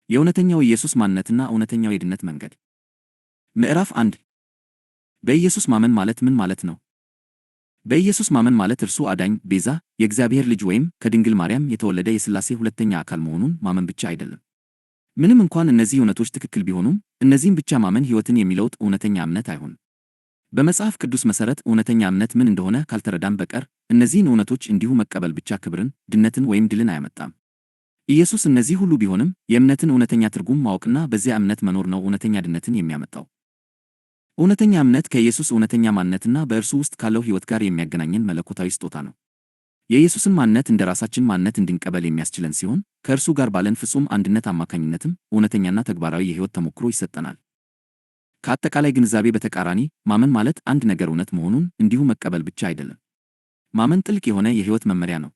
የእውነተኛው ኢየሱስ ማንነትና እውነተኛው የድነት መንገድ። ምዕራፍ 1 በኢየሱስ ማመን ማለት ምን ማለት ነው? በኢየሱስ ማመን ማለት እርሱ አዳኝ፣ ቤዛ፣ የእግዚአብሔር ልጅ ወይም ከድንግል ማርያም የተወለደ የሥላሴ ሁለተኛ አካል መሆኑን ማመን ብቻ አይደለም። ምንም እንኳን እነዚህ እውነቶች ትክክል ቢሆኑም፣ እነዚህም ብቻ ማመን ሕይወትን የሚለውጥ እውነተኛ እምነት አይሆንም። በመጽሐፍ ቅዱስ መሠረት እውነተኛ እምነት ምን እንደሆነ ካልተረዳን በቀር እነዚህን እውነቶች እንዲሁ መቀበል ብቻ ክብርን፣ ድነትን ወይም ድልን አያመጣም። ኢየሱስ እነዚህ ሁሉ ቢሆንም የእምነትን እውነተኛ ትርጉም ማወቅና በዚያ እምነት መኖር ነው እውነተኛ ድነትን የሚያመጣው። እውነተኛ እምነት ከኢየሱስ እውነተኛ ማንነትና በእርሱ ውስጥ ካለው ሕይወት ጋር የሚያገናኘን መለኮታዊ ስጦታ ነው። የኢየሱስን ማንነት እንደ ራሳችን ማንነት እንድንቀበል የሚያስችለን ሲሆን፣ ከእርሱ ጋር ባለን ፍጹም አንድነት አማካኝነትም እውነተኛና ተግባራዊ የሕይወት ተሞክሮ ይሰጠናል። ከአጠቃላይ ግንዛቤ በተቃራኒ ማመን ማለት አንድ ነገር እውነት መሆኑን እንዲሁ መቀበል ብቻ አይደለም። ማመን ጥልቅ የሆነ የሕይወት መመሪያ ነው።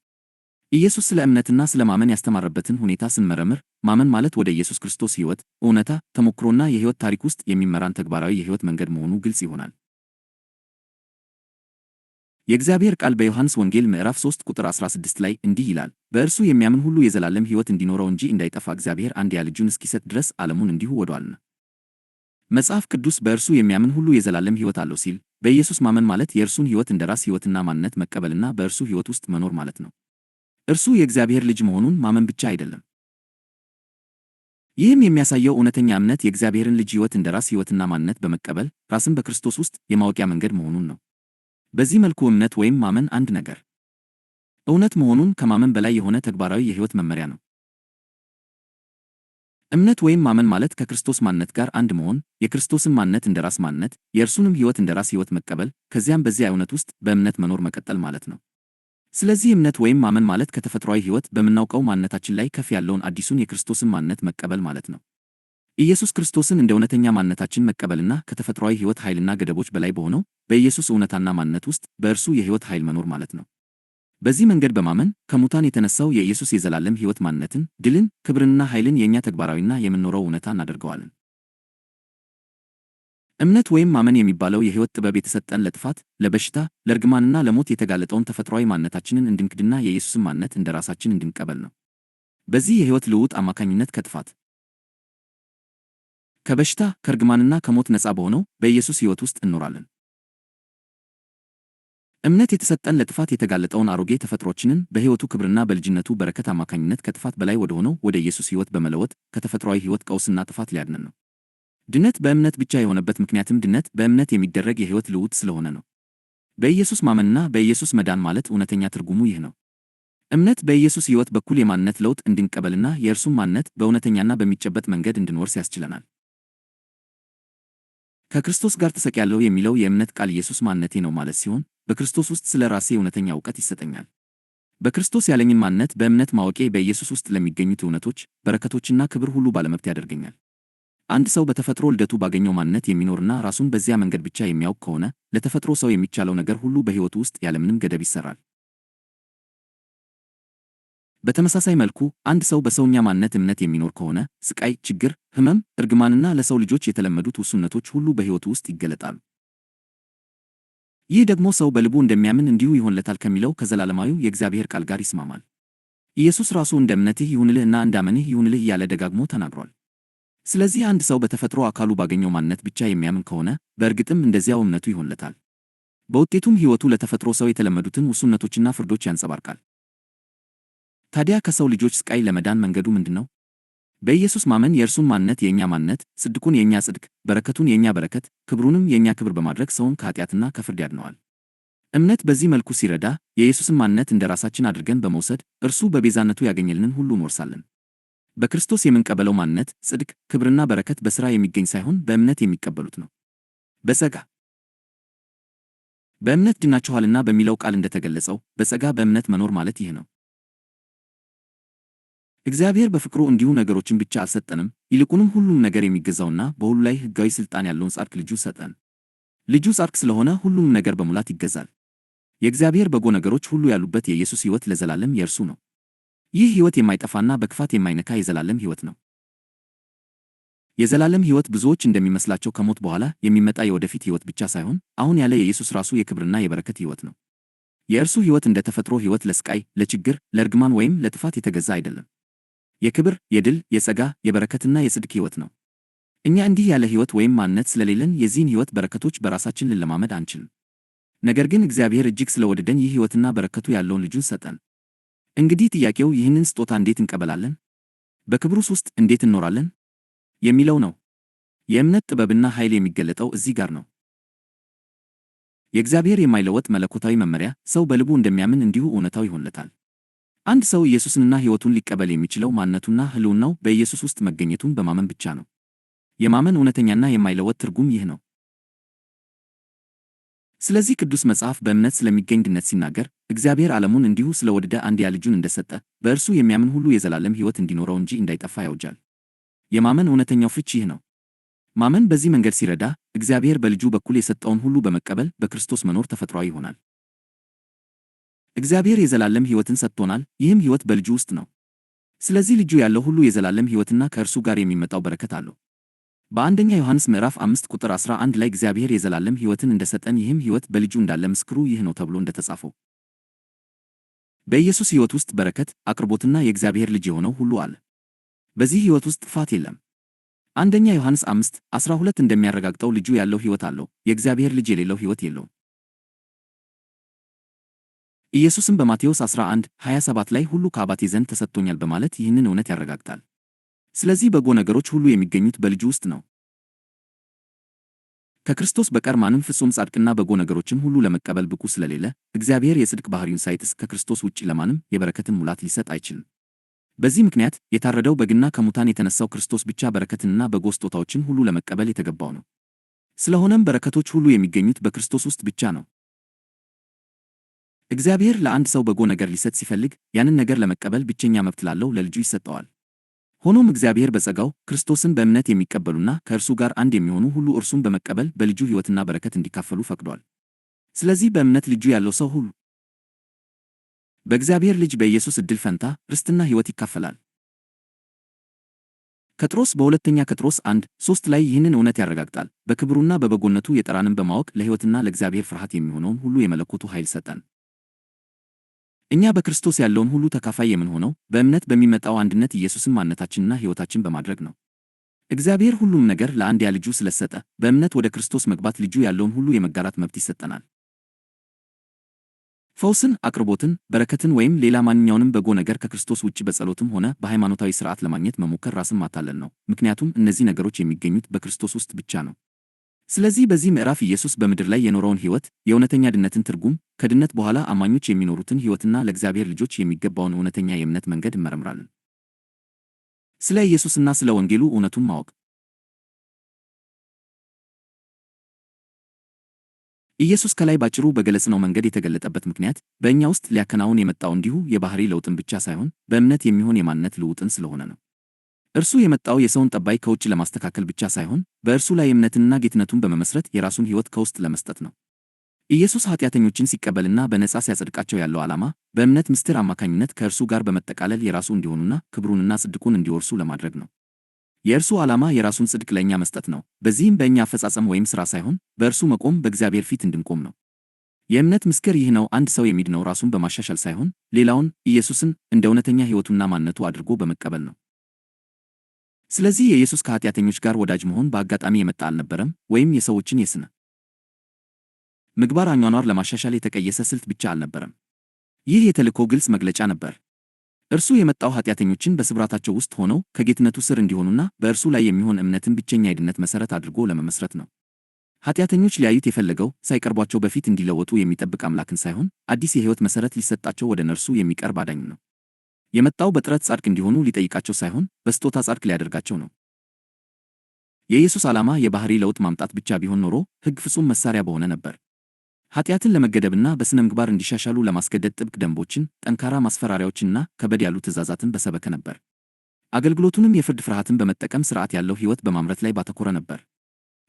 ኢየሱስ ስለ እምነትና ስለ ማመን ያስተማረበትን ሁኔታ ስንመረምር ማመን ማለት ወደ ኢየሱስ ክርስቶስ ሕይወት፣ እውነታ፣ ተሞክሮና የሕይወት ታሪክ ውስጥ የሚመራን ተግባራዊ የሕይወት መንገድ መሆኑ ግልጽ ይሆናል። የእግዚአብሔር ቃል በዮሐንስ ወንጌል ምዕራፍ 3 ቁጥር 16 ላይ እንዲህ ይላል፣ በእርሱ የሚያምን ሁሉ የዘላለም ሕይወት እንዲኖረው እንጂ እንዳይጠፋ እግዚአብሔር አንድያ ልጁን እስኪሰጥ ድረስ ዓለሙን እንዲሁ ወዶአልና። መጽሐፍ ቅዱስ በእርሱ የሚያምን ሁሉ የዘላለም ሕይወት አለው ሲል፣ በኢየሱስ ማመን ማለት የእርሱን ሕይወት እንደ ራስ ሕይወትና ማንነት መቀበልና በእርሱ ሕይወት ውስጥ መኖር ማለት ነው። እርሱ የእግዚአብሔር ልጅ መሆኑን ማመን ብቻ አይደለም። ይህም የሚያሳየው እውነተኛ እምነት የእግዚአብሔርን ልጅ ሕይወት እንደ ራስ ሕይወትና ማንነት በመቀበል ራስን በክርስቶስ ውስጥ የማወቂያ መንገድ መሆኑን ነው። በዚህ መልኩ እምነት ወይም ማመን አንድ ነገር እውነት መሆኑን ከማመን በላይ የሆነ ተግባራዊ የሕይወት መመሪያ ነው። እምነት ወይም ማመን ማለት ከክርስቶስ ማንነት ጋር አንድ መሆን፣ የክርስቶስን ማንነት እንደ ራስ ማንነት፣ የእርሱንም ሕይወት እንደ ራስ ሕይወት መቀበል፣ ከዚያም በዚያ እውነት ውስጥ በእምነት መኖር መቀጠል ማለት ነው። ስለዚህ እምነት ወይም ማመን ማለት ከተፈጥሯዊ ሕይወት በምናውቀው ማንነታችን ላይ ከፍ ያለውን አዲሱን የክርስቶስን ማንነት መቀበል ማለት ነው። ኢየሱስ ክርስቶስን እንደ እውነተኛ ማንነታችን መቀበልና ከተፈጥሯዊ ሕይወት ኃይልና ገደቦች በላይ በሆነው በኢየሱስ እውነታና ማንነት ውስጥ በእርሱ የሕይወት ኃይል መኖር ማለት ነው። በዚህ መንገድ በማመን ከሙታን የተነሳው የኢየሱስ የዘላለም ሕይወት ማንነትን፣ ድልን፣ ክብርንና ኃይልን የእኛ ተግባራዊና የምንኖረው እውነታ እናደርገዋለን። እምነት ወይም ማመን የሚባለው የሕይወት ጥበብ የተሰጠን ለጥፋት፣ ለበሽታ፣ ለርግማንና ለሞት የተጋለጠውን ተፈጥሯዊ ማንነታችንን እንድንክድና የኢየሱስን ማንነት እንደ ራሳችን እንድንቀበል ነው። በዚህ የሕይወት ልውውጥ አማካኝነት ከጥፋት፣ ከበሽታ፣ ከርግማንና ከሞት ነፃ በሆነው በኢየሱስ ሕይወት ውስጥ እንኖራለን። እምነት የተሰጠን ለጥፋት የተጋለጠውን አሮጌ ተፈጥሮችንን በሕይወቱ ክብርና በልጅነቱ በረከት አማካኝነት ከጥፋት በላይ ወደ ሆነው ወደ ኢየሱስ ሕይወት በመለወጥ ከተፈጥሯዊ ሕይወት ቀውስና ጥፋት ሊያድነን ነው። ድነት በእምነት ብቻ የሆነበት ምክንያትም ድነት በእምነት የሚደረግ የሕይወት ልውውጥ ስለሆነ ነው። በኢየሱስ ማመንና በኢየሱስ መዳን ማለት እውነተኛ ትርጉሙ ይህ ነው። እምነት በኢየሱስ ሕይወት በኩል የማንነት ለውጥ እንድንቀበልና የእርሱን ማንነት በእውነተኛና በሚጨበጥ መንገድ እንድንወርስ ያስችለናል። ከክርስቶስ ጋር ተሰቅያለሁ የሚለው የእምነት ቃል ኢየሱስ ማንነቴ ነው ማለት ሲሆን፣ በክርስቶስ ውስጥ ስለ ራሴ እውነተኛ ዕውቀት ይሰጠኛል። በክርስቶስ ያለኝን ማንነት በእምነት ማወቄ በኢየሱስ ውስጥ ለሚገኙት እውነቶች፣ በረከቶችና ክብር ሁሉ ባለመብት ያደርገኛል። አንድ ሰው በተፈጥሮ ልደቱ ባገኘው ማንነት የሚኖርና ራሱን በዚያ መንገድ ብቻ የሚያውቅ ከሆነ ለተፈጥሮ ሰው የሚቻለው ነገር ሁሉ በሕይወቱ ውስጥ ያለምንም ገደብ ይሰራል። በተመሳሳይ መልኩ አንድ ሰው በሰውኛ ማንነት እምነት የሚኖር ከሆነ ስቃይ፣ ችግር፣ ሕመም፣ እርግማንና ለሰው ልጆች የተለመዱት ውሱንነቶች ሁሉ በሕይወቱ ውስጥ ይገለጣሉ። ይህ ደግሞ ሰው በልቡ እንደሚያምን እንዲሁ ይሆንለታል ከሚለው ከዘላለማዊው የእግዚአብሔር ቃል ጋር ይስማማል። ኢየሱስ ራሱ እንደ እምነትህ ይሁንልህ እና እንዳመንህ ይሁንልህ እያለ ደጋግሞ ተናግሯል። ስለዚህ አንድ ሰው በተፈጥሮ አካሉ ባገኘው ማንነት ብቻ የሚያምን ከሆነ በእርግጥም እንደዚያው እምነቱ ይሆንለታል። በውጤቱም ሕይወቱ ለተፈጥሮ ሰው የተለመዱትን ውሱንነቶችና ፍርዶች ያንጸባርቃል። ታዲያ ከሰው ልጆች ስቃይ ለመዳን መንገዱ ምንድነው? በኢየሱስ ማመን የእርሱን ማንነት የእኛ ማንነት፣ ጽድቁን የእኛ ጽድቅ፣ በረከቱን የእኛ በረከት፣ ክብሩንም የእኛ ክብር በማድረግ ሰውን ከኃጢአትና ከፍርድ ያድነዋል። እምነት በዚህ መልኩ ሲረዳ የኢየሱስን ማንነት እንደ ራሳችን አድርገን በመውሰድ እርሱ በቤዛነቱ ያገኘልንን ሁሉ እንወርሳለን። በክርስቶስ የምንቀበለው ማንነት፣ ጽድቅ፣ ክብርና በረከት በሥራ የሚገኝ ሳይሆን በእምነት የሚቀበሉት ነው። በጸጋ በእምነት ድናችኋልና በሚለው ቃል እንደተገለጸው በጸጋ በእምነት መኖር ማለት ይህ ነው። እግዚአብሔር በፍቅሩ እንዲሁ ነገሮችን ብቻ አልሰጠንም፣ ይልቁንም ሁሉም ነገር የሚገዛውና በሁሉ ላይ ሕጋዊ ሥልጣን ያለውን ጻድቅ ልጁ ሰጠን። ልጁ ጻድቅ ስለሆነ ሁሉም ነገር በሙላት ይገዛል። የእግዚአብሔር በጎ ነገሮች ሁሉ ያሉበት የኢየሱስ ሕይወት ለዘላለም የእርሱ ነው። ይህ ሕይወት የማይጠፋና በክፋት የማይነካ የዘላለም ሕይወት ነው። የዘላለም ሕይወት ብዙዎች እንደሚመስላቸው ከሞት በኋላ የሚመጣ የወደፊት ሕይወት ብቻ ሳይሆን አሁን ያለ የኢየሱስ ራሱ የክብርና የበረከት ሕይወት ነው። የእርሱ ሕይወት እንደ ተፈጥሮ ሕይወት ለስቃይ፣ ለችግር፣ ለርግማን ወይም ለጥፋት የተገዛ አይደለም። የክብር፣ የድል፣ የጸጋ፣ የበረከትና የጽድቅ ሕይወት ነው። እኛ እንዲህ ያለ ሕይወት ወይም ማንነት ስለሌለን የዚህን ሕይወት በረከቶች በራሳችን ልንለማመድ አንችልም። ነገር ግን እግዚአብሔር እጅግ ስለወደደን ይህ ሕይወትና በረከቱ ያለውን ልጁን ሰጠን። እንግዲህ ጥያቄው ይህንን ስጦታ እንዴት እንቀበላለን? በክብሩስ ውስጥ እንዴት እንኖራለን? የሚለው ነው። የእምነት ጥበብና ኃይል የሚገለጠው እዚህ ጋር ነው። የእግዚአብሔር የማይለወጥ መለኮታዊ መመሪያ ሰው በልቡ እንደሚያምን እንዲሁ እውነታው ይሆንለታል። አንድ ሰው ኢየሱስንና ሕይወቱን ሊቀበል የሚችለው ማንነቱና ሕልውናው በኢየሱስ ውስጥ መገኘቱን በማመን ብቻ ነው። የማመን እውነተኛና የማይለወጥ ትርጉም ይህ ነው። ስለዚህ ቅዱስ መጽሐፍ በእምነት ስለሚገኝ ድነት ሲናገር እግዚአብሔር ዓለሙን እንዲሁ ስለወደደ አንድያ ልጁን እንደሰጠ በእርሱ የሚያምን ሁሉ የዘላለም ሕይወት እንዲኖረው እንጂ እንዳይጠፋ ያውጃል። የማመን እውነተኛው ፍች ይህ ነው። ማመን በዚህ መንገድ ሲረዳ እግዚአብሔር በልጁ በኩል የሰጠውን ሁሉ በመቀበል በክርስቶስ መኖር ተፈጥሯዊ ይሆናል። እግዚአብሔር የዘላለም ሕይወትን ሰጥቶናል፣ ይህም ሕይወት በልጁ ውስጥ ነው። ስለዚህ ልጁ ያለው ሁሉ የዘላለም ሕይወትና ከእርሱ ጋር የሚመጣው በረከት አለው። በአንደኛ ዮሐንስ ምዕራፍ 5 ቁጥር 11 ላይ እግዚአብሔር የዘላለም ሕይወትን እንደሰጠን ይህም ሕይወት በልጁ እንዳለ ምስክሩ ይህ ነው ተብሎ እንደተጻፈው በኢየሱስ ሕይወት ውስጥ በረከት፣ አቅርቦትና የእግዚአብሔር ልጅ የሆነው ሁሉ አለ። በዚህ ሕይወት ውስጥ ጥፋት የለም። አንደኛ ዮሐንስ 5:12 እንደሚያረጋግጠው ልጁ ያለው ሕይወት አለው፣ የእግዚአብሔር ልጅ የሌለው ሕይወት የለውም። ኢየሱስም በማቴዎስ 11:27 ላይ ሁሉ ከአባቴ ዘንድ ተሰጥቶኛል በማለት ይህንን እውነት ያረጋግጣል። ስለዚህ በጎ ነገሮች ሁሉ የሚገኙት በልጁ ውስጥ ነው። ከክርስቶስ በቀር ማንም ፍጹም ጻድቅና በጎ ነገሮችን ሁሉ ለመቀበል ብቁ ስለሌለ እግዚአብሔር የጽድቅ ባህሪውን ሳይጥስ ከክርስቶስ ውጭ ለማንም የበረከትን ሙላት ሊሰጥ አይችልም። በዚህ ምክንያት የታረደው በግና ከሙታን የተነሳው ክርስቶስ ብቻ በረከትንና በጎ ስጦታዎችን ሁሉ ለመቀበል የተገባው ነው። ስለሆነም በረከቶች ሁሉ የሚገኙት በክርስቶስ ውስጥ ብቻ ነው። እግዚአብሔር ለአንድ ሰው በጎ ነገር ሊሰጥ ሲፈልግ ያንን ነገር ለመቀበል ብቸኛ መብት ላለው ለልጁ ይሰጠዋል። ሆኖም እግዚአብሔር በጸጋው ክርስቶስን በእምነት የሚቀበሉና ከእርሱ ጋር አንድ የሚሆኑ ሁሉ እርሱን በመቀበል በልጁ ሕይወትና በረከት እንዲካፈሉ ፈቅዷል። ስለዚህ በእምነት ልጁ ያለው ሰው ሁሉ በእግዚአብሔር ልጅ በኢየሱስ ዕድል ፈንታ ርስትና ሕይወት ይካፈላል። ጴጥሮስ በሁለተኛ ጴጥሮስ 1:3 ላይ ይህንን እውነት ያረጋግጣል። በክብሩና በበጎነቱ የጠራንን በማወቅ ለሕይወትና ለእግዚአብሔር ፍርሃት የሚሆነውን ሁሉ የመለኮቱ ኃይል ሰጠን። እኛ በክርስቶስ ያለውን ሁሉ ተካፋይ የምንሆነው በእምነት በሚመጣው አንድነት ኢየሱስን ማንነታችንና ሕይወታችን በማድረግ ነው። እግዚአብሔር ሁሉም ነገር ለአንድያ ልጁ ስለሰጠ በእምነት ወደ ክርስቶስ መግባት ልጁ ያለውን ሁሉ የመጋራት መብት ይሰጠናል። ፈውስን፣ አቅርቦትን፣ በረከትን ወይም ሌላ ማንኛውንም በጎ ነገር ከክርስቶስ ውጭ በጸሎትም ሆነ በሃይማኖታዊ ሥርዓት ለማግኘት መሞከር ራስን ማታለል ነው። ምክንያቱም እነዚህ ነገሮች የሚገኙት በክርስቶስ ውስጥ ብቻ ነው። ስለዚህ በዚህ ምዕራፍ ኢየሱስ በምድር ላይ የኖረውን ሕይወት፣ የእውነተኛ ድነትን ትርጉም፣ ከድነት በኋላ አማኞች የሚኖሩትን ሕይወትና ለእግዚአብሔር ልጆች የሚገባውን እውነተኛ የእምነት መንገድ እንመረምራለን። ስለ ኢየሱስና ስለ ወንጌሉ እውነቱን ማወቅ። ኢየሱስ ከላይ ባጭሩ በገለጽነው መንገድ የተገለጠበት ምክንያት በእኛ ውስጥ ሊያከናውን የመጣው እንዲሁ የባህሪ ለውጥን ብቻ ሳይሆን በእምነት የሚሆን የማንነት ልውጥን ስለሆነ ነው። እርሱ የመጣው የሰውን ጠባይ ከውጭ ለማስተካከል ብቻ ሳይሆን በእርሱ ላይ እምነትንና ጌትነቱን በመመስረት የራሱን ሕይወት ከውስጥ ለመስጠት ነው። ኢየሱስ ኃጢአተኞችን ሲቀበልና በነጻ ሲያጸድቃቸው ያለው ዓላማ በእምነት ምስጢር አማካኝነት ከእርሱ ጋር በመጠቃለል የራሱ እንዲሆኑና ክብሩንና ጽድቁን እንዲወርሱ ለማድረግ ነው። የእርሱ ዓላማ የራሱን ጽድቅ ለእኛ መስጠት ነው። በዚህም በእኛ አፈጻጸም ወይም ሥራ ሳይሆን በእርሱ መቆም በእግዚአብሔር ፊት እንድንቆም ነው። የእምነት ምስክር ይህ ነው። አንድ ሰው የሚድነው ራሱን በማሻሻል ሳይሆን ሌላውን ኢየሱስን እንደ እውነተኛ ሕይወቱና ማንነቱ አድርጎ በመቀበል ነው። ስለዚህ የኢየሱስ ከኃጢአተኞች ጋር ወዳጅ መሆን በአጋጣሚ የመጣ አልነበረም፣ ወይም የሰዎችን የሥነ ምግባር አኗኗር ለማሻሻል የተቀየሰ ስልት ብቻ አልነበረም። ይህ የተልእኮ ግልጽ መግለጫ ነበር። እርሱ የመጣው ኃጢአተኞችን በስብራታቸው ውስጥ ሆነው ከጌትነቱ ስር እንዲሆኑና በእርሱ ላይ የሚሆን እምነትን ብቸኛ የድነት መሠረት አድርጎ ለመመስረት ነው። ኃጢአተኞች ሊያዩት የፈለገው ሳይቀርቧቸው በፊት እንዲለወጡ የሚጠብቅ አምላክን ሳይሆን አዲስ የሕይወት መሠረት ሊሰጣቸው ወደ እነርሱ የሚቀርብ አዳኝ ነው። የመጣው በጥረት ጻድቅ እንዲሆኑ ሊጠይቃቸው ሳይሆን በስጦታ ጻድቅ ሊያደርጋቸው ነው። የኢየሱስ ዓላማ የባህሪ ለውጥ ማምጣት ብቻ ቢሆን ኖሮ ሕግ ፍጹም መሳሪያ በሆነ ነበር። ኃጢአትን ለመገደብና በሥነ ምግባር እንዲሻሻሉ ለማስገደድ ጥብቅ ደንቦችን፣ ጠንካራ ማስፈራሪያዎችንና ከበድ ያሉ ትእዛዛትን በሰበከ ነበር። አገልግሎቱንም የፍርድ ፍርሃትን በመጠቀም ሥርዓት ያለው ሕይወት በማምረት ላይ ባተኮረ ነበር።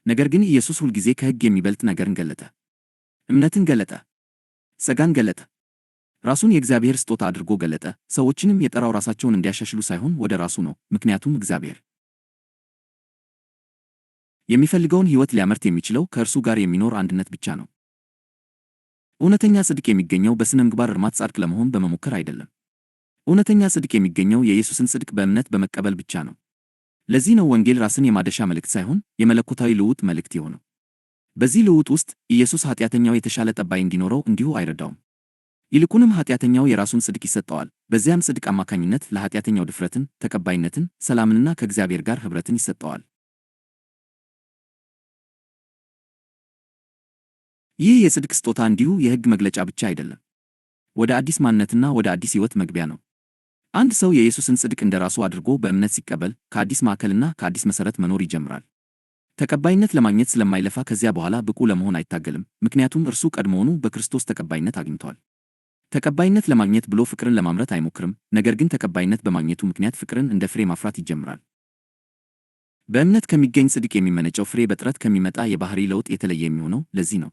ነገር ግን ኢየሱስ ሁልጊዜ ከሕግ የሚበልጥ ነገርን ገለጠ። እምነትን ገለጠ። ጸጋን ገለጠ። ራሱን የእግዚአብሔር ስጦታ አድርጎ ገለጠ። ሰዎችንም የጠራው ራሳቸውን እንዲያሻሽሉ ሳይሆን ወደ ራሱ ነው። ምክንያቱም እግዚአብሔር የሚፈልገውን ሕይወት ሊያመርት የሚችለው ከእርሱ ጋር የሚኖር አንድነት ብቻ ነው። እውነተኛ ጽድቅ የሚገኘው በሥነ ምግባር እርማት ጻድቅ ለመሆን በመሞከር አይደለም። እውነተኛ ጽድቅ የሚገኘው የኢየሱስን ጽድቅ በእምነት በመቀበል ብቻ ነው። ለዚህ ነው ወንጌል ራስን የማደሻ መልእክት ሳይሆን የመለኮታዊ ልውውጥ መልእክት የሆነው። በዚህ ልውውጥ ውስጥ ኢየሱስ ኃጢአተኛው የተሻለ ጠባይ እንዲኖረው እንዲሁ አይረዳውም። ይልቁንም ኃጢአተኛው የራሱን ጽድቅ ይሰጠዋል። በዚያም ጽድቅ አማካኝነት ለኃጢአተኛው ድፍረትን፣ ተቀባይነትን፣ ሰላምንና ከእግዚአብሔር ጋር ኅብረትን ይሰጠዋል። ይህ የጽድቅ ስጦታ እንዲሁ የሕግ መግለጫ ብቻ አይደለም፣ ወደ አዲስ ማንነትና ወደ አዲስ ሕይወት መግቢያ ነው። አንድ ሰው የኢየሱስን ጽድቅ እንደ ራሱ አድርጎ በእምነት ሲቀበል ከአዲስ ማዕከልና ከአዲስ መሠረት መኖር ይጀምራል። ተቀባይነት ለማግኘት ስለማይለፋ ከዚያ በኋላ ብቁ ለመሆን አይታገልም፣ ምክንያቱም እርሱ ቀድሞውኑ በክርስቶስ ተቀባይነት አግኝቷል። ተቀባይነት ለማግኘት ብሎ ፍቅርን ለማምረት አይሞክርም፣ ነገር ግን ተቀባይነት በማግኘቱ ምክንያት ፍቅርን እንደ ፍሬ ማፍራት ይጀምራል። በእምነት ከሚገኝ ጽድቅ የሚመነጨው ፍሬ በጥረት ከሚመጣ የባህሪ ለውጥ የተለየ የሚሆነው ለዚህ ነው።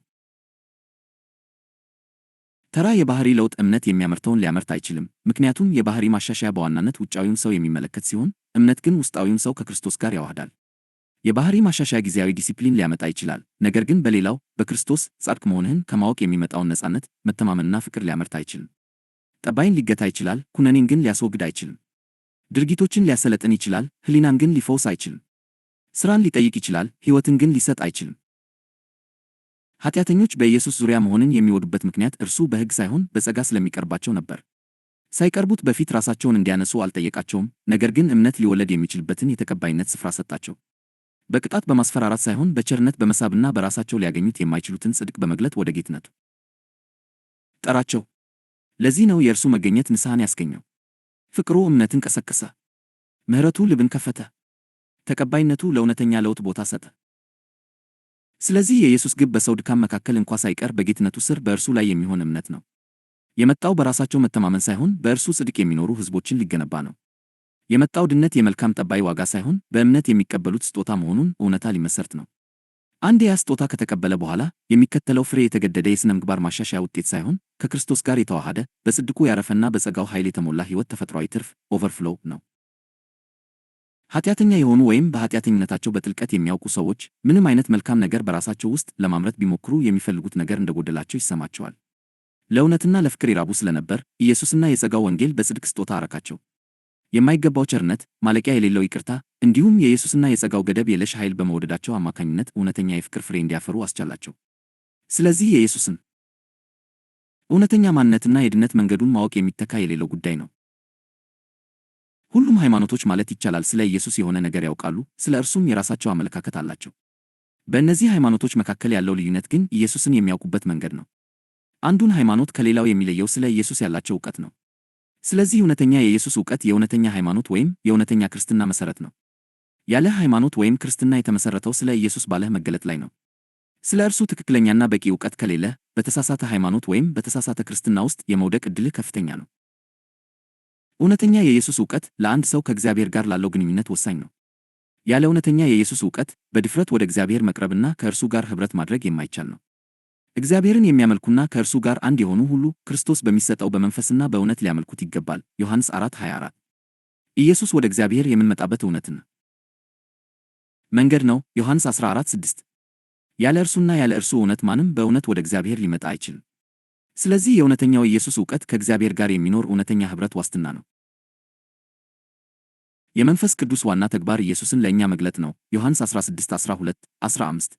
ተራ የባህሪ ለውጥ እምነት የሚያመርተውን ሊያመርት አይችልም፣ ምክንያቱም የባህሪ ማሻሻያ በዋናነት ውጫዊውን ሰው የሚመለከት ሲሆን፣ እምነት ግን ውስጣዊውን ሰው ከክርስቶስ ጋር ያዋህዳል። የባህሪ ማሻሻያ ጊዜያዊ ዲሲፕሊን ሊያመጣ ይችላል፣ ነገር ግን በሌላው በክርስቶስ ጻድቅ መሆንህን ከማወቅ የሚመጣውን ነፃነት፣ መተማመንና ፍቅር ሊያመርት አይችልም። ጠባይን ሊገታ ይችላል፣ ኩነኔን ግን ሊያስወግድ አይችልም። ድርጊቶችን ሊያሰለጥን ይችላል፣ ሕሊናን ግን ሊፈውስ አይችልም። ሥራን ሊጠይቅ ይችላል፣ ሕይወትን ግን ሊሰጥ አይችልም። ኃጢአተኞች በኢየሱስ ዙሪያ መሆንን የሚወዱበት ምክንያት እርሱ በሕግ ሳይሆን በጸጋ ስለሚቀርባቸው ነበር። ሳይቀርቡት በፊት ራሳቸውን እንዲያነሱ አልጠየቃቸውም፣ ነገር ግን እምነት ሊወለድ የሚችልበትን የተቀባይነት ስፍራ ሰጣቸው። በቅጣት በማስፈራራት ሳይሆን በቸርነት በመሳብና በራሳቸው ሊያገኙት የማይችሉትን ጽድቅ በመግለጥ ወደ ጌትነቱ ጠራቸው። ለዚህ ነው የእርሱ መገኘት ንስሐን ያስገኘው። ፍቅሩ እምነትን ቀሰቀሰ፣ ምሕረቱ ልብን ከፈተ፣ ተቀባይነቱ ለእውነተኛ ለውጥ ቦታ ሰጠ። ስለዚህ የኢየሱስ ግብ በሰው ድካም መካከል እንኳ ሳይቀር በጌትነቱ ስር በእርሱ ላይ የሚሆን እምነት ነው። የመጣው በራሳቸው መተማመን ሳይሆን በእርሱ ጽድቅ የሚኖሩ ሕዝቦችን ሊገነባ ነው። የመጣው ድነት የመልካም ጠባይ ዋጋ ሳይሆን በእምነት የሚቀበሉት ስጦታ መሆኑን እውነታ ሊመሰርት ነው። አንድ ያ ስጦታ ከተቀበለ በኋላ የሚከተለው ፍሬ የተገደደ የሥነ ምግባር ማሻሻያ ውጤት ሳይሆን ከክርስቶስ ጋር የተዋሃደ በጽድቁ ያረፈና በጸጋው ኃይል የተሞላ ሕይወት ተፈጥሯዊ ትርፍ ኦቨርፍሎው ነው። ኃጢአተኛ የሆኑ ወይም በኃጢአተኝነታቸው በጥልቀት የሚያውቁ ሰዎች ምንም አይነት መልካም ነገር በራሳቸው ውስጥ ለማምረት ቢሞክሩ የሚፈልጉት ነገር እንደጎደላቸው ይሰማቸዋል። ለእውነትና ለፍቅር ይራቡ ስለነበር ኢየሱስና የጸጋው ወንጌል በጽድቅ ስጦታ አረካቸው። የማይገባው ቸርነት፣ ማለቂያ የሌለው ይቅርታ፣ እንዲሁም የኢየሱስና የጸጋው ገደብ የለሽ ኃይል በመወደዳቸው አማካኝነት እውነተኛ የፍቅር ፍሬ እንዲያፈሩ አስቻላቸው። ስለዚህ የኢየሱስን እውነተኛ ማንነትና የድነት መንገዱን ማወቅ የሚተካ የሌለው ጉዳይ ነው። ሁሉም ሃይማኖቶች ማለት ይቻላል ስለ ኢየሱስ የሆነ ነገር ያውቃሉ፣ ስለ እርሱም የራሳቸው አመለካከት አላቸው። በእነዚህ ሃይማኖቶች መካከል ያለው ልዩነት ግን ኢየሱስን የሚያውቁበት መንገድ ነው። አንዱን ሃይማኖት ከሌላው የሚለየው ስለ ኢየሱስ ያላቸው ዕውቀት ነው። ስለዚህ እውነተኛ የኢየሱስ ዕውቀት የእውነተኛ ሃይማኖት ወይም የእውነተኛ ክርስትና መሠረት ነው። ያለ ሃይማኖት ወይም ክርስትና የተመሠረተው ስለ ኢየሱስ ባለህ መገለጥ ላይ ነው። ስለ እርሱ ትክክለኛና በቂ ዕውቀት ከሌለህ በተሳሳተ ሃይማኖት ወይም በተሳሳተ ክርስትና ውስጥ የመውደቅ ዕድልህ ከፍተኛ ነው። እውነተኛ የኢየሱስ ዕውቀት ለአንድ ሰው ከእግዚአብሔር ጋር ላለው ግንኙነት ወሳኝ ነው። ያለ እውነተኛ የኢየሱስ ዕውቀት በድፍረት ወደ እግዚአብሔር መቅረብና ከእርሱ ጋር ኅብረት ማድረግ የማይቻል ነው። እግዚአብሔርን የሚያመልኩና ከእርሱ ጋር አንድ የሆኑ ሁሉ ክርስቶስ በሚሰጠው በመንፈስና በእውነት ሊያመልኩት ይገባል። ዮሐንስ 4:24 ኢየሱስ ወደ እግዚአብሔር የምንመጣበት እውነትና መንገድ ነው። ዮሐንስ 14:6 ያለ እርሱና ያለ እርሱ እውነት ማንም በእውነት ወደ እግዚአብሔር ሊመጣ አይችልም። ስለዚህ የእውነተኛው ኢየሱስ ዕውቀት ከእግዚአብሔር ጋር የሚኖር እውነተኛ ኅብረት ዋስትና ነው። የመንፈስ ቅዱስ ዋና ተግባር ኢየሱስን ለእኛ መግለጥ ነው። ዮሐንስ 16:12-15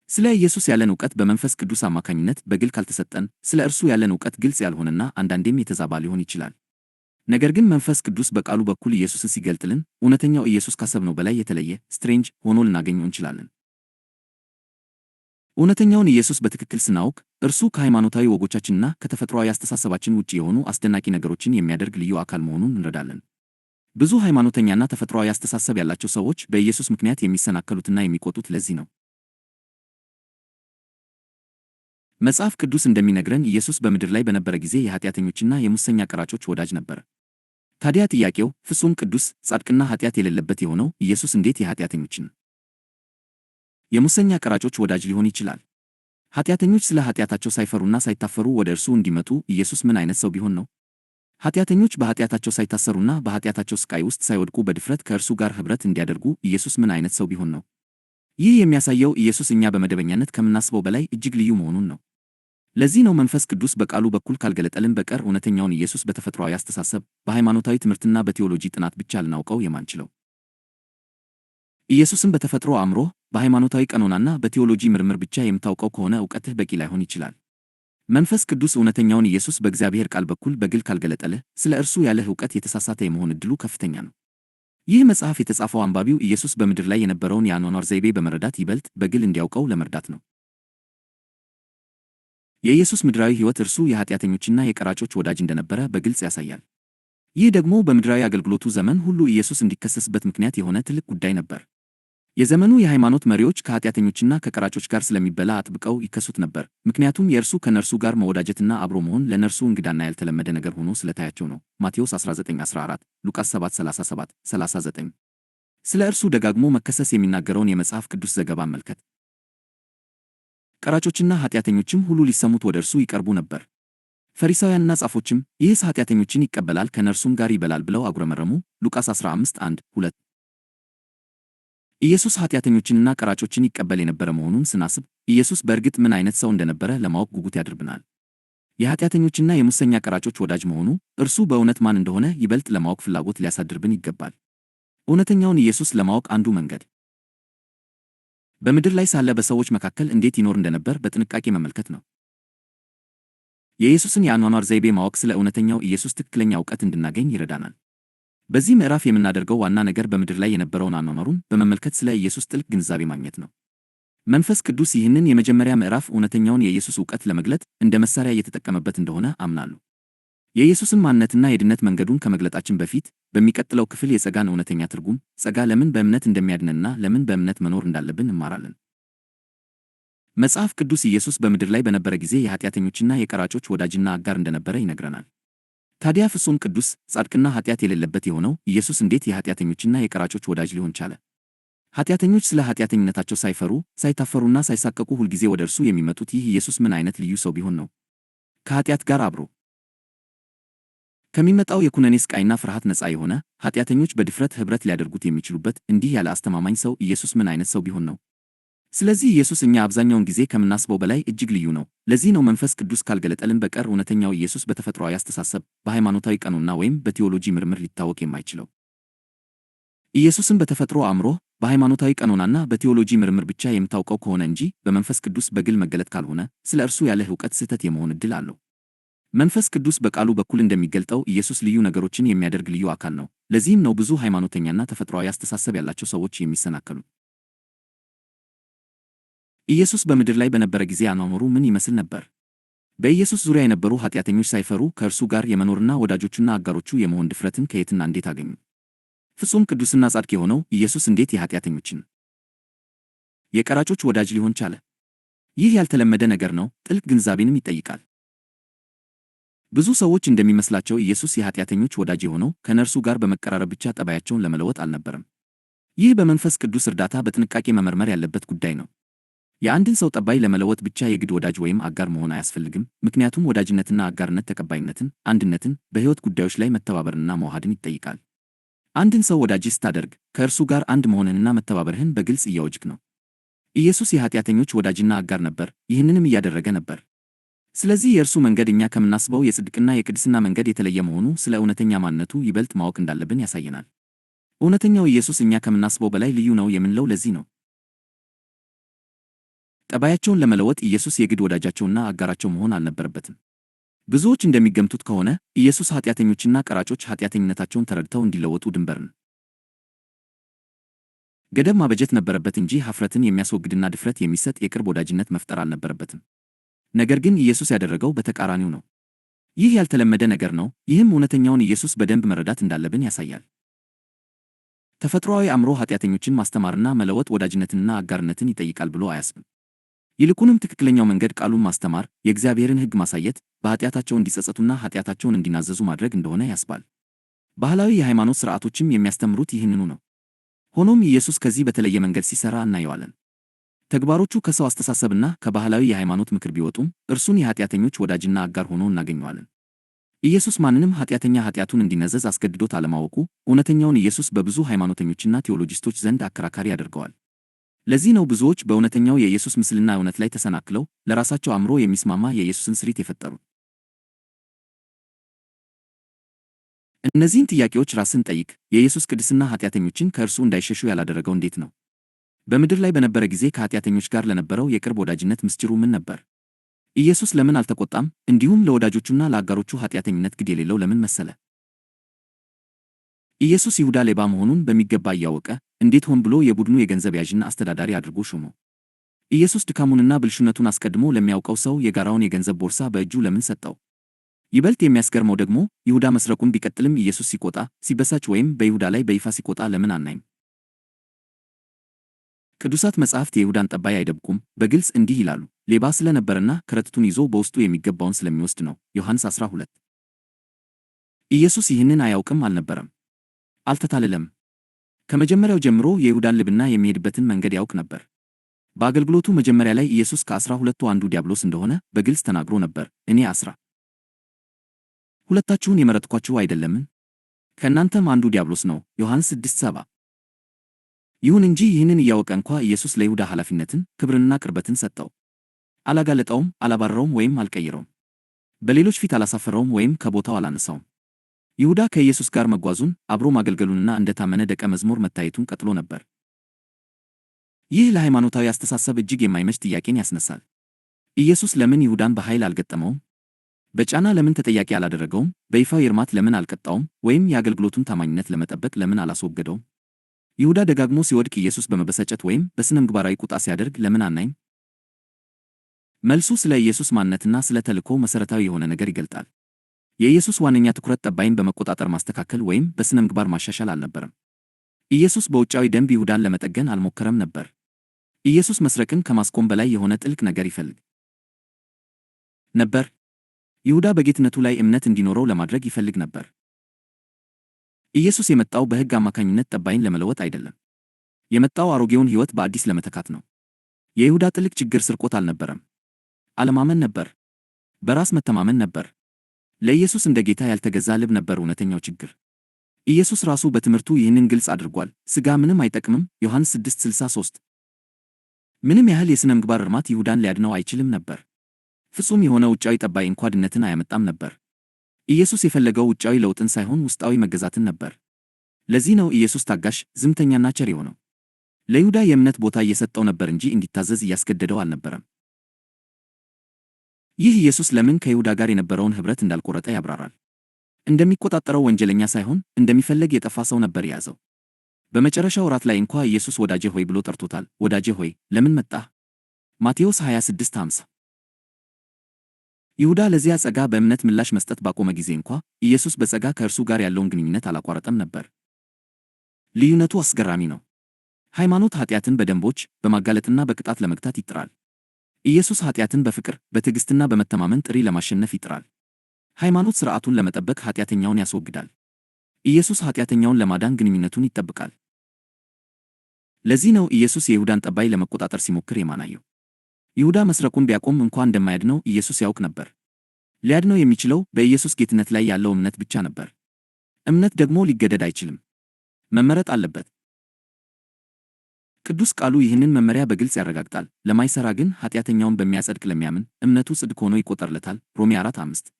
ስለ ኢየሱስ ያለን ዕውቀት በመንፈስ ቅዱስ አማካኝነት በግል ካልተሰጠን ስለ እርሱ ያለን ዕውቀት ግልጽ ያልሆነና አንዳንዴም የተዛባ ሊሆን ይችላል። ነገር ግን መንፈስ ቅዱስ በቃሉ በኩል ኢየሱስን ሲገልጥልን እውነተኛው ኢየሱስ ካሰብነው በላይ የተለየ ስትሬንጅ ሆኖ ልናገኘው እንችላለን። እውነተኛውን ኢየሱስ በትክክል ስናውቅ እርሱ ከሃይማኖታዊ ወጎቻችንና ከተፈጥሯዊ አስተሳሰባችን ውጭ የሆኑ አስደናቂ ነገሮችን የሚያደርግ ልዩ አካል መሆኑን እንረዳለን። ብዙ ሃይማኖተኛና ተፈጥሯዊ አስተሳሰብ ያላቸው ሰዎች በኢየሱስ ምክንያት የሚሰናከሉትና የሚቆጡት ለዚህ ነው። መጽሐፍ ቅዱስ እንደሚነግረን ኢየሱስ በምድር ላይ በነበረ ጊዜ የኃጢአተኞችና የሙሰኛ ቀራጮች ወዳጅ ነበር። ታዲያ ጥያቄው ፍጹም ቅዱስ፣ ጻድቅና ኃጢአት የሌለበት የሆነው ኢየሱስ እንዴት የኃጢአተኞችን የሙሰኛ ቀራጮች ወዳጅ ሊሆን ይችላል? ኃጢአተኞች ስለ ኃጢአታቸው ሳይፈሩና ሳይታፈሩ ወደ እርሱ እንዲመጡ ኢየሱስ ምን አይነት ሰው ቢሆን ነው? ኃጢአተኞች በኃጢአታቸው ሳይታሰሩና በኃጢአታቸው ስቃይ ውስጥ ሳይወድቁ በድፍረት ከእርሱ ጋር ኅብረት እንዲያደርጉ ኢየሱስ ምን አይነት ሰው ቢሆን ነው? ይህ የሚያሳየው ኢየሱስ እኛ በመደበኛነት ከምናስበው በላይ እጅግ ልዩ መሆኑን ነው። ለዚህ ነው መንፈስ ቅዱስ በቃሉ በኩል ካልገለጠልን በቀር እውነተኛውን ኢየሱስ በተፈጥሯዊ አስተሳሰብ፣ በሃይማኖታዊ ትምህርትና በቴዎሎጂ ጥናት ብቻ ልናውቀው የማንችለው። ኢየሱስን በተፈጥሮ አእምሮህ፣ በሃይማኖታዊ ቀኖናና በቴዎሎጂ ምርምር ብቻ የምታውቀው ከሆነ ዕውቀትህ በቂ ላይሆን ይችላል። መንፈስ ቅዱስ እውነተኛውን ኢየሱስ በእግዚአብሔር ቃል በኩል በግል ካልገለጠልህ፣ ስለ እርሱ ያለህ ዕውቀት የተሳሳተ የመሆን ዕድሉ ከፍተኛ ነው። ይህ መጽሐፍ የተጻፈው አንባቢው ኢየሱስ በምድር ላይ የነበረውን የአኗኗር ዘይቤ በመረዳት ይበልጥ በግል እንዲያውቀው ለመርዳት ነው። የኢየሱስ ምድራዊ ሕይወት እርሱ የኃጢአተኞችና የቀራጮች ወዳጅ እንደነበረ በግልጽ ያሳያል። ይህ ደግሞ በምድራዊ አገልግሎቱ ዘመን ሁሉ ኢየሱስ እንዲከሰስበት ምክንያት የሆነ ትልቅ ጉዳይ ነበር። የዘመኑ የሃይማኖት መሪዎች ከኃጢአተኞችና ከቀራጮች ጋር ስለሚበላ አጥብቀው ይከሱት ነበር፣ ምክንያቱም የእርሱ ከነርሱ ጋር መወዳጀትና አብሮ መሆን ለነርሱ እንግዳና ያልተለመደ ነገር ሆኖ ስለታያቸው ነው። ማቴዎስ 19:14፣ ሉቃስ 7:37፣ 39። ስለ እርሱ ደጋግሞ መከሰስ የሚናገረውን የመጽሐፍ ቅዱስ ዘገባ አመልከት። ቀራጮችና ኃጢአተኞችም ሁሉ ሊሰሙት ወደ እርሱ ይቀርቡ ነበር። ፈሪሳውያንና ጻፎችም ይህስ ኃጢአተኞችን ይቀበላል ከነርሱም ጋር ይበላል ብለው አጉረመረሙ። ሉቃስ 15:1-2። ኢየሱስ ኃጢአተኞችንና ቀራጮችን ይቀበል የነበረ መሆኑን ስናስብ ኢየሱስ በእርግጥ ምን አይነት ሰው እንደነበረ ለማወቅ ጉጉት ያድርብናል። የኃጢአተኞችና የሙሰኛ ቀራጮች ወዳጅ መሆኑ እርሱ በእውነት ማን እንደሆነ ይበልጥ ለማወቅ ፍላጎት ሊያሳድርብን ይገባል። እውነተኛውን ኢየሱስ ለማወቅ አንዱ መንገድ በምድር ላይ ሳለ በሰዎች መካከል እንዴት ይኖር እንደነበር በጥንቃቄ መመልከት ነው። የኢየሱስን የአኗኗር ዘይቤ ማወቅ ስለ እውነተኛው ኢየሱስ ትክክለኛ ዕውቀት እንድናገኝ ይረዳናል። በዚህ ምዕራፍ የምናደርገው ዋና ነገር በምድር ላይ የነበረውን አኗኗሩን በመመልከት ስለ ኢየሱስ ጥልቅ ግንዛቤ ማግኘት ነው። መንፈስ ቅዱስ ይህንን የመጀመሪያ ምዕራፍ እውነተኛውን የኢየሱስ ዕውቀት ለመግለጥ እንደ መሳሪያ እየተጠቀመበት እንደሆነ አምናለሁ። የኢየሱስን ማንነትና የድነት መንገዱን ከመግለጣችን በፊት በሚቀጥለው ክፍል የጸጋን እውነተኛ ትርጉም፣ ጸጋ ለምን በእምነት እንደሚያድነንና ለምን በእምነት መኖር እንዳለብን እንማራለን። መጽሐፍ ቅዱስ ኢየሱስ በምድር ላይ በነበረ ጊዜ የኃጢአተኞችና የቀራጮች ወዳጅና አጋር እንደነበረ ይነግረናል። ታዲያ ፍጹም ቅዱስ፣ ጻድቅና ኃጢአት የሌለበት የሆነው ኢየሱስ እንዴት የኃጢአተኞችና የቀራጮች ወዳጅ ሊሆን ቻለ? ኃጢአተኞች ስለ ኃጢአተኝነታቸው ሳይፈሩ፣ ሳይታፈሩና ሳይሳቀቁ ሁልጊዜ ወደ እርሱ የሚመጡት ይህ ኢየሱስ ምን አይነት ልዩ ሰው ቢሆን ነው? ከኃጢአት ጋር አብሮ ከሚመጣው የኩነኔ ስቃይና ፍርሃት ነፃ የሆነ፣ ኃጢአተኞች በድፍረት ኅብረት ሊያደርጉት የሚችሉበት እንዲህ ያለ አስተማማኝ ሰው ኢየሱስ ምን አይነት ሰው ቢሆን ነው? ስለዚህ ኢየሱስ እኛ አብዛኛውን ጊዜ ከምናስበው በላይ እጅግ ልዩ ነው። ለዚህ ነው መንፈስ ቅዱስ ካልገለጠልን በቀር እውነተኛው ኢየሱስ በተፈጥሯዊ አስተሳሰብ፣ በሃይማኖታዊ ቀኖና ወይም በቴዎሎጂ ምርምር ሊታወቅ የማይችለው። ኢየሱስን በተፈጥሮ አእምሮህ፣ በሃይማኖታዊ ቀኖናና በቴዎሎጂ ምርምር ብቻ የምታውቀው ከሆነ እንጂ በመንፈስ ቅዱስ በግል መገለጥ ካልሆነ ስለ እርሱ ያለህ ዕውቀት ስህተት የመሆን ዕድል አለው። መንፈስ ቅዱስ በቃሉ በኩል እንደሚገልጠው ኢየሱስ ልዩ ነገሮችን የሚያደርግ ልዩ አካል ነው። ለዚህም ነው ብዙ ሃይማኖተኛና ተፈጥሯዊ አስተሳሰብ ያላቸው ሰዎች የሚሰናከሉት። ኢየሱስ በምድር ላይ በነበረ ጊዜ አኗኗሩ ምን ይመስል ነበር? በኢየሱስ ዙሪያ የነበሩ ኃጢአተኞች ሳይፈሩ ከእርሱ ጋር የመኖርና ወዳጆቹና አጋሮቹ የመሆን ድፍረትን ከየትና እንዴት አገኙ? ፍጹም ቅዱስና ጻድቅ የሆነው ኢየሱስ እንዴት የኃጢአተኞችን የቀራጮች ወዳጅ ሊሆን ቻለ? ይህ ያልተለመደ ነገር ነው፣ ጥልቅ ግንዛቤንም ይጠይቃል። ብዙ ሰዎች እንደሚመስላቸው ኢየሱስ የኃጢአተኞች ወዳጅ የሆነው ከነርሱ ጋር በመቀራረብ ብቻ ጠባያቸውን ለመለወጥ አልነበረም። ይህ በመንፈስ ቅዱስ እርዳታ በጥንቃቄ መመርመር ያለበት ጉዳይ ነው። የአንድን ሰው ጠባይ ለመለወጥ ብቻ የግድ ወዳጅ ወይም አጋር መሆን አያስፈልግም፣ ምክንያቱም ወዳጅነትና አጋርነት ተቀባይነትን፣ አንድነትን፣ በሕይወት ጉዳዮች ላይ መተባበርንና መዋሃድን ይጠይቃል። አንድን ሰው ወዳጅ ስታደርግ ከእርሱ ጋር አንድ መሆንንና መተባበርህን በግልጽ እያወጅክ ነው። ኢየሱስ የኃጢአተኞች ወዳጅና አጋር ነበር፣ ይህንንም እያደረገ ነበር። ስለዚህ የእርሱ መንገድ እኛ ከምናስበው የጽድቅና የቅድስና መንገድ የተለየ መሆኑ ስለ እውነተኛ ማንነቱ ይበልጥ ማወቅ እንዳለብን ያሳየናል። እውነተኛው ኢየሱስ እኛ ከምናስበው በላይ ልዩ ነው የምንለው ለዚህ ነው። ጠባያቸውን ለመለወጥ ኢየሱስ የግድ ወዳጃቸውና አጋራቸው መሆን አልነበረበትም። ብዙዎች እንደሚገምቱት ከሆነ ኢየሱስ ኃጢአተኞችና ቀራጮች ኃጢአተኝነታቸውን ተረድተው እንዲለወጡ ድንበርን ገደብ ማበጀት ነበረበት እንጂ ኀፍረትን የሚያስወግድና ድፍረት የሚሰጥ የቅርብ ወዳጅነት መፍጠር አልነበረበትም። ነገር ግን ኢየሱስ ያደረገው በተቃራኒው ነው። ይህ ያልተለመደ ነገር ነው። ይህም እውነተኛውን ኢየሱስ በደንብ መረዳት እንዳለብን ያሳያል። ተፈጥሯዊ አእምሮ ኃጢአተኞችን ማስተማርና መለወጥ ወዳጅነትንና አጋርነትን ይጠይቃል ብሎ አያስብም። ይልቁንም ትክክለኛው መንገድ ቃሉን ማስተማር፣ የእግዚአብሔርን ሕግ ማሳየት፣ በኃጢአታቸው እንዲጸጸቱና ኃጢአታቸውን እንዲናዘዙ ማድረግ እንደሆነ ያስባል። ባህላዊ የሃይማኖት ሥርዓቶችም የሚያስተምሩት ይህንኑ ነው። ሆኖም ኢየሱስ ከዚህ በተለየ መንገድ ሲሠራ እናየዋለን። ተግባሮቹ ከሰው አስተሳሰብና ከባህላዊ የሃይማኖት ምክር ቢወጡም እርሱን የኃጢአተኞች ወዳጅና አጋር ሆኖ እናገኘዋለን። ኢየሱስ ማንንም ኃጢአተኛ ኃጢአቱን እንዲናዘዝ አስገድዶት አለማወቁ እውነተኛውን ኢየሱስ በብዙ ሃይማኖተኞችና ቴዎሎጂስቶች ዘንድ አከራካሪ ያደርገዋል። ለዚህ ነው ብዙዎች በእውነተኛው የኢየሱስ ምስልና እውነት ላይ ተሰናክለው ለራሳቸው አእምሮ የሚስማማ የኢየሱስን ስሪት የፈጠሩት። እነዚህን ጥያቄዎች ራስን ጠይቅ። የኢየሱስ ቅድስና ኃጢአተኞችን ከእርሱ እንዳይሸሹ ያላደረገው እንዴት ነው? በምድር ላይ በነበረ ጊዜ ከኃጢአተኞች ጋር ለነበረው የቅርብ ወዳጅነት ምስጢሩ ምን ነበር? ኢየሱስ ለምን አልተቆጣም? እንዲሁም ለወዳጆቹና ለአጋሮቹ ኃጢአተኝነት ግድ የሌለው ለምን መሰለ? ኢየሱስ ይሁዳ ሌባ መሆኑን በሚገባ እያወቀ እንዴት ሆን ብሎ የቡድኑ የገንዘብ ያዥና አስተዳዳሪ አድርጎ ሾመው? ኢየሱስ ድካሙንና ብልሹነቱን አስቀድሞ ለሚያውቀው ሰው የጋራውን የገንዘብ ቦርሳ በእጁ ለምን ሰጠው? ይበልጥ የሚያስገርመው ደግሞ ይሁዳ መስረቁን ቢቀጥልም ኢየሱስ ሲቆጣ፣ ሲበሳጭ ወይም በይሁዳ ላይ በይፋ ሲቆጣ ለምን አናይም? ቅዱሳት መጻሕፍት የይሁዳን ጠባይ አይደብቁም። በግልጽ እንዲህ ይላሉ፣ ሌባ ስለነበረና ከረጢቱን ይዞ በውስጡ የሚገባውን ስለሚወስድ ነው። ዮሐንስ 12። ኢየሱስ ይህንን አያውቅም አልነበረም? አልተታለለም። ከመጀመሪያው ጀምሮ የይሁዳን ልብና የሚሄድበትን መንገድ ያውቅ ነበር። በአገልግሎቱ መጀመሪያ ላይ ኢየሱስ ከ12ቱ አንዱ ዲያብሎስ እንደሆነ በግልጽ ተናግሮ ነበር። እኔ 12ቱን የመረጥኳችሁ አይደለምን? ከእናንተም አንዱ ዲያብሎስ ነው። ዮሐንስ 6:7። ይሁን እንጂ ይህንን እያወቀ እንኳ ኢየሱስ ለይሁዳ ኃላፊነትን፣ ክብርንና ቅርበትን ሰጠው። አላጋለጠውም፣ አላባረረውም ወይም አልቀየረውም። በሌሎች ፊት አላሳፈረውም ወይም ከቦታው አላነሳውም። ይሁዳ ከኢየሱስ ጋር መጓዙን፣ አብሮ ማገልገሉንና እንደ ታመነ ደቀ መዝሙር መታየቱን ቀጥሎ ነበር። ይህ ለሃይማኖታዊ አስተሳሰብ እጅግ የማይመች ጥያቄን ያስነሳል። ኢየሱስ ለምን ይሁዳን በኃይል አልገጠመውም? በጫና ለምን ተጠያቂ አላደረገውም? በይፋዊ እርማት ለምን አልቀጣውም? ወይም የአገልግሎቱን ታማኝነት ለመጠበቅ ለምን አላስወገደውም? ይሁዳ ደጋግሞ ሲወድቅ ኢየሱስ በመበሳጨት ወይም በሥነ ምግባራዊ ቁጣ ሲያደርግ ለምን አናይም? መልሱ ስለ ኢየሱስ ማንነትና ስለ ተልእኮው መሠረታዊ የሆነ ነገር ይገልጣል። የኢየሱስ ዋነኛ ትኩረት ጠባይን በመቆጣጠር ማስተካከል ወይም በሥነ ምግባር ማሻሻል አልነበረም። ኢየሱስ በውጫዊ ደንብ ይሁዳን ለመጠገን አልሞከረም ነበር። ኢየሱስ መስረቅን ከማስቆም በላይ የሆነ ጥልቅ ነገር ይፈልግ ነበር። ይሁዳ በጌትነቱ ላይ እምነት እንዲኖረው ለማድረግ ይፈልግ ነበር። ኢየሱስ የመጣው በሕግ አማካኝነት ጠባይን ለመለወጥ አይደለም። የመጣው አሮጌውን ሕይወት በአዲስ ለመተካት ነው። የይሁዳ ጥልቅ ችግር ስርቆት አልነበረም። አለማመን ነበር። በራስ መተማመን ነበር። ለኢየሱስ እንደ ጌታ ያልተገዛ ልብ ነበር እውነተኛው ችግር። ኢየሱስ ራሱ በትምህርቱ ይህንን ግልጽ አድርጓል። ሥጋ ምንም አይጠቅምም። ዮሐንስ 6:63። ምንም ያህል የሥነ ምግባር እርማት ይሁዳን ሊያድነው አይችልም ነበር። ፍጹም የሆነ ውጫዊ ጠባይ እንኳ ድነትን አያመጣም ነበር። ኢየሱስ የፈለገው ውጫዊ ለውጥን ሳይሆን ውስጣዊ መገዛትን ነበር። ለዚህ ነው ኢየሱስ ታጋሽ፣ ዝምተኛና ቸር የሆነው። ለይሁዳ የእምነት ቦታ እየሰጠው ነበር እንጂ እንዲታዘዝ እያስገደደው አልነበረም። ይህ ኢየሱስ ለምን ከይሁዳ ጋር የነበረውን ኅብረት እንዳልቆረጠ ያብራራል። እንደሚቆጣጠረው ወንጀለኛ ሳይሆን እንደሚፈለግ የጠፋ ሰው ነበር የያዘው። በመጨረሻው እራት ላይ እንኳ ኢየሱስ ወዳጄ ሆይ ብሎ ጠርቶታል። ወዳጄ ሆይ ለምን መጣህ? ማቴዎስ 26:50። ይሁዳ ለዚያ ጸጋ በእምነት ምላሽ መስጠት ባቆመ ጊዜ እንኳ ኢየሱስ በጸጋ ከእርሱ ጋር ያለውን ግንኙነት አላቋረጠም ነበር። ልዩነቱ አስገራሚ ነው። ሃይማኖት ኃጢአትን በደንቦች በማጋለጥና በቅጣት ለመግታት ይጥራል። ኢየሱስ ኃጢአትን በፍቅር በትዕግሥትና በመተማመን ጥሪ ለማሸነፍ ይጥራል። ሃይማኖት ሥርዓቱን ለመጠበቅ ኃጢአተኛውን ያስወግዳል። ኢየሱስ ኃጢአተኛውን ለማዳን ግንኙነቱን ይጠብቃል። ለዚህ ነው ኢየሱስ የይሁዳን ጠባይ ለመቆጣጠር ሲሞክር የማናየው። ይሁዳ መስረቁን ቢያቆም እንኳ እንደማያድነው ኢየሱስ ያውቅ ነበር። ሊያድነው የሚችለው በኢየሱስ ጌትነት ላይ ያለው እምነት ብቻ ነበር። እምነት ደግሞ ሊገደድ አይችልም፣ መመረጥ አለበት። ቅዱስ ቃሉ ይህንን መመሪያ በግልጽ ያረጋግጣል። ለማይሠራ ግን ኃጢአተኛውን በሚያጸድቅ ለሚያምን እምነቱ ጽድቅ ሆኖ ይቆጠርለታል። ሮሜ 4:5።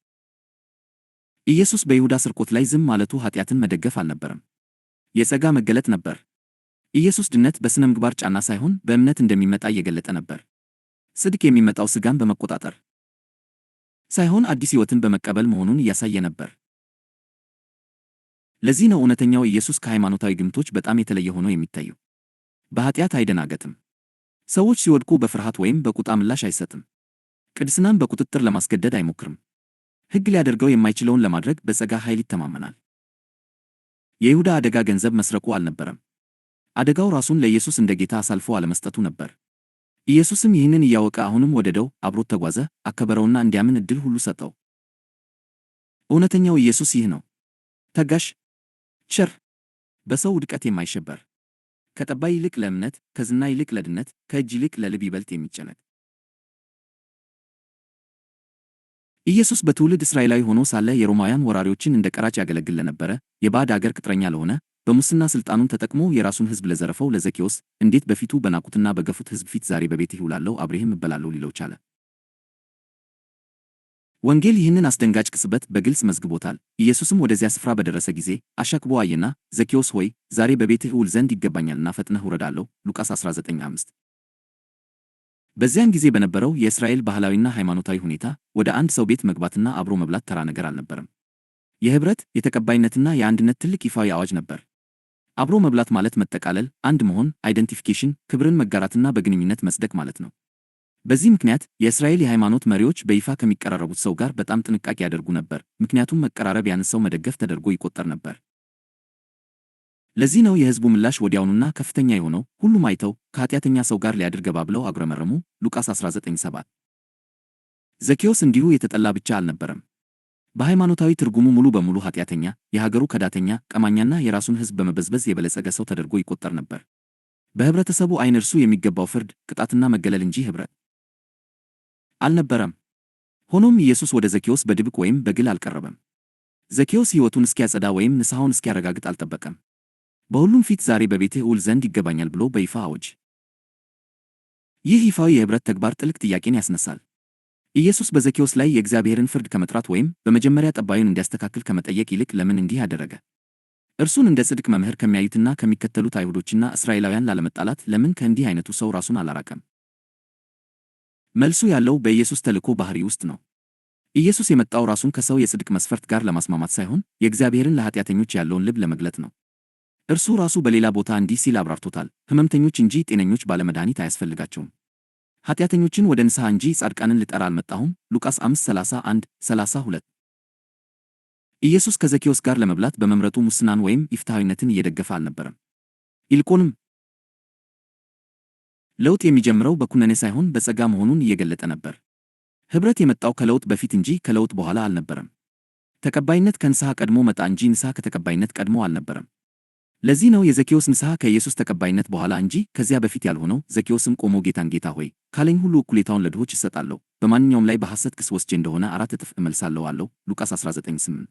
ኢየሱስ በይሁዳ ስርቆት ላይ ዝም ማለቱ ኃጢአትን መደገፍ አልነበረም፣ የጸጋ መገለጥ ነበር። ኢየሱስ ድነት በሥነ ምግባር ጫና ሳይሆን በእምነት እንደሚመጣ እየገለጠ ነበር። ጽድቅ የሚመጣው ሥጋን በመቆጣጠር ሳይሆን አዲስ ሕይወትን በመቀበል መሆኑን እያሳየ ነበር። ለዚህ ነው እውነተኛው ኢየሱስ ከሃይማኖታዊ ግምቶች በጣም የተለየ ሆኖ የሚታየው። በኃጢአት አይደናገጥም። ሰዎች ሲወድቁ በፍርሃት ወይም በቁጣ ምላሽ አይሰጥም። ቅድስናን በቁጥጥር ለማስገደድ አይሞክርም። ሕግ ሊያደርገው የማይችለውን ለማድረግ በጸጋ ኃይል ይተማመናል። የይሁዳ አደጋ ገንዘብ መስረቁ አልነበረም። አደጋው ራሱን ለኢየሱስ እንደ ጌታ አሳልፎ አለመስጠቱ ነበር። ኢየሱስም ይህንን እያወቀ አሁንም ወደደው፣ አብሮት ተጓዘ፣ አከበረውና እንዲያምን ዕድል ሁሉ ሰጠው። እውነተኛው ኢየሱስ ይህ ነው። ታጋሽ፣ ቸር፣ በሰው ውድቀት የማይሸበር፣ ከጠባይ ይልቅ ለእምነት፣ ከዝና ይልቅ ለድነት፣ ከእጅ ይልቅ ለልብ ይበልጥ የሚጨነቅ። ኢየሱስ በትውልድ እስራኤላዊ ሆኖ ሳለ የሮማውያን ወራሪዎችን እንደ ቀራጭ ያገለግል ለነበረ፣ የባዕድ አገር ቅጥረኛ ለሆነ፣ በሙስና ሥልጣኑን ተጠቅሞ የራሱን ሕዝብ ለዘረፈው ለዘኬዎስ እንዴት በፊቱ በናቁትና በገፉት ሕዝብ ፊት ዛሬ በቤትህ እውላለሁ አብሬህም እበላለሁ ሊለው ቻለ? ወንጌል ይህንን አስደንጋጭ ቅጽበት በግልጽ መዝግቦታል። ኢየሱስም ወደዚያ ስፍራ በደረሰ ጊዜ አሻቅቦ አየና ዘኬዎስ ሆይ ዛሬ በቤትህ እውል ዘንድ ይገባኛልና ፈጥነህ ውረድ አለው። ሉቃስ 19:5። በዚያን ጊዜ በነበረው የእስራኤል ባህላዊና ሃይማኖታዊ ሁኔታ ወደ አንድ ሰው ቤት መግባትና አብሮ መብላት ተራ ነገር አልነበረም። የኅብረት፣ የተቀባይነትና የአንድነት ትልቅ ይፋዊ አዋጅ ነበር። አብሮ መብላት ማለት መጠቃለል፣ አንድ መሆን፣ አይደንቲፊኬሽን፣ ክብርን መጋራትና በግንኙነት መጽደቅ ማለት ነው። በዚህ ምክንያት የእስራኤል የሃይማኖት መሪዎች በይፋ ከሚቀራረቡት ሰው ጋር በጣም ጥንቃቄ ያደርጉ ነበር፣ ምክንያቱም መቀራረብ ያን ሰው መደገፍ ተደርጎ ይቆጠር ነበር። ለዚህ ነው የሕዝቡ ምላሽ ወዲያውኑና ከፍተኛ የሆነው። ሁሉም አይተው ከኃጢአተኛ ሰው ጋር ሊያድር ገባ ብለው አጉረመረሙ። ሉቃስ 19:7። ዘኬዎስ እንዲሁ የተጠላ ብቻ አልነበረም። በሃይማኖታዊ ትርጉሙ ሙሉ በሙሉ ኃጢአተኛ፣ የሀገሩ ከዳተኛ፣ ቀማኛና የራሱን ሕዝብ በመበዝበዝ የበለጸገ ሰው ተደርጎ ይቆጠር ነበር። በኅብረተሰቡ ዓይን እርሱ የሚገባው ፍርድ፣ ቅጣትና መገለል እንጂ ኅብረት አልነበረም። ሆኖም ኢየሱስ ወደ ዘኬዎስ በድብቅ ወይም በግል አልቀረበም። ዘኬዎስ ሕይወቱን እስኪያጸዳ ወይም ንስሐውን እስኪያረጋግጥ አልጠበቀም። በሁሉም ፊት ዛሬ በቤትህ እውል ዘንድ ይገባኛል ብሎ በይፋ አወጀ። ይህ ይፋዊ የኅብረት ተግባር ጥልቅ ጥያቄን ያስነሳል። ኢየሱስ በዘኬዎስ ላይ የእግዚአብሔርን ፍርድ ከመጥራት ወይም በመጀመሪያ ጠባዩን እንዲያስተካክል ከመጠየቅ ይልቅ ለምን እንዲህ አደረገ? እርሱን እንደ ጽድቅ መምህር ከሚያዩትና ከሚከተሉት አይሁዶችና እስራኤላውያን ላለመጣላት ለምን ከእንዲህ አይነቱ ሰው ራሱን አላራቀም? መልሱ ያለው በኢየሱስ ተልእኮ ባህሪ ውስጥ ነው። ኢየሱስ የመጣው ራሱን ከሰው የጽድቅ መስፈርት ጋር ለማስማማት ሳይሆን የእግዚአብሔርን ለኃጢአተኞች ያለውን ልብ ለመግለጥ ነው። እርሱ ራሱ በሌላ ቦታ እንዲህ ሲል አብራርቶታል። ሕመምተኞች እንጂ ጤነኞች ባለመድኃኒት አያስፈልጋቸውም። ኃጢአተኞችን ወደ ንስሐ እንጂ ጻድቃንን ልጠራ አልመጣሁም። ሉቃስ 5:31-32። ኢየሱስ ከዘኬዎስ ጋር ለመብላት በመምረጡ ሙስናን ወይም ኢፍትሐዊነትን እየደገፈ አልነበረም። ይልቁንም ለውጥ የሚጀምረው በኩነኔ ሳይሆን በጸጋ መሆኑን እየገለጠ ነበር። ኅብረት የመጣው ከለውጥ በፊት እንጂ ከለውጥ በኋላ አልነበረም። ተቀባይነት ከንስሐ ቀድሞ መጣ እንጂ ንስሐ ከተቀባይነት ቀድሞ አልነበረም። ለዚህ ነው የዘኬዎስ ንስሐ ከኢየሱስ ተቀባይነት በኋላ እንጂ ከዚያ በፊት ያልሆነው። ዘኬዎስም ቆሞ ጌታን ጌታ ሆይ ካለኝ ሁሉ እኩሌታውን ለድሆች እሰጣለሁ፣ በማንኛውም ላይ በሐሰት ክስ ወስጄ እንደሆነ 4 እጥፍ እመልሳለሁ አለው። ሉቃስ 19:8።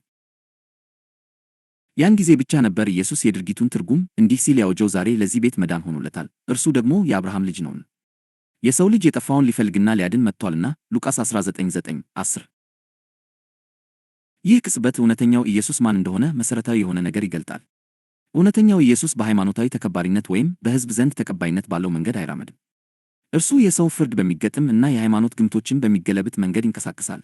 ያን ጊዜ ብቻ ነበር ኢየሱስ የድርጊቱን ትርጉም እንዲህ ሲል ያወጀው፣ ዛሬ ለዚህ ቤት መዳን ሆኖለታል፣ እርሱ ደግሞ የአብርሃም ልጅ ነውን። የሰው ልጅ የጠፋውን ሊፈልግና ሊያድን መጥቷልና። ሉቃስ 19:9-10። ይህ ቅጽበት እውነተኛው ኢየሱስ ማን እንደሆነ መሠረታዊ የሆነ ነገር ይገልጣል። እውነተኛው ኢየሱስ በሃይማኖታዊ ተከባሪነት ወይም በሕዝብ ዘንድ ተቀባይነት ባለው መንገድ አይራመድም። እርሱ የሰው ፍርድ በሚገጥም እና የሃይማኖት ግምቶችን በሚገለብጥ መንገድ ይንቀሳቀሳል።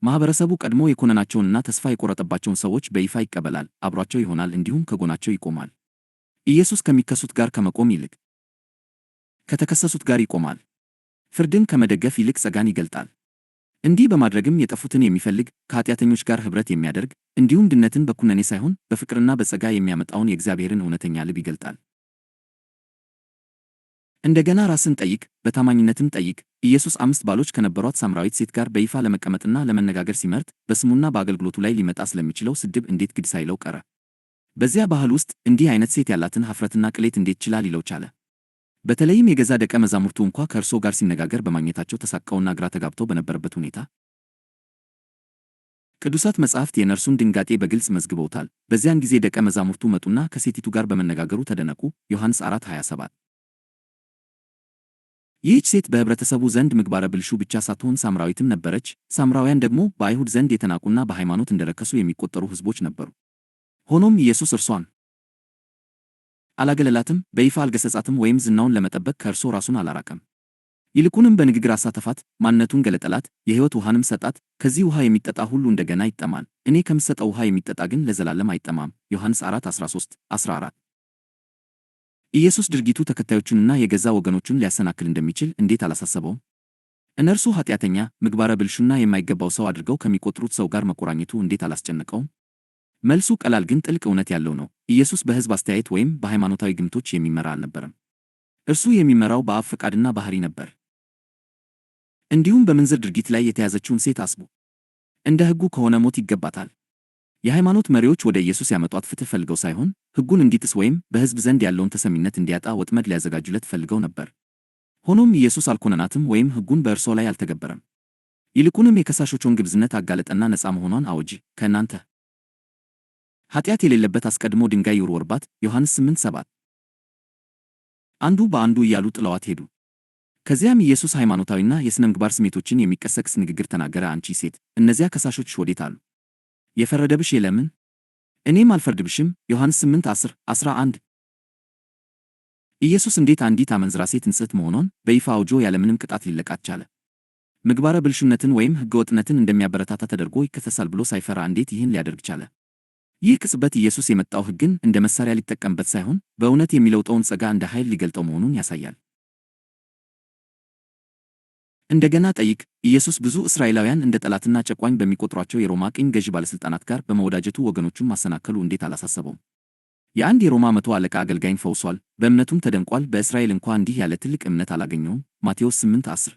ማኅበረሰቡ ቀድሞ የኮነናቸውንና ተስፋ የቆረጠባቸውን ሰዎች በይፋ ይቀበላል፣ አብሯቸው ይሆናል፣ እንዲሁም ከጎናቸው ይቆማል። ኢየሱስ ከሚከሱት ጋር ከመቆም ይልቅ ከተከሰሱት ጋር ይቆማል። ፍርድን ከመደገፍ ይልቅ ጸጋን ይገልጣል። እንዲህ በማድረግም የጠፉትን የሚፈልግ፣ ከኃጢአተኞች ጋር ኅብረት የሚያደርግ፣ እንዲሁም ድነትን በኩነኔ ሳይሆን በፍቅርና በጸጋ የሚያመጣውን የእግዚአብሔርን እውነተኛ ልብ ይገልጣል። እንደገና ራስን ጠይቅ፣ በታማኝነትም ጠይቅ። ኢየሱስ 5 ባሎች ከነበሯት ሳምራዊት ሴት ጋር በይፋ ለመቀመጥና ለመነጋገር ሲመርጥ በስሙና በአገልግሎቱ ላይ ሊመጣ ስለሚችለው ስድብ እንዴት ግድ ሳይለው ቀረ? በዚያ ባህል ውስጥ እንዲህ አይነት ሴት ያላትን ኀፍረትና ቅሌት እንዴት ችላ ሊለው ቻለ? በተለይም የገዛ ደቀ መዛሙርቱ እንኳ ከእርሱ ጋር ሲነጋገር በማግኘታቸው ተሳቀውና ግራ ተጋብተው በነበረበት ሁኔታ ቅዱሳት መጻሕፍት የነርሱን ድንጋጤ በግልጽ መዝግበውታል። በዚያን ጊዜ ደቀ መዛሙርቱ መጡና ከሴቲቱ ጋር በመነጋገሩ ተደነቁ። ዮሐንስ 4:27። ይህች ሴት በኅብረተሰቡ ዘንድ ምግባረ ብልሹ ብቻ ሳትሆን ሳምራዊትም ነበረች። ሳምራውያን ደግሞ በአይሁድ ዘንድ የተናቁና በሃይማኖት እንደረከሱ የሚቆጠሩ ሕዝቦች ነበሩ። ሆኖም ኢየሱስ እርሷን አላገለላትም፣ በይፋ አልገሰጻትም ወይም ዝናውን ለመጠበቅ ከእርሱ ራሱን አላራቀም። ይልቁንም በንግግር አሳተፋት፣ ማንነቱን ገለጠላት፣ የሕይወት ውሃንም ሰጣት። ከዚህ ውሃ የሚጠጣ ሁሉ እንደገና ይጠማል፣ እኔ ከምሰጠው ውሃ የሚጠጣ ግን ለዘላለም አይጠማም። ዮሐንስ 4:13-14። ኢየሱስ ድርጊቱ ተከታዮቹንና የገዛ ወገኖቹን ሊያሰናክል እንደሚችል እንዴት አላሳሰበውም? እነርሱ ኃጢአተኛ፣ ምግባረ ብልሹና የማይገባው ሰው አድርገው ከሚቆጥሩት ሰው ጋር መቆራኘቱ እንዴት አላስጨነቀውም? መልሱ ቀላል ግን ጥልቅ እውነት ያለው ነው። ኢየሱስ በሕዝብ አስተያየት ወይም በሃይማኖታዊ ግምቶች የሚመራ አልነበረም። እርሱ የሚመራው በአብ ፈቃድና ባሕሪ ነበር። እንዲሁም በምንዝር ድርጊት ላይ የተያዘችውን ሴት አስቡ። እንደ ሕጉ ከሆነ ሞት ይገባታል። የሃይማኖት መሪዎች ወደ ኢየሱስ ያመጧት ፍትሕ ፈልገው ሳይሆን ሕጉን እንዲጥስ ወይም በሕዝብ ዘንድ ያለውን ተሰሚነት እንዲያጣ ወጥመድ ሊያዘጋጁለት ፈልገው ነበር። ሆኖም ኢየሱስ አልኮነናትም ወይም ሕጉን በእርሷ ላይ አልተገበረም። ይልቁንም የከሳሾቹን ግብዝነት አጋለጠና ነፃ መሆኗን አወጀ። ከእናንተ ኃጢአት የሌለበት አስቀድሞ ድንጋይ ይወርወርባት። ዮሐንስ 8:7 አንዱ በአንዱ እያሉ ጥለዋት ሄዱ። ከዚያም ኢየሱስ ሃይማኖታዊና የሥነ ምግባር ስሜቶችን የሚቀሰቅስ ንግግር ተናገረ። አንቺ ሴት፣ እነዚያ ከሳሾችሽ ወዴት አሉ? የፈረደብሽ የለምን? እኔም አልፈርድብሽም። ዮሐንስ 8:10 11 ኢየሱስ እንዴት አንዲት አመንዝራ ሴት ንጽሕት መሆኗን በይፋ አውጆ ያለምንም ቅጣት ሊለቃት ቻለ? ምግባረ ብልሹነትን ወይም ሕገወጥነትን እንደሚያበረታታ ተደርጎ ይከሰሳል ብሎ ሳይፈራ እንዴት ይህን ሊያደርግ ቻለ? ይህ ቅጽበት ኢየሱስ የመጣው ሕግን እንደ መሳሪያ ሊጠቀምበት ሳይሆን በእውነት የሚለውጠውን ጸጋ እንደ ኃይል ሊገልጠው መሆኑን ያሳያል። እንደገና ጠይቅ። ኢየሱስ ብዙ እስራኤላውያን እንደ ጠላትና ጨቋኝ በሚቆጥሯቸው የሮማ ቅኝ ገዢ ባለሥልጣናት ጋር በመወዳጀቱ ወገኖቹን ማሰናከሉ እንዴት አላሳሰበውም? የአንድ የሮማ መቶ አለቃ አገልጋይን ፈውሷል፣ በእምነቱም ተደንቋል። በእስራኤል እንኳ እንዲህ ያለ ትልቅ እምነት አላገኘውም። ማቴዎስ 8:10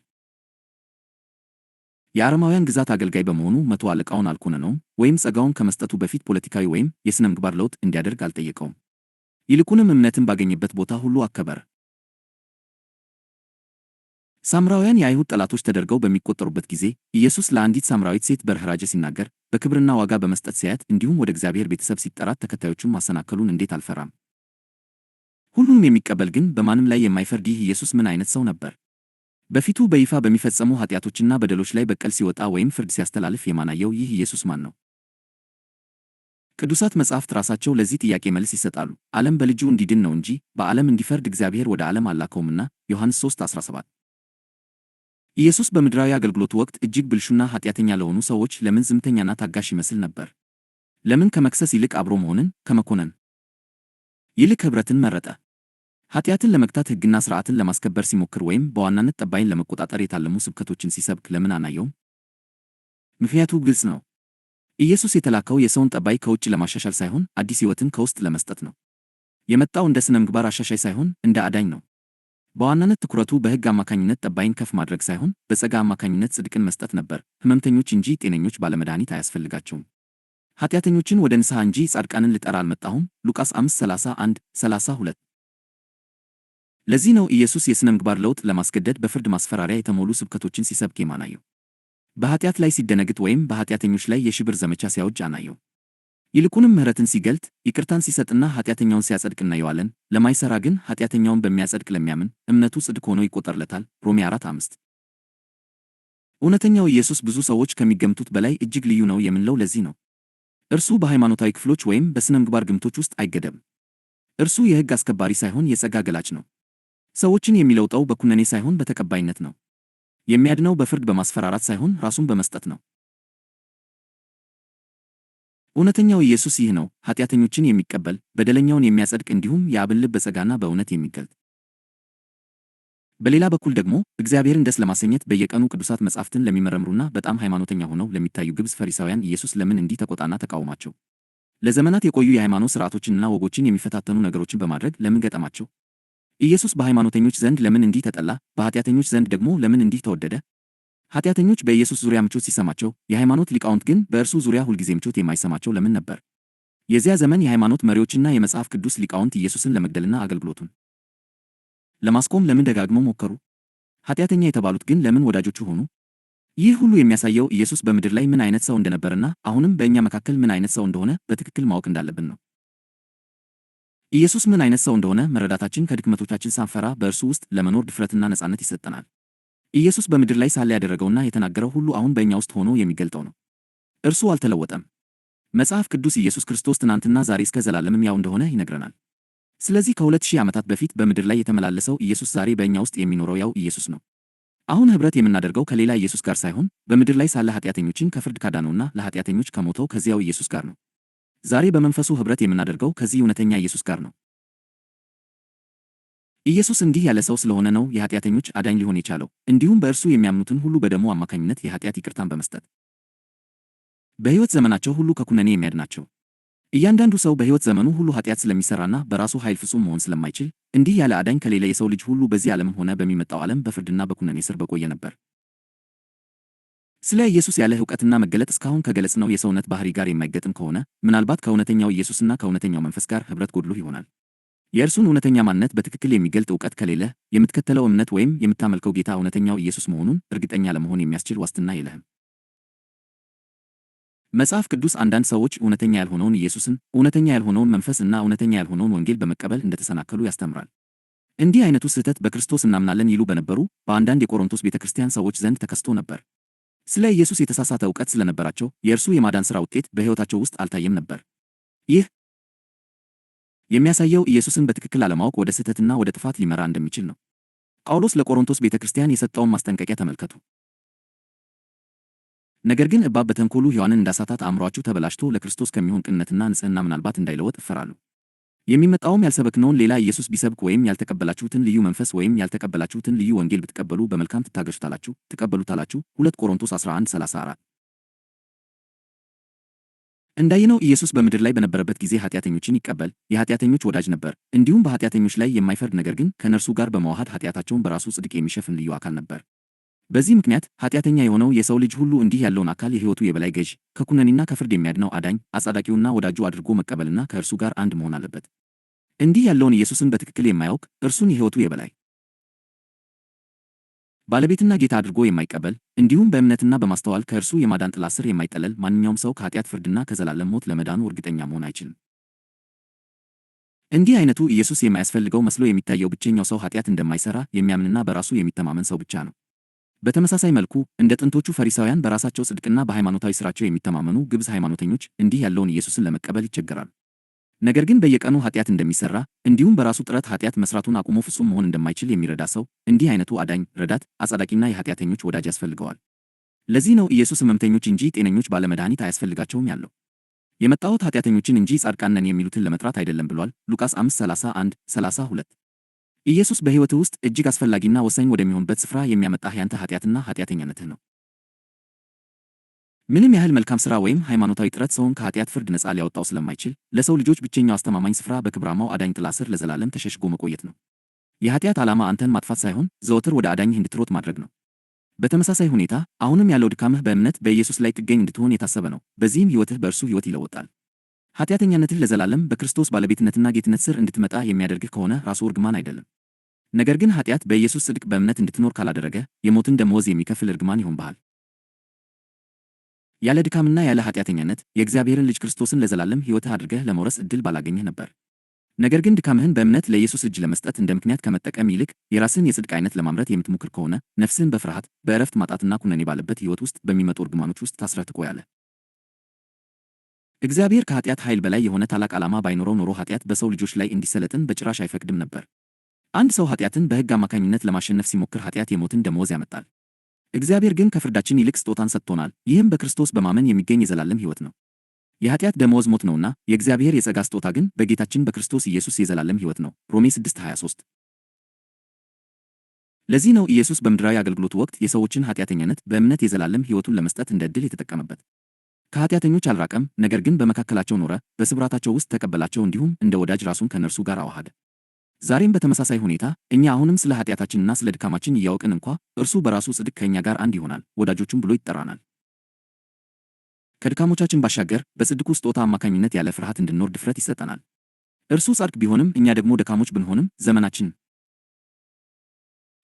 የአረማውያን ግዛት አገልጋይ በመሆኑ መቶ አለቃውን አልኮነነውም ወይም ጸጋውን ከመስጠቱ በፊት ፖለቲካዊ ወይም የሥነ ምግባር ለውጥ እንዲያደርግ አልጠየቀውም። ይልቁንም እምነትን ባገኘበት ቦታ ሁሉ አከበረ። ሳምራውያን የአይሁድ ጠላቶች ተደርገው በሚቆጠሩበት ጊዜ ኢየሱስ ለአንዲት ሳምራዊት ሴት በርኅራኄ ሲናገር፣ በክብርና ዋጋ በመስጠት ሲያያት፣ እንዲሁም ወደ እግዚአብሔር ቤተሰብ ሲጠራት ተከታዮቹን ማሰናከሉን እንዴት አልፈራም? ሁሉንም የሚቀበል ግን በማንም ላይ የማይፈርድ ይህ ኢየሱስ ምን ዓይነት ሰው ነበር? በፊቱ በይፋ በሚፈጸሙ ኃጢአቶችና በደሎች ላይ በቀል ሲወጣ ወይም ፍርድ ሲያስተላልፍ የማናየው ይህ ኢየሱስ ማን ነው? ቅዱሳት መጻሕፍት ራሳቸው ለዚህ ጥያቄ መልስ ይሰጣሉ። ዓለም በልጁ እንዲድን ነው እንጂ በዓለም እንዲፈርድ እግዚአብሔር ወደ ዓለም አልላከውምና ዮሐንስ 3:17 ኢየሱስ በምድራዊ አገልግሎቱ ወቅት እጅግ ብልሹና ኃጢአተኛ ለሆኑ ሰዎች ለምን ዝምተኛና ታጋሽ ይመስል ነበር? ለምን ከመክሰስ ይልቅ አብሮ መሆንን ከመኮነን ይልቅ ኅብረትን መረጠ? ኃጢአትን ለመግታት ሕግና ሥርዓትን ለማስከበር ሲሞክር ወይም በዋናነት ጠባይን ለመቆጣጠር የታለሙ ስብከቶችን ሲሰብክ ለምን አናየውም? ምክንያቱ ግልጽ ነው። ኢየሱስ የተላከው የሰውን ጠባይ ከውጭ ለማሻሻል ሳይሆን አዲስ ሕይወትን ከውስጥ ለመስጠት ነው። የመጣው እንደ ሥነ ምግባር አሻሻይ ሳይሆን እንደ አዳኝ ነው። በዋናነት ትኩረቱ በሕግ አማካኝነት ጠባይን ከፍ ማድረግ ሳይሆን በጸጋ አማካኝነት ጽድቅን መስጠት ነበር። ሕመምተኞች እንጂ ጤነኞች ባለመድኃኒት አያስፈልጋቸውም። ኃጢአተኞችን ወደ ንስሐ እንጂ ጻድቃንን ልጠራ አልመጣሁም። ሉቃስ 5:31-32 ለዚህ ነው ኢየሱስ የሥነ ምግባር ለውጥ ለማስገደድ በፍርድ ማስፈራሪያ የተሞሉ ስብከቶችን ሲሰብክ የማናየው። በኃጢአት ላይ ሲደነግጥ ወይም በኃጢአተኞች ላይ የሽብር ዘመቻ ሲያውጅ አናየው። ይልቁንም ምሕረትን ሲገልጥ፣ ይቅርታን ሲሰጥና ኃጢአተኛውን ሲያጸድቅ እናየዋለን። ለማይሠራ ግን ኃጢአተኛውን በሚያጸድቅ ለሚያምን እምነቱ ጽድቅ ሆኖ ይቆጠርለታል። ሮሜ 4:5 እውነተኛው ኢየሱስ ብዙ ሰዎች ከሚገምቱት በላይ እጅግ ልዩ ነው የምንለው ለዚህ ነው። እርሱ በሃይማኖታዊ ክፍሎች ወይም በሥነ ምግባር ግምቶች ውስጥ አይገደብም። እርሱ የሕግ አስከባሪ ሳይሆን የጸጋ ገላጭ ነው። ሰዎችን የሚለውጠው በኩነኔ ሳይሆን በተቀባይነት ነው። የሚያድነው በፍርድ በማስፈራራት ሳይሆን ራሱን በመስጠት ነው። እውነተኛው ኢየሱስ ይህ ነው፣ ኃጢአተኞችን የሚቀበል፣ በደለኛውን የሚያጸድቅ እንዲሁም የአብን ልብ በጸጋና በእውነት የሚገልጥ። በሌላ በኩል ደግሞ እግዚአብሔርን ደስ ለማሰኘት በየቀኑ ቅዱሳት መጻሕፍትን ለሚመረምሩና በጣም ሃይማኖተኛ ሆነው ለሚታዩ ግብዝ ፈሪሳውያን ኢየሱስ ለምን እንዲህ ተቆጣና ተቃወማቸው? ለዘመናት የቆዩ የሃይማኖት ሥርዓቶችንና ወጎችን የሚፈታተኑ ነገሮችን በማድረግ ለምን ገጠማቸው? ኢየሱስ በሃይማኖተኞች ዘንድ ለምን እንዲህ ተጠላ? በኃጢአተኞች ዘንድ ደግሞ ለምን እንዲህ ተወደደ? ኃጢአተኞች በኢየሱስ ዙሪያ ምቾት ሲሰማቸው፣ የሃይማኖት ሊቃውንት ግን በእርሱ ዙሪያ ሁልጊዜ ምቾት የማይሰማቸው ለምን ነበር? የዚያ ዘመን የሃይማኖት መሪዎችና የመጽሐፍ ቅዱስ ሊቃውንት ኢየሱስን ለመግደልና አገልግሎቱን ለማስቆም ለምን ደጋግመው ሞከሩ? ኃጢአተኛ የተባሉት ግን ለምን ወዳጆቹ ሆኑ? ይህ ሁሉ የሚያሳየው ኢየሱስ በምድር ላይ ምን አይነት ሰው እንደነበርና አሁንም በእኛ መካከል ምን አይነት ሰው እንደሆነ በትክክል ማወቅ እንዳለብን ነው። ኢየሱስ ምን አይነት ሰው እንደሆነ መረዳታችን ከድክመቶቻችን ሳንፈራ በእርሱ ውስጥ ለመኖር ድፍረትና ነጻነት ይሰጠናል። ኢየሱስ በምድር ላይ ሳለ ያደረገውና የተናገረው ሁሉ አሁን በእኛ ውስጥ ሆኖ የሚገልጠው ነው። እርሱ አልተለወጠም። መጽሐፍ ቅዱስ ኢየሱስ ክርስቶስ ትናንትና ዛሬ እስከ ዘላለምም ያው እንደሆነ ይነግረናል። ስለዚህ ከ2000 ዓመታት በፊት በምድር ላይ የተመላለሰው ኢየሱስ ዛሬ በእኛ ውስጥ የሚኖረው ያው ኢየሱስ ነው። አሁን ኅብረት የምናደርገው ከሌላ ኢየሱስ ጋር ሳይሆን በምድር ላይ ሳለ ኃጢአተኞችን ከፍርድ ካዳነውና ለኃጢአተኞች ከሞተው ከዚያው ኢየሱስ ጋር ነው። ዛሬ በመንፈሱ ኅብረት የምናደርገው ከዚህ እውነተኛ ኢየሱስ ጋር ነው። ኢየሱስ እንዲህ ያለ ሰው ስለሆነ ነው የኃጢአተኞች አዳኝ ሊሆን የቻለው፣ እንዲሁም በእርሱ የሚያምኑትን ሁሉ በደሙ አማካኝነት የኃጢአት ይቅርታን በመስጠት በሕይወት ዘመናቸው ሁሉ ከኩነኔ የሚያድናቸው። እያንዳንዱ ሰው በሕይወት ዘመኑ ሁሉ ኃጢአት ስለሚሠራና በራሱ ኃይል ፍጹም መሆን ስለማይችል እንዲህ ያለ አዳኝ ከሌለ የሰው ልጅ ሁሉ በዚህ ዓለምም ሆነ በሚመጣው ዓለም በፍርድና በኩነኔ ስር በቆየ ነበር። ስለ ኢየሱስ ያለ ዕውቀትና መገለጥ እስካሁን ከገለጽነው የሰውነት ባሕሪ ጋር የማይገጥም ከሆነ ምናልባት ከእውነተኛው ኢየሱስና ከእውነተኛው መንፈስ ጋር ኅብረት ጎድሎህ ይሆናል። የእርሱን እውነተኛ ማንነት በትክክል የሚገልጥ ዕውቀት ከሌለህ የምትከተለው እምነት ወይም የምታመልከው ጌታ እውነተኛው ኢየሱስ መሆኑን እርግጠኛ ለመሆን የሚያስችል ዋስትና የለህም። መጽሐፍ ቅዱስ አንዳንድ ሰዎች እውነተኛ ያልሆነውን ኢየሱስን፣ እውነተኛ ያልሆነውን መንፈስ እና እውነተኛ ያልሆነውን ወንጌል በመቀበል እንደተሰናከሉ ያስተምራል። እንዲህ አይነቱ ስህተት በክርስቶስ እናምናለን ይሉ በነበሩ በአንዳንድ የቆሮንቶስ ቤተክርስቲያን ሰዎች ዘንድ ተከስቶ ነበር። ስለ ኢየሱስ የተሳሳተ ዕውቀት ስለነበራቸው የእርሱ የማዳን ሥራ ውጤት በሕይወታቸው ውስጥ አልታየም ነበር። ይህ የሚያሳየው ኢየሱስን በትክክል አለማወቅ ወደ ስህተትና ወደ ጥፋት ሊመራ እንደሚችል ነው። ጳውሎስ ለቆሮንቶስ ቤተክርስቲያን የሰጠውን ማስጠንቀቂያ ተመልከቱ። ነገር ግን እባብ በተንኮሉ ሔዋንን እንዳሳታት አእምሮአችሁ ተበላሽቶ ለክርስቶስ ከሚሆን ቅንነትና ንጽሕና ምናልባት እንዳይለወጥ እፈራለሁ። የሚመጣውም ያልሰበክነውን ሌላ ኢየሱስ ቢሰብክ ወይም ያልተቀበላችሁትን ልዩ መንፈስ ወይም ያልተቀበላችሁትን ልዩ ወንጌል ብትቀበሉ በመልካም ትቀበሉታላችሁ። 2 ቆሮንቶስ 11:34። እንዳየነው ኢየሱስ በምድር ላይ በነበረበት ጊዜ ኃጢአተኞችን ይቀበል፣ የኃጢአተኞች ወዳጅ ነበር። እንዲሁም በኃጢአተኞች ላይ የማይፈርድ ነገር ግን ከእነርሱ ጋር በመዋሃድ ኃጢአታቸውን በራሱ ጽድቅ የሚሸፍን ልዩ አካል ነበር። በዚህ ምክንያት ኃጢአተኛ የሆነው የሰው ልጅ ሁሉ እንዲህ ያለውን አካል የሕይወቱ የበላይ ገዥ፣ ከኩነኔና ከፍርድ የሚያድነው አዳኝ፣ አጻዳቂውና ወዳጁ አድርጎ መቀበልና ከእርሱ ጋር አንድ መሆን አለበት። እንዲህ ያለውን ኢየሱስን በትክክል የማያውቅ እርሱን የሕይወቱ የበላይ ባለቤትና ጌታ አድርጎ የማይቀበል እንዲሁም በእምነትና በማስተዋል ከእርሱ የማዳን ጥላ ስር የማይጠለል ማንኛውም ሰው ከኃጢአት ፍርድና ከዘላለም ሞት ለመዳኑ እርግጠኛ መሆን አይችልም። እንዲህ አይነቱ ኢየሱስ የማያስፈልገው መስሎ የሚታየው ብቸኛው ሰው ኃጢአት እንደማይሠራ የሚያምንና በራሱ የሚተማመን ሰው ብቻ ነው። በተመሳሳይ መልኩ እንደ ጥንቶቹ ፈሪሳውያን በራሳቸው ጽድቅና በሃይማኖታዊ ሥራቸው የሚተማመኑ ግብዝ ሃይማኖተኞች እንዲህ ያለውን ኢየሱስን ለመቀበል ይቸገራሉ። ነገር ግን በየቀኑ ኃጢአት እንደሚሠራ እንዲሁም በራሱ ጥረት ኃጢአት መሥራቱን አቁሞ ፍጹም መሆን እንደማይችል የሚረዳ ሰው እንዲህ አይነቱ አዳኝ፣ ረዳት፣ አጻዳቂና የኃጢአተኞች ወዳጅ ያስፈልገዋል። ለዚህ ነው ኢየሱስ ሕመምተኞች እንጂ ጤነኞች ባለመድኃኒት አያስፈልጋቸውም ያለው። የመጣሁት ኃጢአተኞችን እንጂ ጻድቃን ነን የሚሉትን ለመጥራት አይደለም ብሏል። ሉቃስ 5:31-32። ኢየሱስ በሕይወትህ ውስጥ እጅግ አስፈላጊና ወሳኝ ወደሚሆንበት ስፍራ የሚያመጣህ ያንተ ኃጢአትና ኃጢአተኛነትህ ነው። ምንም ያህል መልካም ሥራ ወይም ሃይማኖታዊ ጥረት ሰውን ከኃጢአት ፍርድ ነፃ ሊያወጣው ስለማይችል ለሰው ልጆች ብቸኛው አስተማማኝ ስፍራ በክብራማው አዳኝ ጥላ ስር ለዘላለም ተሸሽጎ መቆየት ነው። የኃጢአት ዓላማ አንተን ማጥፋት ሳይሆን ዘወትር ወደ አዳኝህ እንድትሮጥ ማድረግ ነው። በተመሳሳይ ሁኔታ አሁንም ያለው ድካምህ በእምነት በኢየሱስ ላይ ጥገኝ እንድትሆን የታሰበ ነው። በዚህም ሕይወትህ በእርሱ ሕይወት ይለወጣል። ኃጢአተኛነትህ ለዘላለም በክርስቶስ ባለቤትነትና ጌትነት ስር እንድትመጣ የሚያደርግህ ከሆነ ራሱ እርግማን አይደለም። ነገር ግን ኃጢአት በኢየሱስ ጽድቅ በእምነት እንድትኖር ካላደረገ የሞትን ደመወዝ የሚከፍል እርግማን ይሆንብሃል። ያለ ድካምና ያለ ኃጢአተኛነት የእግዚአብሔርን ልጅ ክርስቶስን ለዘላለም ሕይወትህ አድርገህ ለመውረስ ዕድል ባላገኘህ ነበር። ነገር ግን ድካምህን በእምነት ለኢየሱስ እጅ ለመስጠት እንደ ምክንያት ከመጠቀም ይልቅ የራስህን የጽድቅ ዓይነት ለማምረት የምትሞክር ከሆነ ነፍስህን በፍርሃት በዕረፍት ማጣትና ኩነኔ ባለበት ሕይወት ውስጥ በሚመጡ እርግማኖች ውስጥ ታስረህ ትቆያለህ። እግዚአብሔር ከኃጢአት ኃይል በላይ የሆነ ታላቅ ዓላማ ባይኖረው ኖሮ ኃጢአት በሰው ልጆች ላይ እንዲሰለጥን በጭራሽ አይፈቅድም ነበር። አንድ ሰው ኃጢአትን በሕግ አማካኝነት ለማሸነፍ ሲሞክር ኃጢአት የሞትን ደመወዝ ያመጣል። እግዚአብሔር ግን ከፍርዳችን ይልቅ ስጦታን ሰጥቶናል። ይህም በክርስቶስ በማመን የሚገኝ የዘላለም ሕይወት ነው። የኃጢአት ደመወዝ ሞት ነውና የእግዚአብሔር የጸጋ ስጦታ ግን በጌታችን በክርስቶስ ኢየሱስ የዘላለም ሕይወት ነው። ሮሜ 6:23። ለዚህ ነው ኢየሱስ በምድራዊ አገልግሎቱ ወቅት የሰዎችን ኃጢአተኛነት በእምነት የዘላለም ሕይወቱን ለመስጠት እንደ ዕድል የተጠቀመበት። ከኃጢአተኞች አልራቀም፣ ነገር ግን በመካከላቸው ኖረ፣ በስብራታቸው ውስጥ ተቀበላቸው፣ እንዲሁም እንደ ወዳጅ ራሱን ከእነርሱ ጋር አዋሃደ። ዛሬም በተመሳሳይ ሁኔታ እኛ አሁንም ስለ ኃጢአታችንና ስለ ድካማችን እያወቅን እንኳ እርሱ በራሱ ጽድቅ ከእኛ ጋር አንድ ይሆናል፣ ወዳጆቹም ብሎ ይጠራናል። ከድካሞቻችን ባሻገር በጽድቁ ስጦታ አማካኝነት ያለ ፍርሃት እንድንኖር ድፍረት ይሰጠናል። እርሱ ጻድቅ ቢሆንም እኛ ደግሞ ደካሞች ብንሆንም ዘመናችን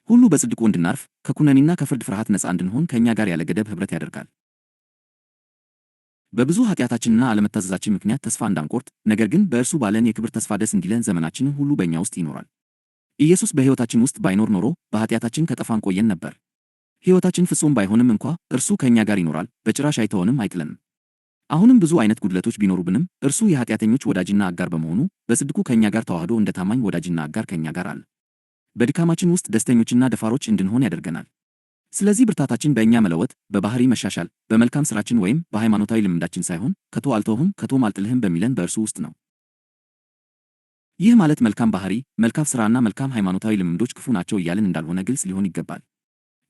ሁሉ በጽድቁ እንድናርፍ ከኩነኔና ከፍርድ ፍርሃት ነፃ እንድንሆን ከእኛ ጋር ያለ ገደብ ኅብረት ያደርጋል። በብዙ ኃጢአታችንና አለመታዘዛችን ምክንያት ተስፋ እንዳንቆርጥ፣ ነገር ግን በእርሱ ባለን የክብር ተስፋ ደስ እንዲለን ዘመናችንን ሁሉ በእኛ ውስጥ ይኖራል። ኢየሱስ በሕይወታችን ውስጥ ባይኖር ኖሮ በኃጢአታችን ከጠፋን ቆየን ነበር። ሕይወታችን ፍጹም ባይሆንም እንኳ እርሱ ከእኛ ጋር ይኖራል፣ በጭራሽ አይተወንም፣ አይጥለንም። አሁንም ብዙ አይነት ጉድለቶች ቢኖሩብንም እርሱ የኃጢአተኞች ወዳጅና አጋር በመሆኑ በጽድቁ ከእኛ ጋር ተዋህዶ እንደ ታማኝ ወዳጅና አጋር ከእኛ ጋር አለ። በድካማችን ውስጥ ደስተኞችና ደፋሮች እንድንሆን ያደርገናል። ስለዚህ ብርታታችን በእኛ መለወጥ፣ በባህሪ መሻሻል፣ በመልካም ሥራችን ወይም በሃይማኖታዊ ልምዳችን ሳይሆን ከቶ አልተውህም ከቶም አልጥልህም በሚለን በእርሱ ውስጥ ነው። ይህ ማለት መልካም ባህሪ፣ መልካም ሥራና መልካም ሃይማኖታዊ ልምዶች ክፉ ናቸው እያልን እንዳልሆነ ግልጽ ሊሆን ይገባል።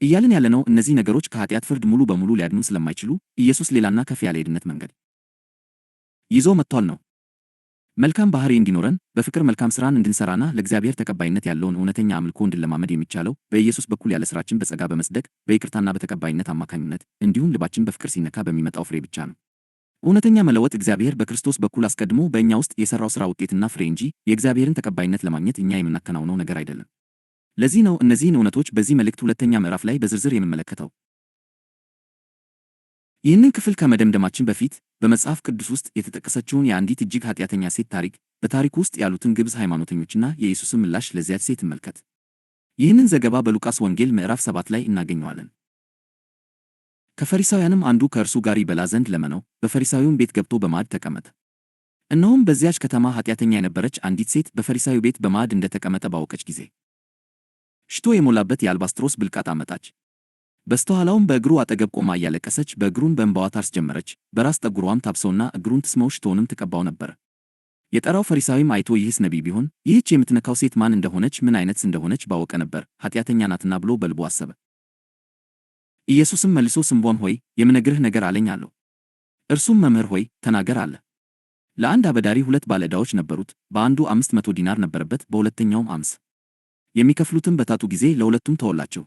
እያልን ያለነው እነዚህ ነገሮች ከኃጢአት ፍርድ ሙሉ በሙሉ ሊያድኑ ስለማይችሉ ኢየሱስ ሌላና ከፍ ያለ የድነት መንገድ ይዞ መጥቷል ነው። መልካም ባህሪ እንዲኖረን በፍቅር መልካም ሥራን እንድንሠራና ለእግዚአብሔር ተቀባይነት ያለውን እውነተኛ አምልኮ እንድንለማመድ የሚቻለው በኢየሱስ በኩል ያለ ሥራችን በጸጋ በመጽደቅ በይቅርታና በተቀባይነት አማካኝነት እንዲሁም ልባችን በፍቅር ሲነካ በሚመጣው ፍሬ ብቻ ነው። እውነተኛ መለወጥ እግዚአብሔር በክርስቶስ በኩል አስቀድሞ በእኛ ውስጥ የሠራው ሥራ ውጤትና ፍሬ እንጂ የእግዚአብሔርን ተቀባይነት ለማግኘት እኛ የምናከናውነው ነገር አይደለም። ለዚህ ነው እነዚህን እውነቶች በዚህ መልእክት ሁለተኛ ምዕራፍ ላይ በዝርዝር የምንመለከተው። ይህንን ክፍል ከመደምደማችን በፊት በመጽሐፍ ቅዱስ ውስጥ የተጠቀሰችውን የአንዲት እጅግ ኃጢአተኛ ሴት ታሪክ፣ በታሪኩ ውስጥ ያሉትን ግብዝ ሃይማኖተኞችና የኢየሱስን ምላሽ ለዚያች ሴት እንመልከት። ይህንን ዘገባ በሉቃስ ወንጌል ምዕራፍ 7 ላይ እናገኘዋለን። ከፈሪሳውያንም አንዱ ከእርሱ ጋር ይበላ ዘንድ ለመነው፣ በፈሪሳዊውም ቤት ገብቶ በማዕድ ተቀመጠ። እነሆም በዚያች ከተማ ኃጢአተኛ የነበረች አንዲት ሴት በፈሪሳዊው ቤት በማዕድ እንደተቀመጠ ባወቀች ጊዜ ሽቶ የሞላበት የአልባስጥሮስ ብልቃጥ አመጣች። በስተኋላውም በእግሩ አጠገብ ቆማ እያለቀሰች በእግሩን በእንባዋ ታርስ ጀመረች። በራስ ጠጉሯም ታብሰውና እግሩን ትስመው ሽቶውንም ትቀባው ነበር። የጠራው ፈሪሳዊም አይቶ ይህስ ነቢይ ቢሆን ይህች የምትነካው ሴት ማን እንደሆነች ምን አይነት እንደሆነች ባወቀ ነበር፣ ኃጢአተኛ ናትና ብሎ በልቡ አሰበ። ኢየሱስም መልሶ ስምዖን ሆይ የምነግርህ ነገር አለኝ አለው። እርሱም መምህር ሆይ ተናገር አለ። ለአንድ አበዳሪ 2 ባለዕዳዎች ነበሩት። በአንዱ 500 ዲናር ነበረበት፣ በሁለተኛውም 50። የሚከፍሉትም በታጡ ጊዜ ለሁለቱም ተወላቸው።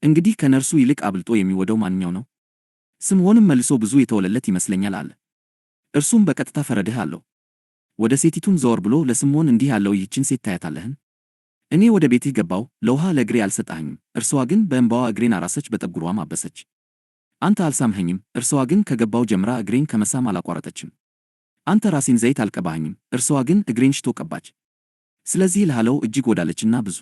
እንግዲህ ከነርሱ ይልቅ አብልጦ የሚወደው ማንኛው ነው? ስምዖንም መልሶ ብዙ የተወለለት ይመስለኛል አለ። እርሱም በቀጥታ ፈረድህ አለው። ወደ ሴቲቱም ዘወር ብሎ ለስምዖን እንዲህ አለው፣ ይህችን ሴት ታያታለህን? እኔ ወደ ቤትህ ገባው፣ ለውሃ ለእግሬ አልሰጠኸኝም። እርሷ ግን በእንባዋ እግሬን አራሰች፣ በጠጉሯም አበሰች። አንተ አልሳምኸኝም፣ እርሷ ግን ከገባው ጀምራ እግሬን ከመሳም አላቋረጠችም። አንተ ራሴን ዘይት አልቀባኸኝም፣ እርሷ ግን እግሬን ሽቶ ቀባች። ስለዚህ እልሃለሁ እጅግ ወዳለችና ብዙ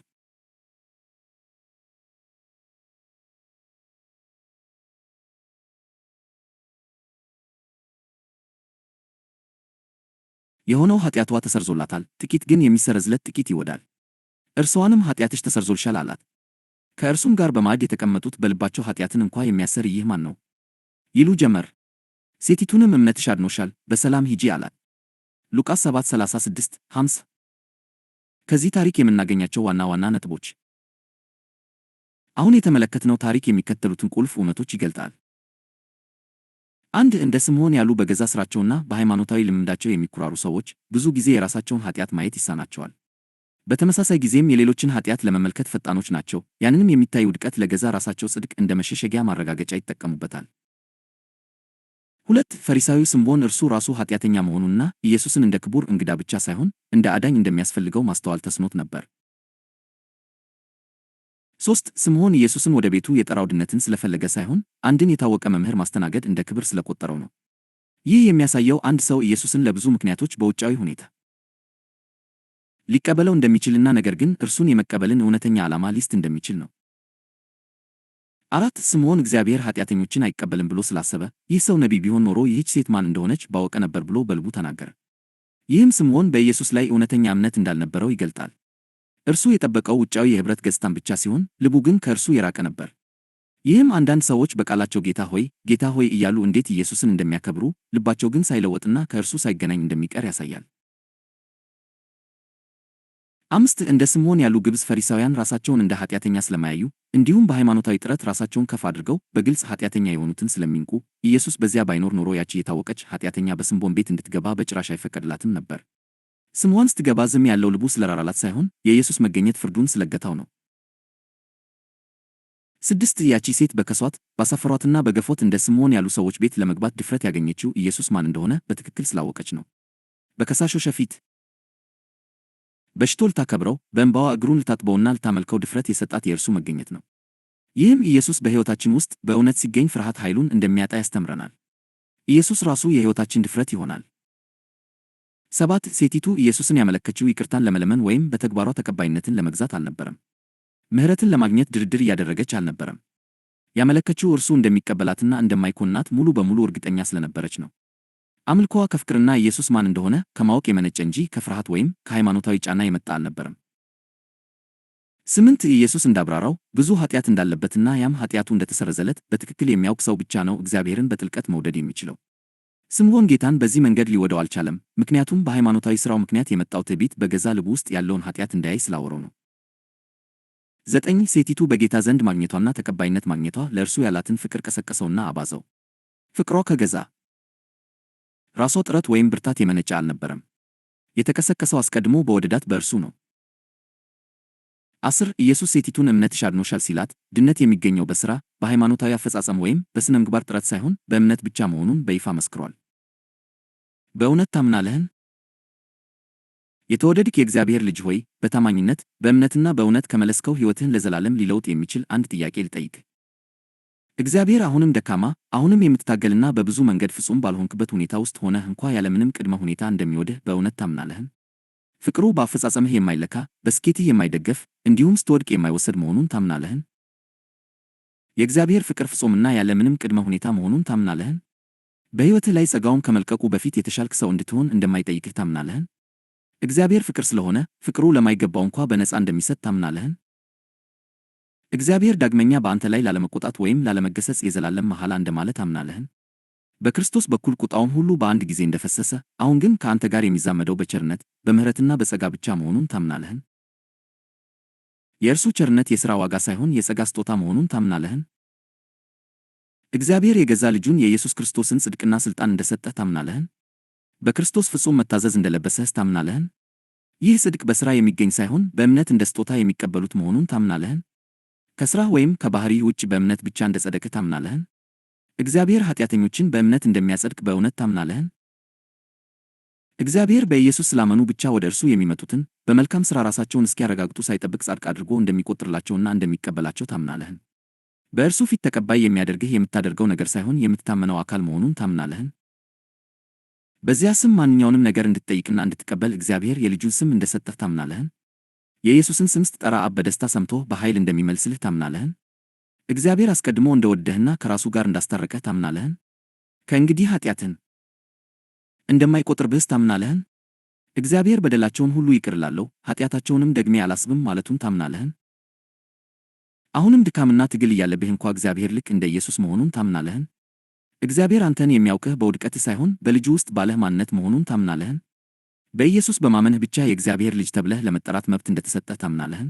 የሆነው ኃጢአቷ ተሰርዞላታል፣ ጥቂት ግን የሚሰረዝለት ጥቂት ይወዳል። እርሷንም ኃጢአትሽ ተሰርዞልሻል አላት። ከእርሱም ጋር በማዕድ የተቀመጡት በልባቸው ኃጢአትን እንኳ የሚያሰር ይህ ማን ነው ይሉ ጀመር። ሴቲቱንም እምነትሽ አድኖሻል፣ በሰላም ሂጂ አላት። ሉቃስ 7:36-50 ከዚህ ታሪክ የምናገኛቸው ዋና ዋና ነጥቦች። አሁን የተመለከትነው ታሪክ የሚከተሉትን ቁልፍ እውነቶች ይገልጣል። 1. እንደ ስምዖን ያሉ በገዛ ሥራቸውና በሃይማኖታዊ ልምምዳቸው የሚኩራሩ ሰዎች ብዙ ጊዜ የራሳቸውን ኃጢአት ማየት ይሳናቸዋል። በተመሳሳይ ጊዜም የሌሎችን ኃጢአት ለመመልከት ፈጣኖች ናቸው። ያንንም የሚታይ ውድቀት ለገዛ ራሳቸው ጽድቅ እንደ መሸሸጊያ ማረጋገጫ ይጠቀሙበታል። 2. ፈሪሳዊው ስምዖን እርሱ ራሱ ኃጢአተኛ መሆኑንና ኢየሱስን እንደ ክቡር እንግዳ ብቻ ሳይሆን እንደ አዳኝ እንደሚያስፈልገው ማስተዋል ተስኖት ነበር። 3. ስምዖን ኢየሱስን ወደ ቤቱ የጠራው ድነትን ስለፈለገ ሳይሆን አንድን የታወቀ መምህር ማስተናገድ እንደ ክብር ስለቆጠረው ነው። ይህ የሚያሳየው አንድ ሰው ኢየሱስን ለብዙ ምክንያቶች በውጫዊ ሁኔታ ሊቀበለው እንደሚችልና ነገር ግን እርሱን የመቀበልን እውነተኛ ዓላማ ሊስት እንደሚችል ነው። 4. ስምዖን እግዚአብሔር ኃጢአተኞችን አይቀበልም ብሎ ስላሰበ ይህ ሰው ነቢይ ቢሆን ኖሮ ይህች ሴት ማን እንደሆነች ባወቀ ነበር ብሎ በልቡ ተናገረ። ይህም ስምዖን በኢየሱስ ላይ እውነተኛ እምነት እንዳልነበረው ይገልጣል። እርሱ የጠበቀው ውጫዊ የኅብረት ገጽታን ብቻ ሲሆን ልቡ ግን ከእርሱ የራቀ ነበር። ይህም አንዳንድ ሰዎች በቃላቸው ጌታ ሆይ ጌታ ሆይ እያሉ እንዴት ኢየሱስን እንደሚያከብሩ ልባቸው ግን ሳይለወጥና ከእርሱ ሳይገናኝ እንደሚቀር ያሳያል። 5. እንደ ስምዖን ያሉ ግብዝ ፈሪሳውያን ራሳቸውን እንደ ኃጢአተኛ ስለማያዩ እንዲሁም በሃይማኖታዊ ጥረት ራሳቸውን ከፍ አድርገው በግልጽ ኃጢአተኛ የሆኑትን ስለሚንቁ ኢየሱስ በዚያ ባይኖር ኖሮ ያቺ የታወቀች ኃጢአተኛ በስምዖን ቤት እንድትገባ በጭራሽ አይፈቀድላትም ነበር። ስምዖን ስትገባ ዝም ያለው ልቡ ስለራራላት ሳይሆን የኢየሱስ መገኘት ፍርዱን ስለገታው ነው። 6. ያቺ ሴት በከሷት ባሳፈሯትና በገፎት እንደ ስምዖን ያሉ ሰዎች ቤት ለመግባት ድፍረት ያገኘችው ኢየሱስ ማን እንደሆነ በትክክል ስላወቀች ነው። በከሳሾች ፊት በሽቶ ልታከብረው በእንባዋ እግሩን ልታጥበውና ልታመልከው ድፍረት የሰጣት የእርሱ መገኘት ነው። ይህም ኢየሱስ በሕይወታችን ውስጥ በእውነት ሲገኝ ፍርሃት ኃይሉን እንደሚያጣ ያስተምረናል። ኢየሱስ ራሱ የሕይወታችን ድፍረት ይሆናል። 7. ሴቲቱ ኢየሱስን ያመለከችው ይቅርታን ለመለመን ወይም በተግባሯ ተቀባይነትን ለመግዛት አልነበረም። ምሕረትን ለማግኘት ድርድር እያደረገች አልነበረም። ያመለከችው እርሱ እንደሚቀበላትና እንደማይኮንናት ሙሉ በሙሉ እርግጠኛ ስለነበረች ነው። አምልኮዋ ከፍቅርና ኢየሱስ ማን እንደሆነ ከማወቅ የመነጨ እንጂ ከፍርሃት ወይም ከሃይማኖታዊ ጫና የመጣ አልነበረም። 8. ኢየሱስ እንዳብራራው ብዙ ኃጢአት እንዳለበትና ያም ኃጢአቱ እንደተሰረዘለት በትክክል የሚያውቅ ሰው ብቻ ነው እግዚአብሔርን በጥልቀት መውደድ የሚችለው። ስምዖን ጌታን በዚህ መንገድ ሊወደው አልቻለም፣ ምክንያቱም በሃይማኖታዊ ሥራው ምክንያት የመጣው ትዕቢት በገዛ ልቡ ውስጥ ያለውን ኃጢአት እንዳያይ ስላወረው ነው። 9. ሴቲቱ በጌታ ዘንድ ማግኘቷና ተቀባይነት ማግኘቷ ለእርሱ ያላትን ፍቅር ቀሰቀሰውና አባዘው። ፍቅሯ ከገዛ ራሷ ጥረት ወይም ብርታት የመነጨ አልነበረም። የተቀሰቀሰው አስቀድሞ በወደዳት በእርሱ ነው። 10. ኢየሱስ ሴቲቱን እምነትሽ አድኖሻል ሲላት ድነት የሚገኘው በሥራ በሃይማኖታዊ አፈጻጸም ወይም በሥነ ምግባር ጥረት ሳይሆን በእምነት ብቻ መሆኑን በይፋ መስክሯል። በእውነት ታምናለህን? የተወደድክ የእግዚአብሔር ልጅ ሆይ በታማኝነት በእምነትና በእውነት ከመለስከው ሕይወትህን ለዘላለም ሊለውጥ የሚችል አንድ ጥያቄ ልጠይቅ። እግዚአብሔር አሁንም ደካማ፣ አሁንም የምትታገልና በብዙ መንገድ ፍጹም ባልሆንክበት ሁኔታ ውስጥ ሆነህ እንኳ ያለምንም ቅድመ ሁኔታ እንደሚወድህ በእውነት ታምናለህን? ፍቅሩ በአፈጻጸምህ የማይለካ፣ በስኬትህ የማይደገፍ፣ እንዲሁም ስትወድቅ የማይወሰድ መሆኑን ታምናለህን? የእግዚአብሔር ፍቅር ፍጹምና ያለምንም ቅድመ ሁኔታ መሆኑን ታምናለህን? በሕይወትህ ላይ ጸጋውን ከመልቀቁ በፊት የተሻልክ ሰው እንድትሆን እንደማይጠይቅህ ታምናለህን? እግዚአብሔር ፍቅር ስለሆነ ፍቅሩ ለማይገባው እንኳ በነፃ እንደሚሰጥ ታምናለህን? እግዚአብሔር ዳግመኛ በአንተ ላይ ላለመቆጣት ወይም ላለመገሰጽ የዘላለም መሐላ እንደማለ ታምናለህን? በክርስቶስ በኩል ቁጣውን ሁሉ በአንድ ጊዜ እንደፈሰሰ፣ አሁን ግን ከአንተ ጋር የሚዛመደው በቸርነት በምሕረትና በጸጋ ብቻ መሆኑን ታምናለህን? የእርሱ ቸርነት የሥራ ዋጋ ሳይሆን የጸጋ ስጦታ መሆኑን ታምናለህን? እግዚአብሔር የገዛ ልጁን የኢየሱስ ክርስቶስን ጽድቅና ሥልጣን እንደሰጠህ ታምናለህን? በክርስቶስ ፍጹም መታዘዝ እንደለበሰህስ ታምናለህን? ይህ ጽድቅ በሥራ የሚገኝ ሳይሆን በእምነት እንደ ስጦታ የሚቀበሉት መሆኑን ታምናለህን? ከሥራህ ወይም ከባሕርይህ ውጭ በእምነት ብቻ እንደ ጸደቅህ ታምናለህን? እግዚአብሔር ኃጢአተኞችን በእምነት እንደሚያጸድቅ በእውነት ታምናለህን? እግዚአብሔር በኢየሱስ ስላመኑ ብቻ ወደ እርሱ የሚመጡትን በመልካም ሥራ ራሳቸውን እስኪያረጋግጡ ሳይጠብቅ ጻድቅ አድርጎ እንደሚቆጥርላቸውና እንደሚቀበላቸው ታምናለህን? በእርሱ ፊት ተቀባይ የሚያደርግህ የምታደርገው ነገር ሳይሆን የምትታመነው አካል መሆኑን ታምናለህን? በዚያ ስም ማንኛውንም ነገር እንድትጠይቅና እንድትቀበል እግዚአብሔር የልጁን ስም እንደሰጠህ ታምናለህን? የኢየሱስን ስም ስትጠራ አብ በደስታ ሰምቶ በኃይል እንደሚመልስልህ ታምናለህን? እግዚአብሔር አስቀድሞ እንደወደደህና ከራሱ ጋር እንዳስታረቀህ ታምናለህን? ከእንግዲህ ኃጢአትህን እንደማይቆጥርብህስ ታምናለህን? እግዚአብሔር በደላቸውን ሁሉ ይቅር እላለሁ ኃጢአታቸውንም ደግሜ አላስብም ማለቱን ታምናለህን? አሁንም ድካምና ትግል እያለብህ እንኳ እግዚአብሔር ልክ እንደ ኢየሱስ መሆኑን ታምናለህን? እግዚአብሔር አንተን የሚያውቅህ በውድቀትህ ሳይሆን በልጁ ውስጥ ባለህ ማንነት መሆኑን ታምናለህን? በኢየሱስ በማመንህ ብቻ የእግዚአብሔር ልጅ ተብለህ ለመጠራት መብት እንደተሰጠህ ታምናለህን?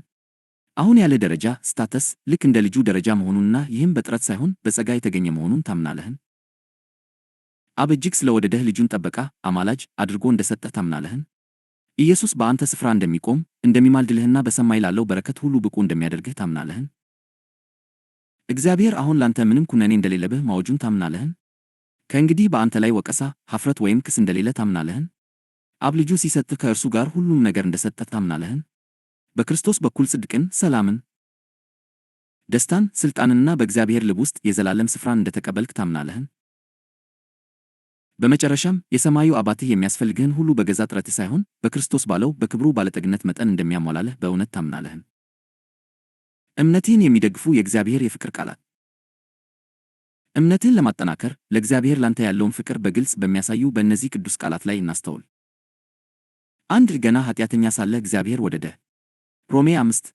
አሁን ያለ ደረጃ ስታተስ ልክ እንደ ልጁ ደረጃ መሆኑንና ይህም በጥረት ሳይሆን በጸጋ የተገኘ መሆኑን ታምናለህን? አብ እጅግ ስለወደደህ ልጁን ጠበቃ፣ አማላጅ አድርጎ እንደሰጠህ ታምናለህን? ኢየሱስ በአንተ ስፍራ እንደሚቆም እንደሚማልድልህና በሰማይ ላለው በረከት ሁሉ ብቁ እንደሚያደርግህ ታምናለህን? እግዚአብሔር አሁን ላንተ ምንም ኩነኔ እንደሌለብህ ማወጁን ታምናለህን? ከእንግዲህ በአንተ ላይ ወቀሳ፣ ሐፍረት ወይም ክስ እንደሌለ ታምናለህን? አብ ልጁ ሲሰጥህ ከእርሱ ጋር ሁሉም ነገር እንደሰጠህ ታምናለህን? በክርስቶስ በኩል ጽድቅን፣ ሰላምን፣ ደስታን፣ ሥልጣንንና በእግዚአብሔር ልብ ውስጥ የዘላለም ስፍራን እንደተቀበልክ ታምናለህን? በመጨረሻም የሰማዩ አባትህ የሚያስፈልግህን ሁሉ በገዛ ጥረትህ ሳይሆን በክርስቶስ ባለው በክብሩ ባለጠግነት መጠን እንደሚያሟላልህ በእውነት ታምናለህን? እምነትህን የሚደግፉ የእግዚአብሔር የፍቅር ቃላት። እምነትህን ለማጠናከር ለእግዚአብሔር ላንተ ያለውን ፍቅር በግልጽ በሚያሳዩ በእነዚህ ቅዱስ ቃላት ላይ እናስተውል። 1. ገና ኃጢአተኛ ሳለህ እግዚአብሔር ወደደህ። ሮሜ 5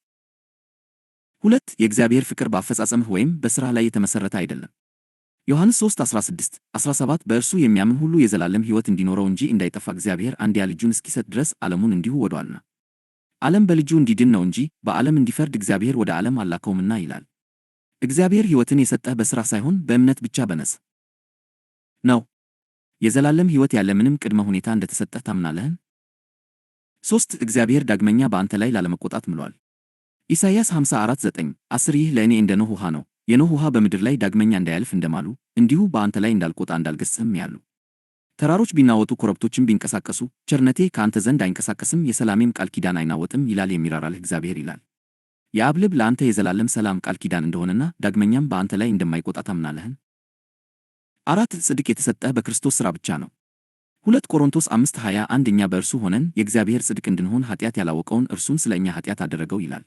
2. የእግዚአብሔር ፍቅር በአፈጻጸምህ ወይም በሥራህ ላይ የተመሠረተ አይደለም። ዮሐንስ 3:16 17 በእርሱ የሚያምን ሁሉ የዘላለም ሕይወት እንዲኖረው እንጂ እንዳይጠፋ እግዚአብሔር አንድያ ልጁን እስኪሰጥ ድረስ ዓለሙን እንዲሁ ወዶአልና። ዓለም በልጁ እንዲድን ነው እንጂ በዓለም እንዲፈርድ እግዚአብሔር ወደ ዓለም አላከውምና ይላል። እግዚአብሔር ሕይወትን የሰጠህ በሥራ ሳይሆን በእምነት ብቻ በነጻ ነው። የዘላለም ሕይወት ያለምንም ቅድመ ሁኔታ እንደተሰጠህ ታምናለህን? 3. እግዚአብሔር ዳግመኛ በአንተ ላይ ላለመቆጣት ምሏል። ኢሳይያስ 54:9 10 ይህ ለእኔ እንደ ኖኅ ውኃ ነው። የኖኅ ውኃ በምድር ላይ ዳግመኛ እንዳያልፍ እንደማሉ እንዲሁ በአንተ ላይ እንዳልቆጣ እንዳልገሥጽህም ያሉ። ተራሮች ቢናወጡ ኮረብቶችም ቢንቀሳቀሱ ቸርነቴ ከአንተ ዘንድ አይንቀሳቀስም፣ የሰላሜም ቃል ኪዳን አይናወጥም ይላል የሚራራልህ እግዚአብሔር ይላል። የአብ ልብ ለአንተ የዘላለም ሰላም ቃል ኪዳን እንደሆነና ዳግመኛም በአንተ ላይ እንደማይቆጣ ታምናለህን? 4. ጽድቅ የተሰጠህ በክርስቶስ ሥራ ብቻ ነው። 2 ቆሮንቶስ 5:21 እኛ በእርሱ ሆነን የእግዚአብሔር ጽድቅ እንድንሆን ኃጢአት ያላወቀውን እርሱን ስለ እኛ ኃጢአት አደረገው ይላል።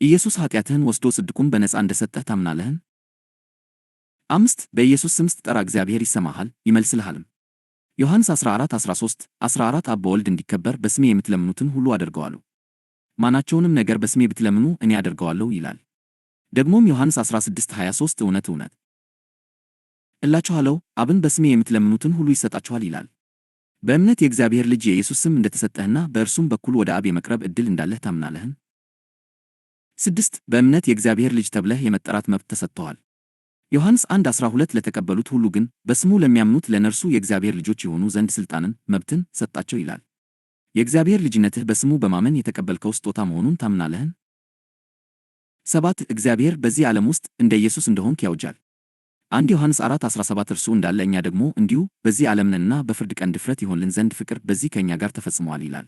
ኢየሱስ ኃጢአትህን ወስዶ ጽድቁን በነጻ እንደሰጠህ ታምናለህን? 5. በኢየሱስ ስም ስትጠራ እግዚአብሔር ይሰማሃል ይመልስልሃልም። ዮሐንስ 14:13 14 አብ በወልድ እንዲከበር በስሜ የምትለምኑትን ሁሉ አደርገዋለሁ። ማናቸውንም ነገር በስሜ ብትለምኑ እኔ አደርገዋለሁ ይላል። ደግሞም ዮሐንስ 16:23 እውነት እውነት እላችኋለሁ አብን በስሜ የምትለምኑትን ሁሉ ይሰጣችኋል ይላል። በእምነት የእግዚአብሔር ልጅ የኢየሱስ ስም እንደተሰጠህና በእርሱም በኩል ወደ አብ የመቅረብ ዕድል እንዳለህ ታምናለህን? 6. በእምነት የእግዚአብሔር ልጅ ተብለህ የመጠራት መብት ተሰጥቶሃል። ዮሐንስ 1:12 ለተቀበሉት ሁሉ ግን በስሙ ለሚያምኑት ለነርሱ የእግዚአብሔር ልጆች የሆኑ ዘንድ ሥልጣንን መብትን ሰጣቸው ይላል። የእግዚአብሔር ልጅነትህ በስሙ በማመን የተቀበልከው ስጦታ መሆኑን ታምናለህን? 7. እግዚአብሔር በዚህ ዓለም ውስጥ እንደ ኢየሱስ እንደሆንክ ያውጃል። 1 ዮሐንስ 4:17 እርሱ እንዳለ እኛ ደግሞ እንዲሁ በዚህ ዓለም ነንና በፍርድ ቀን ድፍረት ይሆንልን ዘንድ ፍቅር በዚህ ከእኛ ጋር ተፈጽሟል ይላል።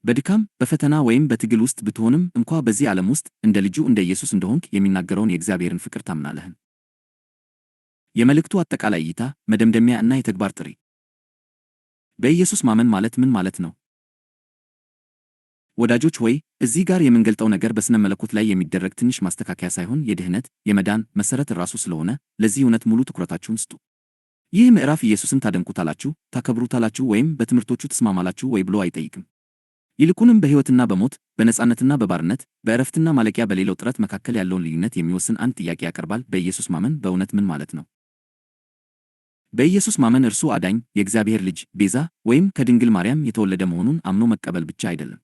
በድካም በፈተና ወይም በትግል ውስጥ ብትሆንም እንኳ በዚህ ዓለም ውስጥ እንደ ልጁ እንደ ኢየሱስ እንደሆንክ የሚናገረውን የእግዚአብሔርን ፍቅር ታምናለህን? የመልእክቱ አጠቃላይ እይታ፣ መደምደሚያ እና የተግባር ጥሪ። በኢየሱስ ማመን ማለት ምን ማለት ነው? ወዳጆች ሆይ፣ እዚህ ጋር የምንገልጠው ነገር በስነ መለኮት ላይ የሚደረግ ትንሽ ማስተካከያ ሳይሆን የድህነት የመዳን መሠረት ራሱ ስለሆነ ለዚህ እውነት ሙሉ ትኩረታችሁን ስጡ። ይህ ምዕራፍ ኢየሱስን ታደንቁታላችሁ፣ ታከብሩታላችሁ ወይም በትምህርቶቹ ትስማማላችሁ ወይ ብሎ አይጠይቅም። ይልቁንም በሕይወትና በሞት፣ በነጻነትና በባርነት፣ በዕረፍትና ማለቂያ በሌለው ጥረት መካከል ያለውን ልዩነት የሚወስን አንድ ጥያቄ ያቀርባል። በኢየሱስ ማመን በእውነት ምን ማለት ነው? በኢየሱስ ማመን እርሱ አዳኝ፣ የእግዚአብሔር ልጅ፣ ቤዛ ወይም ከድንግል ማርያም የተወለደ መሆኑን አምኖ መቀበል ብቻ አይደለም።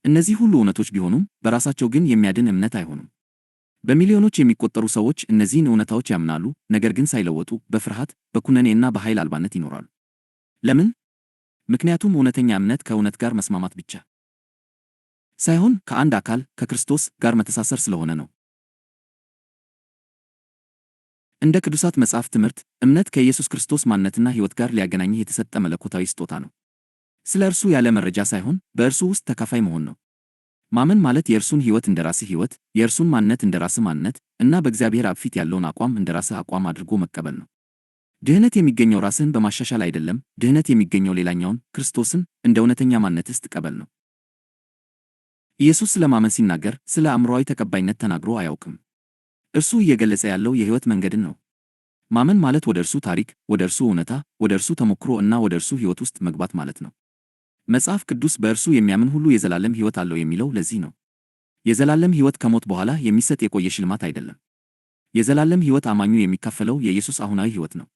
እነዚህ ሁሉ እውነቶች ቢሆኑም በራሳቸው ግን የሚያድን እምነት አይሆኑም። በሚሊዮኖች የሚቆጠሩ ሰዎች እነዚህን እውነታዎች ያምናሉ፣ ነገር ግን ሳይለወጡ በፍርሃት በኩነኔና በኃይል አልባነት ይኖራሉ። ለምን? ምክንያቱም እውነተኛ እምነት ከእውነት ጋር መስማማት ብቻ ሳይሆን ከአንድ አካል ከክርስቶስ ጋር መተሳሰር ስለሆነ ነው። እንደ ቅዱሳት መጽሐፍ ትምህርት፣ እምነት ከኢየሱስ ክርስቶስ ማንነትና ሕይወት ጋር ሊያገናኝህ የተሰጠ መለኮታዊ ስጦታ ነው። ስለ እርሱ ያለ መረጃ ሳይሆን በእርሱ ውስጥ ተካፋይ መሆን ነው። ማመን ማለት የእርሱን ሕይወት እንደ ራስህ ሕይወት፣ የእርሱን ማንነት እንደ ራስህ ማንነት እና በእግዚአብሔር አብ ፊት ያለውን አቋም እንደ ራስህ አቋም አድርጎ መቀበል ነው። ድህነት የሚገኘው ራስህን በማሻሻል አይደለም። ድህነት የሚገኘው ሌላኛውን ክርስቶስን እንደ እውነተኛ ማንነትህ ስትቀበል ነው። ኢየሱስ ስለ ማመን ሲናገር ስለ አእምሮአዊ ተቀባይነት ተናግሮ አያውቅም። እርሱ እየገለጸ ያለው የሕይወት መንገድን ነው። ማመን ማለት ወደ እርሱ ታሪክ፣ ወደ እርሱ እውነታ፣ ወደ እርሱ ተሞክሮ እና ወደ እርሱ ሕይወት ውስጥ መግባት ማለት ነው። መጽሐፍ ቅዱስ በእርሱ የሚያምን ሁሉ የዘላለም ሕይወት አለው የሚለው ለዚህ ነው። የዘላለም ሕይወት ከሞት በኋላ የሚሰጥ የቆየ ሽልማት አይደለም። የዘላለም ሕይወት አማኙ የሚካፈለው የኢየሱስ አሁናዊ ሕይወት ነው።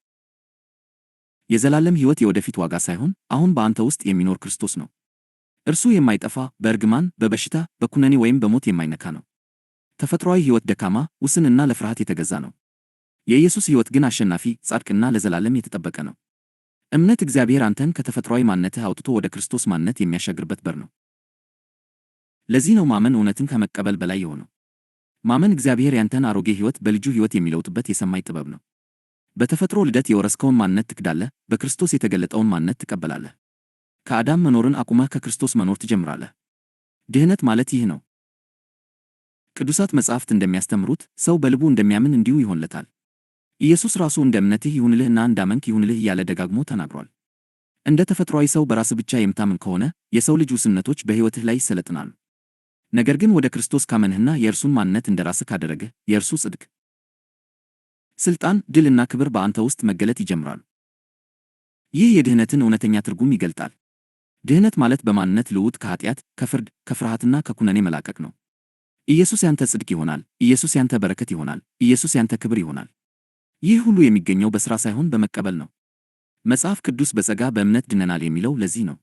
የዘላለም ሕይወት የወደፊት ዋጋ ሳይሆን አሁን በአንተ ውስጥ የሚኖር ክርስቶስ ነው። እርሱ የማይጠፋ፣ በእርግማን፣ በበሽታ፣ በኩነኔ ወይም በሞት የማይነካ ነው። ተፈጥሯዊ ሕይወት ደካማ፣ ውስንና ለፍርሃት የተገዛ ነው። የኢየሱስ ሕይወት ግን አሸናፊ፣ ጻድቅና ለዘላለም የተጠበቀ ነው። እምነት እግዚአብሔር አንተን ከተፈጥሯዊ ማንነትህ አውጥቶ ወደ ክርስቶስ ማንነት የሚያሻግርበት በር ነው። ለዚህ ነው ማመን እውነትን ከመቀበል በላይ የሆነው። ማመን እግዚአብሔር ያንተን አሮጌ ሕይወት በልጁ ሕይወት የሚለውጥበት የሰማይ ጥበብ ነው። በተፈጥሮ ልደት የወረስከውን ማንነት ትክዳለህ፣ በክርስቶስ የተገለጠውን ማንነት ትቀበላለህ። ከአዳም መኖርን አቁመህ ከክርስቶስ መኖር ትጀምራለህ። ድህነት ማለት ይህ ነው። ቅዱሳት መጻሕፍት እንደሚያስተምሩት ሰው በልቡ እንደሚያምን እንዲሁ ይሆንለታል። ኢየሱስ ራሱ እንደ እምነትህ ይሁንልህና እንዳመንክ ይሁንልህ እያለ ደጋግሞ ተናግሯል። እንደ ተፈጥሯዊ ሰው በራስህ ብቻ የምታምን ከሆነ የሰው ልጅ ውስንነቶች በሕይወትህ ላይ ይሰለጥናሉ። ነገር ግን ወደ ክርስቶስ ካመንህና የእርሱን ማንነት እንደ ራስህ ካደረግህ የእርሱ ጽድቅ፣ ሥልጣን፣ ድልና ክብር በአንተ ውስጥ መገለጥ ይጀምራሉ። ይህ የድህነትን እውነተኛ ትርጉም ይገልጣል። ድህነት ማለት በማንነት ልውውጥ ከኃጢአት፣ ከፍርድ፣ ከፍርሃትና ከኩነኔ መላቀቅ ነው። ኢየሱስ ያንተ ጽድቅ ይሆናል። ኢየሱስ ያንተ በረከት ይሆናል። ኢየሱስ ያንተ ክብር ይሆናል። ይህ ሁሉ የሚገኘው በሥራ ሳይሆን በመቀበል ነው። መጽሐፍ ቅዱስ በጸጋ በእምነት ድነናል የሚለው ለዚህ ነው።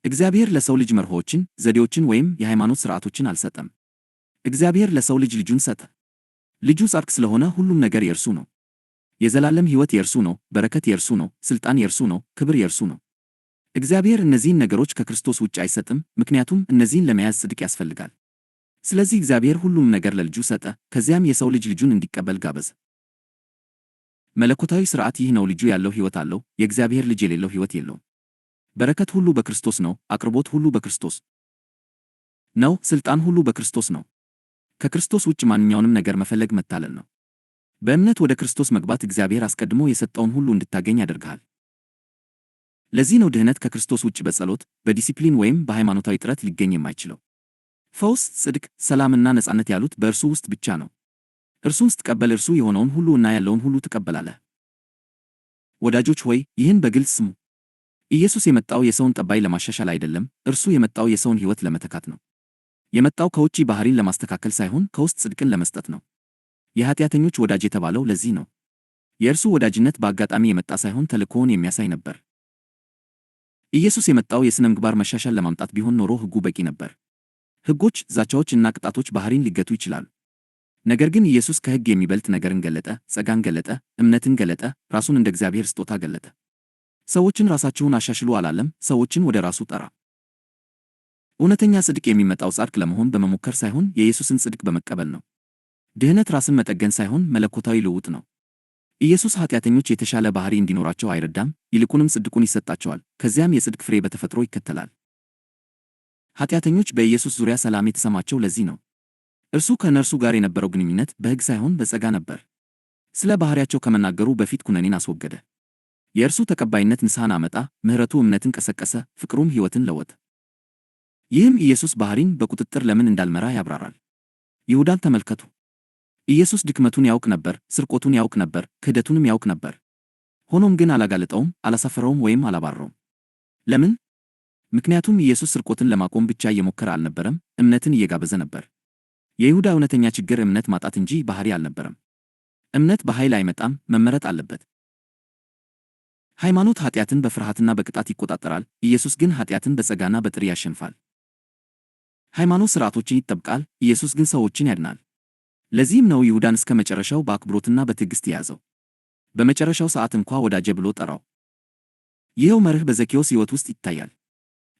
እግዚአብሔር ለሰው ልጅ መርሆዎችን፣ ዘዴዎችን ወይም የሃይማኖት ሥርዓቶችን አልሰጠም። እግዚአብሔር ለሰው ልጅ ልጁን ሰጠ። ልጁ ጻድቅ ስለሆነ ሁሉም ነገር የእርሱ ነው። የዘላለም ሕይወት የእርሱ ነው። በረከት የእርሱ ነው። ሥልጣን የእርሱ ነው። ክብር የእርሱ ነው። እግዚአብሔር እነዚህን ነገሮች ከክርስቶስ ውጭ አይሰጥም፣ ምክንያቱም እነዚህን ለመያዝ ጽድቅ ያስፈልጋል። ስለዚህ እግዚአብሔር ሁሉም ነገር ለልጁ ሰጠ፣ ከዚያም የሰው ልጅ ልጁን እንዲቀበል ጋበዘ። መለኮታዊ ሥርዓት ይህ ነው። ልጁ ያለው ሕይወት አለው፣ የእግዚአብሔር ልጅ የሌለው ሕይወት የለውም። በረከት ሁሉ በክርስቶስ ነው። አቅርቦት ሁሉ በክርስቶስ ነው። ሥልጣን ሁሉ በክርስቶስ ነው። ከክርስቶስ ውጭ ማንኛውንም ነገር መፈለግ መታለል ነው። በእምነት ወደ ክርስቶስ መግባት እግዚአብሔር አስቀድሞ የሰጠውን ሁሉ እንድታገኝ ያደርግሃል። ለዚህ ነው ድህነት ከክርስቶስ ውጭ በጸሎት፣ በዲሲፕሊን ወይም በሃይማኖታዊ ጥረት ሊገኝ የማይችለው። ፈውስ፣ ጽድቅ፣ ሰላምና ነጻነት ያሉት በእርሱ ውስጥ ብቻ ነው። እርሱን ስትቀበል እርሱ የሆነውን ሁሉ እና ያለውን ሁሉ ትቀበላለህ። ወዳጆች ሆይ ይህን በግልጽ ስሙ። ኢየሱስ የመጣው የሰውን ጠባይ ለማሻሻል አይደለም። እርሱ የመጣው የሰውን ሕይወት ለመተካት ነው። የመጣው ከውጪ ባህሪን ለማስተካከል ሳይሆን ከውስጥ ጽድቅን ለመስጠት ነው። የኃጢአተኞች ወዳጅ የተባለው ለዚህ ነው። የእርሱ ወዳጅነት በአጋጣሚ የመጣ ሳይሆን ተልእኮውን የሚያሳይ ነበር። ኢየሱስ የመጣው የሥነ ምግባር መሻሻል ለማምጣት ቢሆን ኖሮ ሕጉ በቂ ነበር። ሕጎች፣ ዛቻዎች እና ቅጣቶች ባህሪን ሊገቱ ይችላሉ። ነገር ግን ኢየሱስ ከሕግ የሚበልጥ ነገርን ገለጠ፣ ጸጋን ገለጠ፣ እምነትን ገለጠ፣ ራሱን እንደ እግዚአብሔር ስጦታ ገለጠ። ሰዎችን ራሳችሁን አሻሽሉ አላለም፣ ሰዎችን ወደ ራሱ ጠራ። እውነተኛ ጽድቅ የሚመጣው ጻድቅ ለመሆን በመሞከር ሳይሆን የኢየሱስን ጽድቅ በመቀበል ነው። ድህነት ራስን መጠገን ሳይሆን መለኮታዊ ልውውጥ ነው። ኢየሱስ ኃጢአተኞች የተሻለ ባህሪ እንዲኖራቸው አይረዳም፣ ይልቁንም ጽድቁን ይሰጣቸዋል። ከዚያም የጽድቅ ፍሬ በተፈጥሮ ይከተላል። ኃጢአተኞች በኢየሱስ ዙሪያ ሰላም የተሰማቸው ለዚህ ነው። እርሱ ከእነርሱ ጋር የነበረው ግንኙነት በሕግ ሳይሆን በጸጋ ነበር። ስለ ባሕርያቸው ከመናገሩ በፊት ኩነኔን አስወገደ። የእርሱ ተቀባይነት ንስሐን አመጣ፣ ምሕረቱ እምነትን ቀሰቀሰ፣ ፍቅሩም ሕይወትን ለወጠ። ይህም ኢየሱስ ባሕሪን በቁጥጥር ለምን እንዳልመራ ያብራራል። ይሁዳን ተመልከቱ። ኢየሱስ ድክመቱን ያውቅ ነበር፣ ስርቆቱን ያውቅ ነበር፣ ክህደቱንም ያውቅ ነበር። ሆኖም ግን አላጋለጠውም፣ አላሳፈረውም ወይም አላባረረውም። ለምን? ምክንያቱም ኢየሱስ ስርቆትን ለማቆም ብቻ እየሞከረ አልነበረም፣ እምነትን እየጋበዘ ነበር። የይሁዳ እውነተኛ ችግር እምነት ማጣት እንጂ ባሕሪ አልነበረም። እምነት በኃይል አይመጣም፣ መመረጥ አለበት። ሃይማኖት ኃጢአትን በፍርሃትና በቅጣት ይቆጣጠራል፣ ኢየሱስ ግን ኃጢአትን በጸጋና በጥሪ ያሸንፋል። ሃይማኖት ሥርዓቶችን ይጠብቃል፣ ኢየሱስ ግን ሰዎችን ያድናል። ለዚህም ነው ይሁዳን እስከ መጨረሻው በአክብሮትና በትዕግሥት የያዘው። በመጨረሻው ሰዓት እንኳ ወዳጄ ብሎ ጠራው። ይኸው መርህ በዘኬዎስ ሕይወት ውስጥ ይታያል።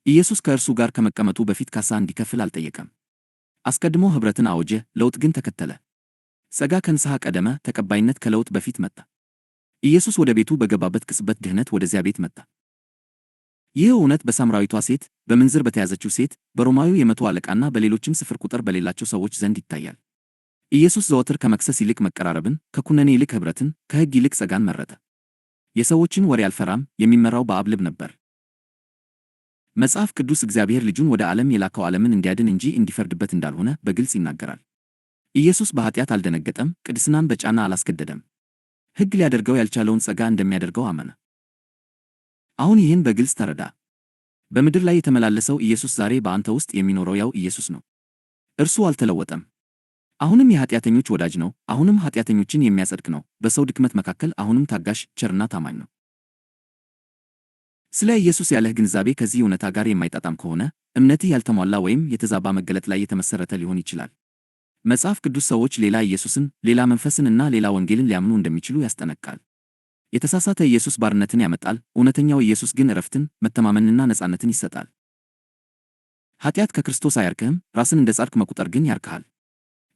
ኢየሱስ ከእርሱ ጋር ከመቀመጡ በፊት ካሳ እንዲከፍል አልጠየቀም። አስቀድሞ ኅብረትን አወጀ፣ ለውጥ ግን ተከተለ። ጸጋ ከንስሐ ቀደመ፣ ተቀባይነት ከለውጥ በፊት መጣ። ኢየሱስ ወደ ቤቱ በገባበት ቅጽበት ድኅነት ወደዚያ ቤት መጣ። ይህ እውነት በሳምራዊቷ ሴት፣ በምንዝር በተያዘችው ሴት፣ በሮማዊው የመቶ አለቃና በሌሎችም ስፍር ቁጥር በሌላቸው ሰዎች ዘንድ ይታያል። ኢየሱስ ዘወትር ከመክሰስ ይልቅ መቀራረብን፣ ከኩነኔ ይልቅ ኅብረትን፣ ከሕግ ይልቅ ጸጋን መረጠ። የሰዎችን ወሬ አልፈራም፣ የሚመራው በአብ ልብ ነበር። መጽሐፍ ቅዱስ እግዚአብሔር ልጁን ወደ ዓለም የላከው ዓለምን እንዲያድን እንጂ እንዲፈርድበት እንዳልሆነ በግልጽ ይናገራል። ኢየሱስ በኃጢአት አልደነገጠም፣ ቅድስናን በጫና አላስገደደም። ሕግ ሊያደርገው ያልቻለውን ጸጋ እንደሚያደርገው አመነ። አሁን ይህን በግልጽ ተረዳ። በምድር ላይ የተመላለሰው ኢየሱስ ዛሬ በአንተ ውስጥ የሚኖረው ያው ኢየሱስ ነው። እርሱ አልተለወጠም። አሁንም የኃጢአተኞች ወዳጅ ነው። አሁንም ኃጢአተኞችን የሚያጸድቅ ነው። በሰው ድክመት መካከል አሁንም ታጋሽ፣ ቸርና ታማኝ ነው። ስለ ኢየሱስ ያለህ ግንዛቤ ከዚህ እውነታ ጋር የማይጣጣም ከሆነ እምነትህ ያልተሟላ ወይም የተዛባ መገለጥ ላይ የተመሠረተ ሊሆን ይችላል። መጽሐፍ ቅዱስ ሰዎች ሌላ ኢየሱስን፣ ሌላ መንፈስን እና ሌላ ወንጌልን ሊያምኑ እንደሚችሉ ያስጠነቅቃል። የተሳሳተ ኢየሱስ ባርነትን ያመጣል፣ እውነተኛው ኢየሱስ ግን ዕረፍትን፣ መተማመንንና ነጻነትን ይሰጣል። ኃጢአት ከክርስቶስ አያርክህም፣ ራስን እንደ ጻድቅ መቁጠር ግን ያርክሃል።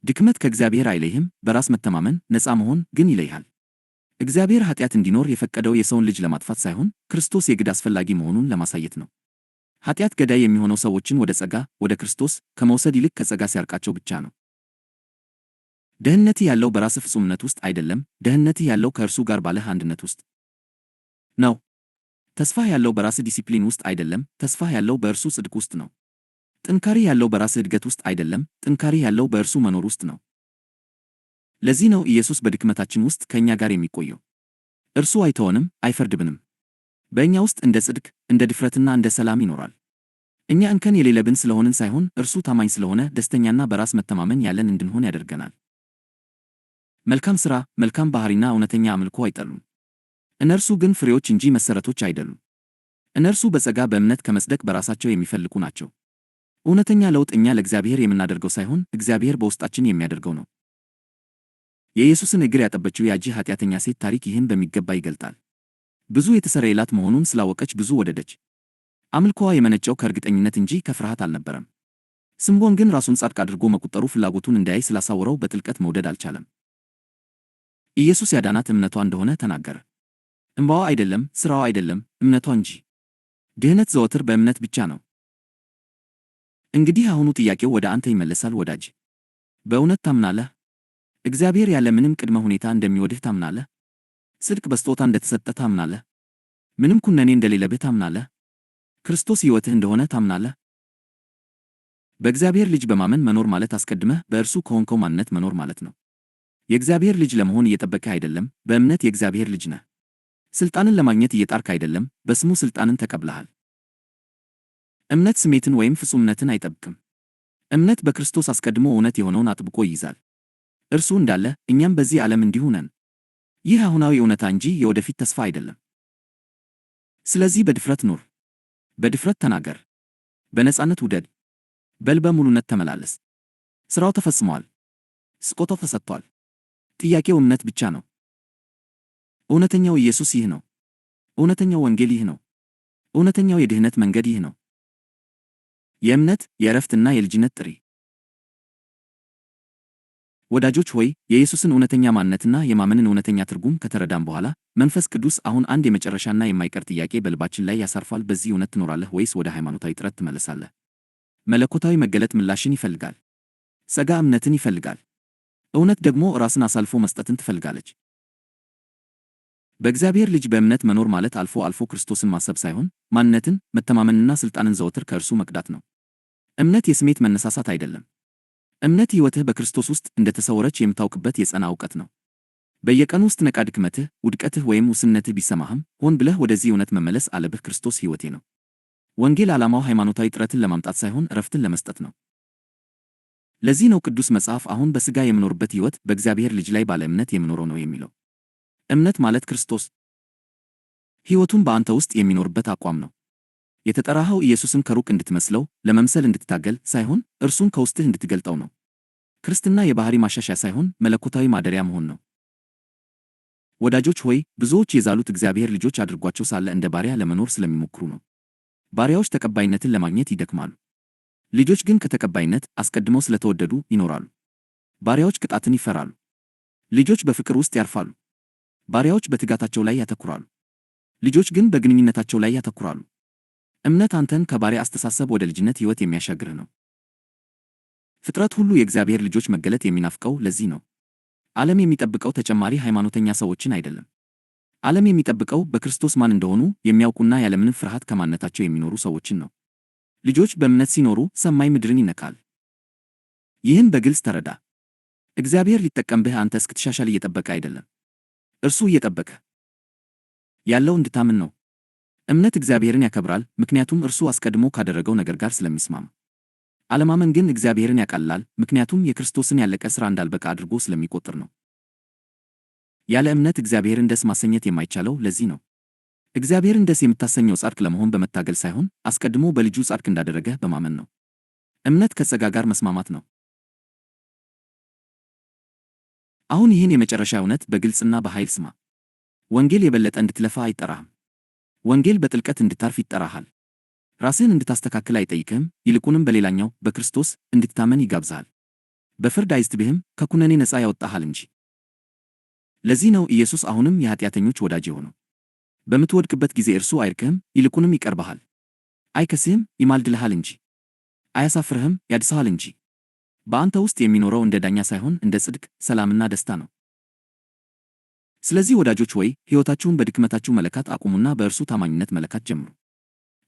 ድክመት ከእግዚአብሔር አይለይህም፣ በራስ መተማመን፣ ነጻ መሆን ግን ይለይሃል። እግዚአብሔር ኃጢአት እንዲኖር የፈቀደው የሰውን ልጅ ለማጥፋት ሳይሆን ክርስቶስ የግድ አስፈላጊ መሆኑን ለማሳየት ነው። ኃጢአት ገዳይ የሚሆነው ሰዎችን ወደ ጸጋ፣ ወደ ክርስቶስ ከመውሰድ ይልቅ ከጸጋ ሲያርቃቸው ብቻ ነው። ደህንነትህ ያለው በራስህ ፍጹምነት ውስጥ አይደለም፣ ደህንነትህ ያለው ከእርሱ ጋር ባለህ አንድነት ውስጥ ነው። ተስፋህ ያለው በራስህ ዲሲፕሊን ውስጥ አይደለም፣ ተስፋህ ያለው በእርሱ ጽድቅ ውስጥ ነው። ጥንካሬ ያለው በራስህ እድገት ውስጥ አይደለም፣ ጥንካሬ ያለው በእርሱ መኖር ውስጥ ነው። ለዚህ ነው ኢየሱስ በድክመታችን ውስጥ ከእኛ ጋር የሚቆየው። እርሱ አይተወንም፣ አይፈርድብንም። በእኛ ውስጥ እንደ ጽድቅ፣ እንደ ድፍረትና እንደ ሰላም ይኖራል። እኛ እንከን የሌለብን ስለሆንን ሳይሆን እርሱ ታማኝ ስለሆነ ደስተኛና በራስ መተማመን ያለን እንድንሆን ያደርገናል። መልካም ሥራ፣ መልካም ባሕሪና እውነተኛ አምልኮ አይጠሉም። እነርሱ ግን ፍሬዎች እንጂ መሠረቶች አይደሉም። እነርሱ በጸጋ በእምነት ከመጽደቅ በራሳቸው የሚፈልቁ ናቸው። እውነተኛ ለውጥ እኛ ለእግዚአብሔር የምናደርገው ሳይሆን እግዚአብሔር በውስጣችን የሚያደርገው ነው። የኢየሱስን እግር ያጠበችው ያቺ ኃጢአተኛ ሴት ታሪክ ይህን በሚገባ ይገልጣል። ብዙ የተሰረየላት መሆኑን ስላወቀች ብዙ ወደደች። አምልኮዋ የመነጨው ከእርግጠኝነት እንጂ ከፍርሃት አልነበረም። ስምዖን ግን ራሱን ጻድቅ አድርጎ መቁጠሩ ፍላጎቱን እንዳያይ ስላሳወረው በጥልቀት መውደድ አልቻለም። ኢየሱስ ያዳናት እምነቷ እንደሆነ ተናገረ። እንባዋ አይደለም፣ ሥራዋ አይደለም፣ እምነቷ እንጂ። ድኅነት ዘወትር በእምነት ብቻ ነው። እንግዲህ አሁኑ ጥያቄው ወደ አንተ ይመለሳል ወዳጅ። በእውነት ታምናለህ? እግዚአብሔር ያለ ምንም ቅድመ ሁኔታ እንደሚወድህ ታምናለህ? ጽድቅ በስጦታ እንደተሰጠ ታምናለህ? ምንም ኩነኔ እንደሌለብህ ታምናለህ? ክርስቶስ ሕይወትህ እንደሆነ ታምናለህ? በእግዚአብሔር ልጅ በማመን መኖር ማለት አስቀድመህ በእርሱ ከሆንከው ማንነት መኖር ማለት ነው። የእግዚአብሔር ልጅ ለመሆን እየጠበቅህ አይደለም፣ በእምነት የእግዚአብሔር ልጅ ነህ። ሥልጣንን ለማግኘት እየጣርክ አይደለም፣ በስሙ ሥልጣንን ተቀብለሃል። እምነት ስሜትን ወይም ፍጹምነትን አይጠብቅም። እምነት በክርስቶስ አስቀድሞ እውነት የሆነውን አጥብቆ ይይዛል። እርሱ እንዳለ እኛም በዚህ ዓለም እንዲሁ ነን። ይህ አሁናዊ እውነታ እንጂ የወደፊት ተስፋ አይደለም። ስለዚህ በድፍረት ኑር፣ በድፍረት ተናገር፣ በነጻነት ውደድ፣ በልበ ሙሉነት ተመላለስ። ሥራው ተፈጽሟል፣ ስጦታው ተሰጥቷል። ጥያቄው እምነት ብቻ ነው። እውነተኛው ኢየሱስ ይህ ነው። እውነተኛው ወንጌል ይህ ነው። እውነተኛው የድኅነት መንገድ ይህ ነው። የእምነት የዕረፍትና የልጅነት ጥሪ። ወዳጆች ሆይ የኢየሱስን እውነተኛ ማንነትና የማመንን እውነተኛ ትርጉም ከተረዳም በኋላ መንፈስ ቅዱስ አሁን አንድ የመጨረሻና የማይቀር ጥያቄ በልባችን ላይ ያሳርፋል። በዚህ እውነት ትኖራለህ ወይስ ወደ ሃይማኖታዊ ጥረት ትመለሳለህ? መለኮታዊ መገለጥ ምላሽን ይፈልጋል። ጸጋ እምነትን ይፈልጋል። እውነት ደግሞ ራስን አሳልፎ መስጠትን ትፈልጋለች። በእግዚአብሔር ልጅ በእምነት መኖር ማለት አልፎ አልፎ ክርስቶስን ማሰብ ሳይሆን ማንነትን፣ መተማመንና ሥልጣንን ዘወትር ከእርሱ መቅዳት ነው። እምነት የስሜት መነሳሳት አይደለም። እምነት ሕይወትህ በክርስቶስ ውስጥ እንደተሰወረች የምታውቅበት የጸና ዕውቀት ነው። በየቀኑ ውስጥ ነቃ ድክመትህ፣ ውድቀትህ ወይም ውስንነትህ ቢሰማህም ሆን ብለህ ወደዚህ እውነት መመለስ አለብህ። ክርስቶስ ሕይወቴ ነው። ወንጌል ዓላማው ሃይማኖታዊ ጥረትን ለማምጣት ሳይሆን ዕረፍትን ለመስጠት ነው። ለዚህ ነው ቅዱስ መጽሐፍ አሁን በሥጋ የምኖርበት ሕይወት በእግዚአብሔር ልጅ ላይ ባለ እምነት የምኖረው ነው የሚለው። እምነት ማለት ክርስቶስ ሕይወቱን በአንተ ውስጥ የሚኖርበት አቋም ነው። የተጠራኸው ኢየሱስን ከሩቅ እንድትመስለው፣ ለመምሰል እንድትታገል ሳይሆን እርሱን ከውስጥህ እንድትገልጠው ነው። ክርስትና የባሕሪ ማሻሻያ ሳይሆን መለኮታዊ ማደሪያ መሆን ነው። ወዳጆች ሆይ፣ ብዙዎች የዛሉት እግዚአብሔር ልጆች አድርጓቸው ሳለ እንደ ባሪያ ለመኖር ስለሚሞክሩ ነው። ባሪያዎች ተቀባይነትን ለማግኘት ይደክማሉ። ልጆች ግን ከተቀባይነት አስቀድመው ስለተወደዱ ይኖራሉ። ባሪያዎች ቅጣትን ይፈራሉ። ልጆች በፍቅር ውስጥ ያርፋሉ። ባሪያዎች በትጋታቸው ላይ ያተኩራሉ። ልጆች ግን በግንኙነታቸው ላይ ያተኩራሉ። እምነት አንተን ከባሪያ አስተሳሰብ ወደ ልጅነት ሕይወት የሚያሻግርህ ነው። ፍጥረት ሁሉ የእግዚአብሔር ልጆች መገለጥ የሚናፍቀው ለዚህ ነው። ዓለም የሚጠብቀው ተጨማሪ ሃይማኖተኛ ሰዎችን አይደለም። ዓለም የሚጠብቀው በክርስቶስ ማን እንደሆኑ የሚያውቁና ያለምንም ፍርሃት ከማንነታቸው የሚኖሩ ሰዎችን ነው። ልጆች በእምነት ሲኖሩ ሰማይ ምድርን ይነካል። ይህን በግልጽ ተረዳ። እግዚአብሔር ሊጠቀምብህ አንተ እስክትሻሻል እየጠበቀ አይደለም። እርሱ እየጠበቀ ያለው እንድታምን ነው። እምነት እግዚአብሔርን ያከብራል፣ ምክንያቱም እርሱ አስቀድሞ ካደረገው ነገር ጋር ስለሚስማማ። አለማመን ግን እግዚአብሔርን ያቃልላል፣ ምክንያቱም የክርስቶስን ያለቀ ሥራ እንዳልበቃ አድርጎ ስለሚቆጥር ነው። ያለ እምነት እግዚአብሔርን ደስ ማሰኘት የማይቻለው ለዚህ ነው። እግዚአብሔርን ደስ የምታሰኘው ጻድቅ ለመሆን በመታገል ሳይሆን አስቀድሞ በልጁ ጻድቅ እንዳደረገህ በማመን ነው። እምነት ከጸጋ ጋር መስማማት ነው። አሁን ይህን የመጨረሻ እውነት በግልጽና በኃይል ስማ። ወንጌል የበለጠ እንድትለፋ አይጠራህም። ወንጌል በጥልቀት እንድታርፍ ይጠራሃል። ራስህን እንድታስተካክል አይጠይቅህም፣ ይልቁንም በሌላኛው በክርስቶስ እንድትታመን ይጋብዝሃል። በፍርድ አይዝትብህም፣ ከኩነኔ ነፃ ያወጣሃል እንጂ። ለዚህ ነው ኢየሱስ አሁንም የኃጢአተኞች ወዳጅ የሆነው። በምትወድቅበት ጊዜ እርሱ አይርቅህም፣ ይልቁንም ይቀርብሃል። አይከስህም፣ ይማልድልሃል እንጂ። አያሳፍርህም፣ ያድስሃል እንጂ። በአንተ ውስጥ የሚኖረው እንደ ዳኛ ሳይሆን እንደ ጽድቅ፣ ሰላምና ደስታ ነው። ስለዚህ ወዳጆች ወይ ሕይወታችሁን በድክመታችሁ መለካት አቁሙና በእርሱ ታማኝነት መለካት ጀምሩ።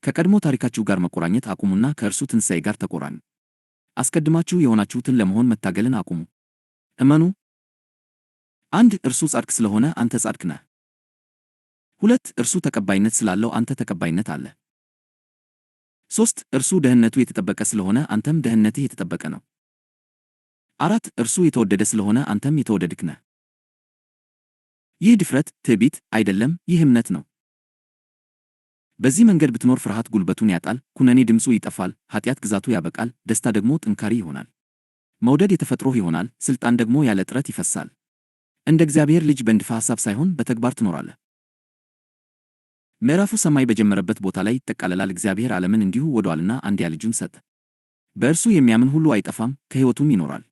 ከቀድሞ ታሪካችሁ ጋር መቆራኘት አቁሙና ከእርሱ ትንሣኤ ጋር ተቆራኙ። አስቀድማችሁ የሆናችሁትን ለመሆን መታገልን አቁሙ። እመኑ። 1 እርሱ ጻድቅ ስለሆነ አንተ ጻድቅ ነህ። 2 እርሱ ተቀባይነት ስላለው አንተ ተቀባይነት አለ። 3 እርሱ ደህንነቱ የተጠበቀ ስለሆነ አንተም ደህንነትህ የተጠበቀ ነው። 4 እርሱ የተወደደ ስለሆነ አንተም የተወደድክ ነህ። ይህ ድፍረት፣ ትዕቢት አይደለም፣ ይህ እምነት ነው። በዚህ መንገድ ብትኖር ፍርሃት ጉልበቱን ያጣል፣ ኩነኔ ድምፁ ይጠፋል፣ ኃጢአት ግዛቱ ያበቃል፣ ደስታ ደግሞ ጥንካሬ ይሆናል። መውደድ የተፈጥሮህ ይሆናል፣ ሥልጣን ደግሞ ያለ ጥረት ይፈሳል። እንደ እግዚአብሔር ልጅ በንድፈ ሐሳብ ሳይሆን በተግባር ትኖራለህ። ምዕራፉ ሰማይ በጀመረበት ቦታ ላይ ይጠቃለላል። እግዚአብሔር ዓለምን እንዲሁ ወዶአልና አንድያ ልጁን ሰጠ። በእርሱ የሚያምን ሁሉ አይጠፋም፣ ከሕይወቱም ይኖራል።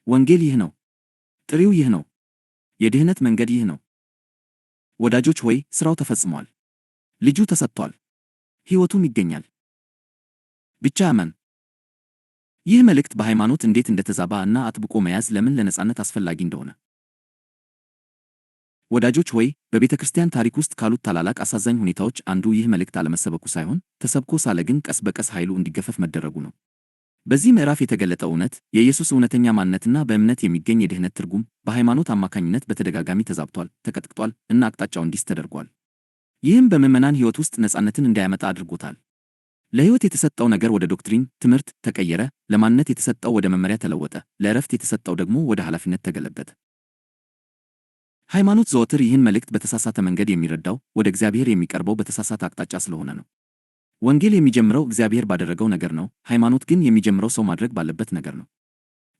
ወንጌል ይህ ነው። ጥሪው ይህ ነው። የድኅነት መንገድ ይህ ነው። ወዳጆች ሆይ ሥራው ተፈጽሟል። ልጁ ተሰጥቷል። ሕይወቱም ይገኛል። ብቻ እመን። ይህ መልእክት በሃይማኖት እንዴት እንደተዛባ እና አጥብቆ መያዝ ለምን ለነጻነት አስፈላጊ እንደሆነ። ወዳጆች ሆይ በቤተ ክርስቲያን ታሪክ ውስጥ ካሉት ታላላቅ አሳዛኝ ሁኔታዎች አንዱ ይህ መልእክት አለመሰበኩ ሳይሆን ተሰብኮ ሳለ ግን ቀስ በቀስ ኃይሉ እንዲገፈፍ መደረጉ ነው። በዚህ ምዕራፍ የተገለጠው እውነት የኢየሱስ እውነተኛ ማንነትና በእምነት የሚገኝ የድኅነት ትርጉም በሃይማኖት አማካኝነት በተደጋጋሚ ተዛብቷል፣ ተቀጥቅጧል እና አቅጣጫው እንዲስት ተደርጓል። ይህም በምዕመናን ሕይወት ውስጥ ነጻነትን እንዳያመጣ አድርጎታል። ለሕይወት የተሰጠው ነገር ወደ ዶክትሪን ትምህርት ተቀየረ፣ ለማንነት የተሰጠው ወደ መመሪያ ተለወጠ፣ ለዕረፍት የተሰጠው ደግሞ ወደ ኃላፊነት ተገለበጠ። ሃይማኖት ዘወትር ይህን መልእክት በተሳሳተ መንገድ የሚረዳው ወደ እግዚአብሔር የሚቀርበው በተሳሳተ አቅጣጫ ስለሆነ ነው። ወንጌል የሚጀምረው እግዚአብሔር ባደረገው ነገር ነው። ሃይማኖት ግን የሚጀምረው ሰው ማድረግ ባለበት ነገር ነው።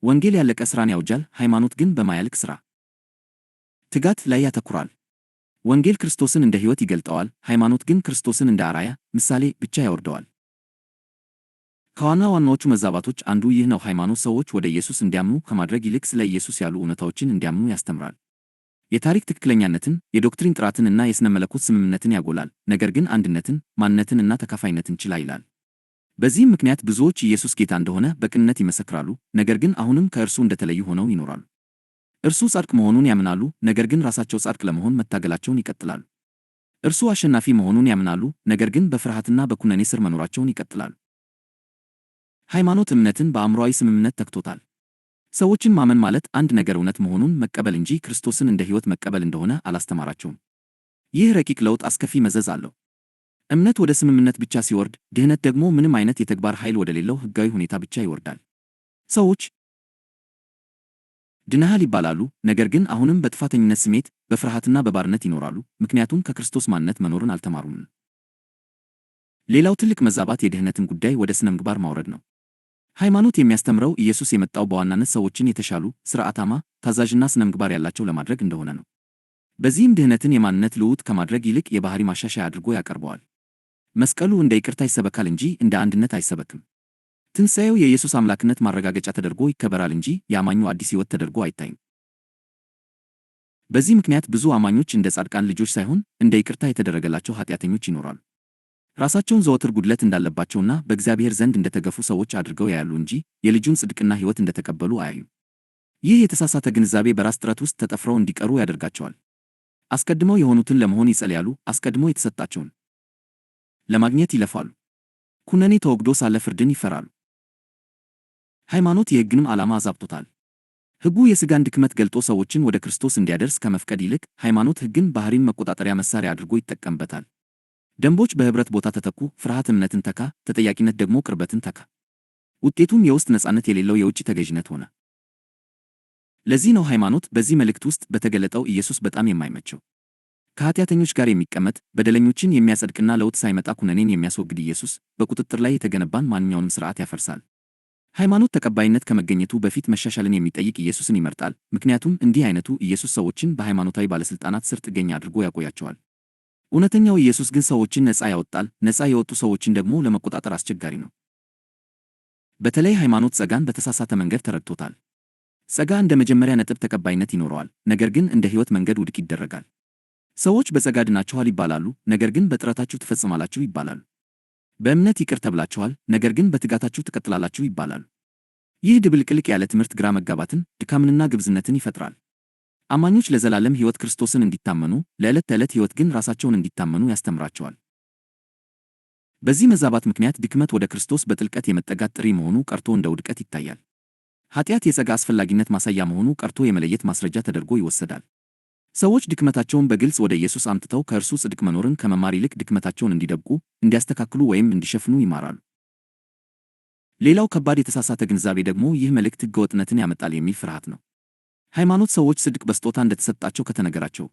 ወንጌል ያለቀ ሥራን ያውጃል፣ ሃይማኖት ግን በማያልቅ ሥራ ትጋት ላይ ያተኩራል። ወንጌል ክርስቶስን እንደ ሕይወት ይገልጠዋል፣ ሃይማኖት ግን ክርስቶስን እንደ አርአያ ምሳሌ ብቻ ያወርደዋል። ከዋና ዋናዎቹ መዛባቶች አንዱ ይህ ነው። ሃይማኖት ሰዎች ወደ ኢየሱስ እንዲያምኑ ከማድረግ ይልቅ ስለ ኢየሱስ ያሉ እውነታዎችን እንዲያምኑ ያስተምራል። የታሪክ ትክክለኛነትን፣ የዶክትሪን ጥራትን እና የሥነ መለኮት ስምምነትን ያጎላል፣ ነገር ግን አንድነትን፣ ማንነትን እና ተካፋይነትን ችላ ይላል። በዚህም ምክንያት ብዙዎች ኢየሱስ ጌታ እንደሆነ በቅንነት ይመሰክራሉ፣ ነገር ግን አሁንም ከእርሱ እንደተለዩ ሆነው ይኖራሉ። እርሱ ጻድቅ መሆኑን ያምናሉ፣ ነገር ግን ራሳቸው ጻድቅ ለመሆን መታገላቸውን ይቀጥላሉ። እርሱ አሸናፊ መሆኑን ያምናሉ፣ ነገር ግን በፍርሃትና በኩነኔ ስር መኖራቸውን ይቀጥላሉ። ሃይማኖት እምነትን በአእምሮአዊ ስምምነት ተክቶታል። ሰዎችን ማመን ማለት አንድ ነገር እውነት መሆኑን መቀበል እንጂ ክርስቶስን እንደ ሕይወት መቀበል እንደሆነ አላስተማራቸውም። ይህ ረቂቅ ለውጥ አስከፊ መዘዝ አለው። እምነት ወደ ስምምነት ብቻ ሲወርድ፣ ድህነት ደግሞ ምንም አይነት የተግባር ኃይል ወደሌለው ሕጋዊ ሁኔታ ብቻ ይወርዳል። ሰዎች ድነሃል ይባላሉ፣ ነገር ግን አሁንም በጥፋተኝነት ስሜት፣ በፍርሃትና በባርነት ይኖራሉ፣ ምክንያቱም ከክርስቶስ ማንነት መኖርን አልተማሩም። ሌላው ትልቅ መዛባት የድህነትን ጉዳይ ወደ ስነ ምግባር ማውረድ ነው። ሃይማኖት የሚያስተምረው ኢየሱስ የመጣው በዋናነት ሰዎችን የተሻሉ፣ ሥርዓታማ፣ ታዛዥና ስነ ምግባር ያላቸው ለማድረግ እንደሆነ ነው። በዚህም ድህነትን የማንነት ልውውጥ ከማድረግ ይልቅ የባህሪ ማሻሻያ አድርጎ ያቀርበዋል። መስቀሉ እንደ ይቅርታ ይሰበካል እንጂ እንደ አንድነት አይሰበክም። ትንሣኤው የኢየሱስ አምላክነት ማረጋገጫ ተደርጎ ይከበራል እንጂ የአማኙ አዲስ ሕይወት ተደርጎ አይታይም። በዚህ ምክንያት ብዙ አማኞች እንደ ጻድቃን ልጆች ሳይሆን እንደ ይቅርታ የተደረገላቸው ኃጢአተኞች ይኖራሉ። ራሳቸውን ዘወትር ጉድለት እንዳለባቸውና በእግዚአብሔር ዘንድ እንደተገፉ ሰዎች አድርገው ያያሉ እንጂ የልጁን ጽድቅና ሕይወት እንደተቀበሉ አያዩም። ይህ የተሳሳተ ግንዛቤ በራስ ጥረት ውስጥ ተጠፍረው እንዲቀሩ ያደርጋቸዋል። አስቀድመው የሆኑትን ለመሆን ይጸልያሉ፣ አስቀድሞ የተሰጣቸውን ለማግኘት ይለፋሉ። ኩነኔ ተወግዶ ሳለ ፍርድን ይፈራሉ። ሃይማኖት የሕግንም ዓላማ አዛብቶታል። ሕጉ የሥጋን ድክመት ገልጦ ሰዎችን ወደ ክርስቶስ እንዲያደርስ ከመፍቀድ ይልቅ ሃይማኖት ሕግን ባህሪን መቆጣጠሪያ መሳሪያ አድርጎ ይጠቀምበታል። ደንቦች በኅብረት ቦታ ተተኩ፣ ፍርሃት እምነትን ተካ፣ ተጠያቂነት ደግሞ ቅርበትን ተካ። ውጤቱም የውስጥ ነጻነት የሌለው የውጭ ተገዥነት ሆነ። ለዚህ ነው ሃይማኖት በዚህ መልእክት ውስጥ በተገለጠው ኢየሱስ በጣም የማይመቸው። ከኃጢአተኞች ጋር የሚቀመጥ በደለኞችን የሚያጸድቅና ለውጥ ሳይመጣ ኩነኔን የሚያስወግድ ኢየሱስ በቁጥጥር ላይ የተገነባን ማንኛውንም ሥርዓት ያፈርሳል። ሃይማኖት ተቀባይነት ከመገኘቱ በፊት መሻሻልን የሚጠይቅ ኢየሱስን ይመርጣል፣ ምክንያቱም እንዲህ አይነቱ ኢየሱስ ሰዎችን በሃይማኖታዊ ባለሥልጣናት ስር ጥገኛ አድርጎ ያቆያቸዋል። እውነተኛው ኢየሱስ ግን ሰዎችን ነፃ ያወጣል፣ ነፃ የወጡ ሰዎችን ደግሞ ለመቆጣጠር አስቸጋሪ ነው። በተለይ ሃይማኖት ጸጋን በተሳሳተ መንገድ ተረድቶታል። ጸጋ እንደ መጀመሪያ ነጥብ ተቀባይነት ይኖረዋል፣ ነገር ግን እንደ ሕይወት መንገድ ውድቅ ይደረጋል። ሰዎች በጸጋ ድናችኋል ይባላሉ፣ ነገር ግን በጥረታችሁ ትፈጽማላችሁ ይባላሉ። በእምነት ይቅር ተብላችኋል፣ ነገር ግን በትጋታችሁ ትቀጥላላችሁ ይባላሉ። ይህ ድብልቅልቅ ያለ ትምህርት ግራ መጋባትን፣ ድካምንና ግብዝነትን ይፈጥራል። አማኞች ለዘላለም ሕይወት ክርስቶስን እንዲታመኑ፣ ለዕለት ተዕለት ሕይወት ግን ራሳቸውን እንዲታመኑ ያስተምራቸዋል። በዚህ መዛባት ምክንያት ድክመት ወደ ክርስቶስ በጥልቀት የመጠጋት ጥሪ መሆኑ ቀርቶ እንደ ውድቀት ይታያል። ኃጢአት የጸጋ አስፈላጊነት ማሳያ መሆኑ ቀርቶ የመለየት ማስረጃ ተደርጎ ይወሰዳል። ሰዎች ድክመታቸውን በግልጽ ወደ ኢየሱስ አምጥተው ከእርሱ ጽድቅ መኖርን ከመማር ይልቅ ድክመታቸውን እንዲደብቁ፣ እንዲያስተካክሉ ወይም እንዲሸፍኑ ይማራሉ። ሌላው ከባድ የተሳሳተ ግንዛቤ ደግሞ ይህ መልእክት ሕገወጥነትን ያመጣል የሚል ፍርሃት ነው። ሃይማኖት ሰዎች ጽድቅ በስጦታ እንደተሰጣቸው ከተነገራቸው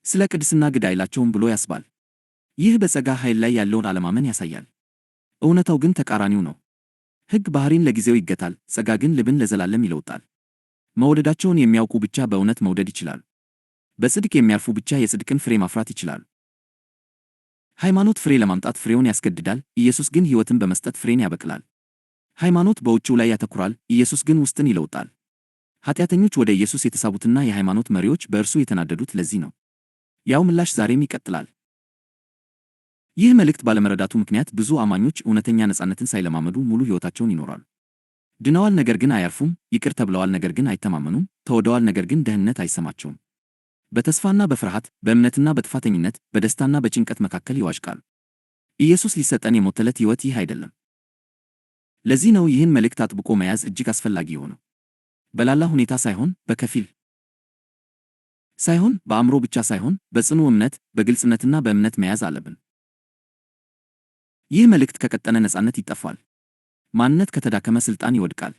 ስለ ቅድስና ግድ አይላቸውም ብሎ ያስባል። ይህ በጸጋ ኃይል ላይ ያለውን አለማመን ያሳያል። እውነታው ግን ተቃራኒው ነው። ሕግ ባህሪን ለጊዜው ይገታል፣ ጸጋ ግን ልብን ለዘላለም ይለውጣል። መውደዳቸውን የሚያውቁ ብቻ በእውነት መውደድ ይችላሉ። በጽድቅ የሚያርፉ ብቻ የጽድቅን ፍሬ ማፍራት ይችላሉ። ሃይማኖት ፍሬ ለማምጣት ፍሬውን ያስገድዳል፣ ኢየሱስ ግን ሕይወትን በመስጠት ፍሬን ያበቅላል። ሃይማኖት በውጭው ላይ ያተኩራል፣ ኢየሱስ ግን ውስጥን ይለውጣል። ኃጢአተኞች ወደ ኢየሱስ የተሳቡትና የሃይማኖት መሪዎች በእርሱ የተናደዱት ለዚህ ነው። ያው ምላሽ ዛሬም ይቀጥላል። ይህ መልእክት ባለመረዳቱ ምክንያት ብዙ አማኞች እውነተኛ ነጻነትን ሳይለማመዱ ሙሉ ሕይወታቸውን ይኖራሉ። ድነዋል፣ ነገር ግን አያርፉም። ይቅር ተብለዋል፣ ነገር ግን አይተማመኑም። ተወደዋል፣ ነገር ግን ደህንነት አይሰማቸውም። በተስፋና በፍርሃት፣ በእምነትና በጥፋተኝነት፣ በደስታና በጭንቀት መካከል ይዋዥቃሉ። ኢየሱስ ሊሰጠን የሞተለት ሕይወት ይህ አይደለም። ለዚህ ነው ይህን መልእክት አጥብቆ መያዝ እጅግ አስፈላጊ የሆነው። በላላ ሁኔታ ሳይሆን፣ በከፊል ሳይሆን፣ በአእምሮ ብቻ ሳይሆን፣ በጽኑ እምነት፣ በግልጽነትና በእምነት መያዝ አለብን። ይህ መልእክት ከቀጠነ ነጻነት ይጠፋል። ማንነት ከተዳከመ ሥልጣን ይወድቃል።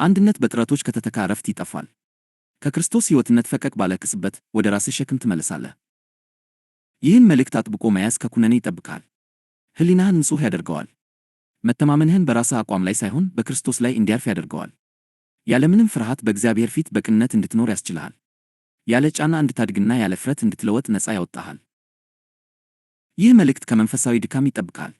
አንድነት በጥረቶች ከተተካ ዕረፍት ይጠፋል። ከክርስቶስ ሕይወትነት ፈቀቅ ባለ ቅጽበት ወደ ራስህ ሸክም ትመለሳለህ። ይህን መልእክት አጥብቆ መያዝ ከኩነኔ ይጠብቃል። ሕሊናህን ንጹሕ ያደርገዋል። መተማመንህን በራስህ አቋም ላይ ሳይሆን በክርስቶስ ላይ እንዲያርፍ ያደርገዋል። ያለምንም ፍርሃት በእግዚአብሔር ፊት በቅንነት እንድትኖር ያስችልሃል። ያለ ጫና እንድታድግና ያለ ፍረት እንድትለወጥ ነፃ ያወጣሃል። ይህ መልእክት ከመንፈሳዊ ድካም ይጠብቃል።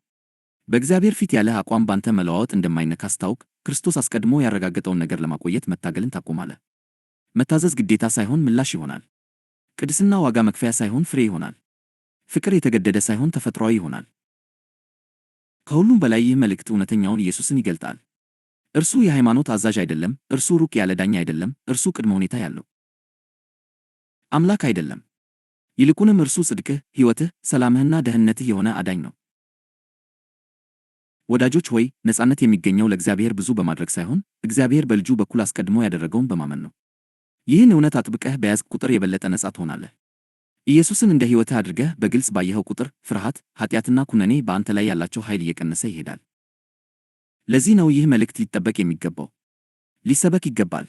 በእግዚአብሔር ፊት ያለህ አቋም ባንተ መለዋወጥ እንደማይነካ አስታውቅ። ክርስቶስ አስቀድሞ ያረጋገጠውን ነገር ለማቆየት መታገልን ታቆማለህ። መታዘዝ ግዴታ ሳይሆን ምላሽ ይሆናል። ቅድስና ዋጋ መክፈያ ሳይሆን ፍሬ ይሆናል። ፍቅር የተገደደ ሳይሆን ተፈጥሯዊ ይሆናል። ከሁሉም በላይ ይህ መልእክት እውነተኛውን ኢየሱስን ይገልጣል። እርሱ የሃይማኖት አዛዥ አይደለም። እርሱ ሩቅ ያለ ዳኛ አይደለም። እርሱ ቅድመ ሁኔታ ያለው አምላክ አይደለም። ይልቁንም እርሱ ጽድቅህ፣ ሕይወትህ፣ ሰላምህና ደህንነትህ የሆነ አዳኝ ነው። ወዳጆች ሆይ ነፃነት የሚገኘው ለእግዚአብሔር ብዙ በማድረግ ሳይሆን እግዚአብሔር በልጁ በኩል አስቀድሞ ያደረገውን በማመን ነው። ይህን እውነት አጥብቀህ በያዝክ ቁጥር የበለጠ ነፃ ትሆናለህ። ኢየሱስን እንደ ሕይወትህ አድርገህ በግልጽ ባየኸው ቁጥር ፍርሃት፣ ኃጢአትና ኩነኔ በአንተ ላይ ያላቸው ኃይል እየቀነሰ ይሄዳል። ለዚህ ነው ይህ መልእክት ሊጠበቅ የሚገባው። ሊሰበክ ይገባል።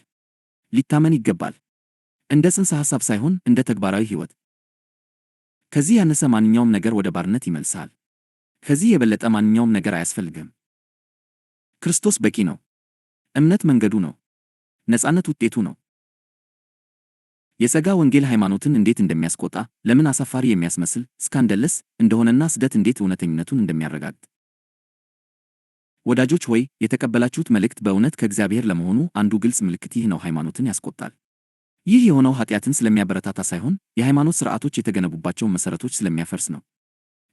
ሊታመን ይገባል። እንደ ጽንሰ ሐሳብ ሳይሆን እንደ ተግባራዊ ሕይወት። ከዚህ ያነሰ ማንኛውም ነገር ወደ ባርነት ይመልሳል። ከዚህ የበለጠ ማንኛውም ነገር አያስፈልግም። ክርስቶስ በቂ ነው። እምነት መንገዱ ነው። ነፃነት ውጤቱ ነው። የጸጋ ወንጌል ሃይማኖትን እንዴት እንደሚያስቆጣ፣ ለምን አሳፋሪ የሚያስመስል ስካንደለስ እንደሆነና ስደት እንዴት እውነተኝነቱን እንደሚያረጋግጥ። ወዳጆች ሆይ የተቀበላችሁት መልእክት በእውነት ከእግዚአብሔር ለመሆኑ አንዱ ግልጽ ምልክት ይህ ነው። ሃይማኖትን ያስቆጣል። ይህ የሆነው ኃጢአትን ስለሚያበረታታ ሳይሆን የሃይማኖት ሥርዓቶች የተገነቡባቸውን መሠረቶች ስለሚያፈርስ ነው።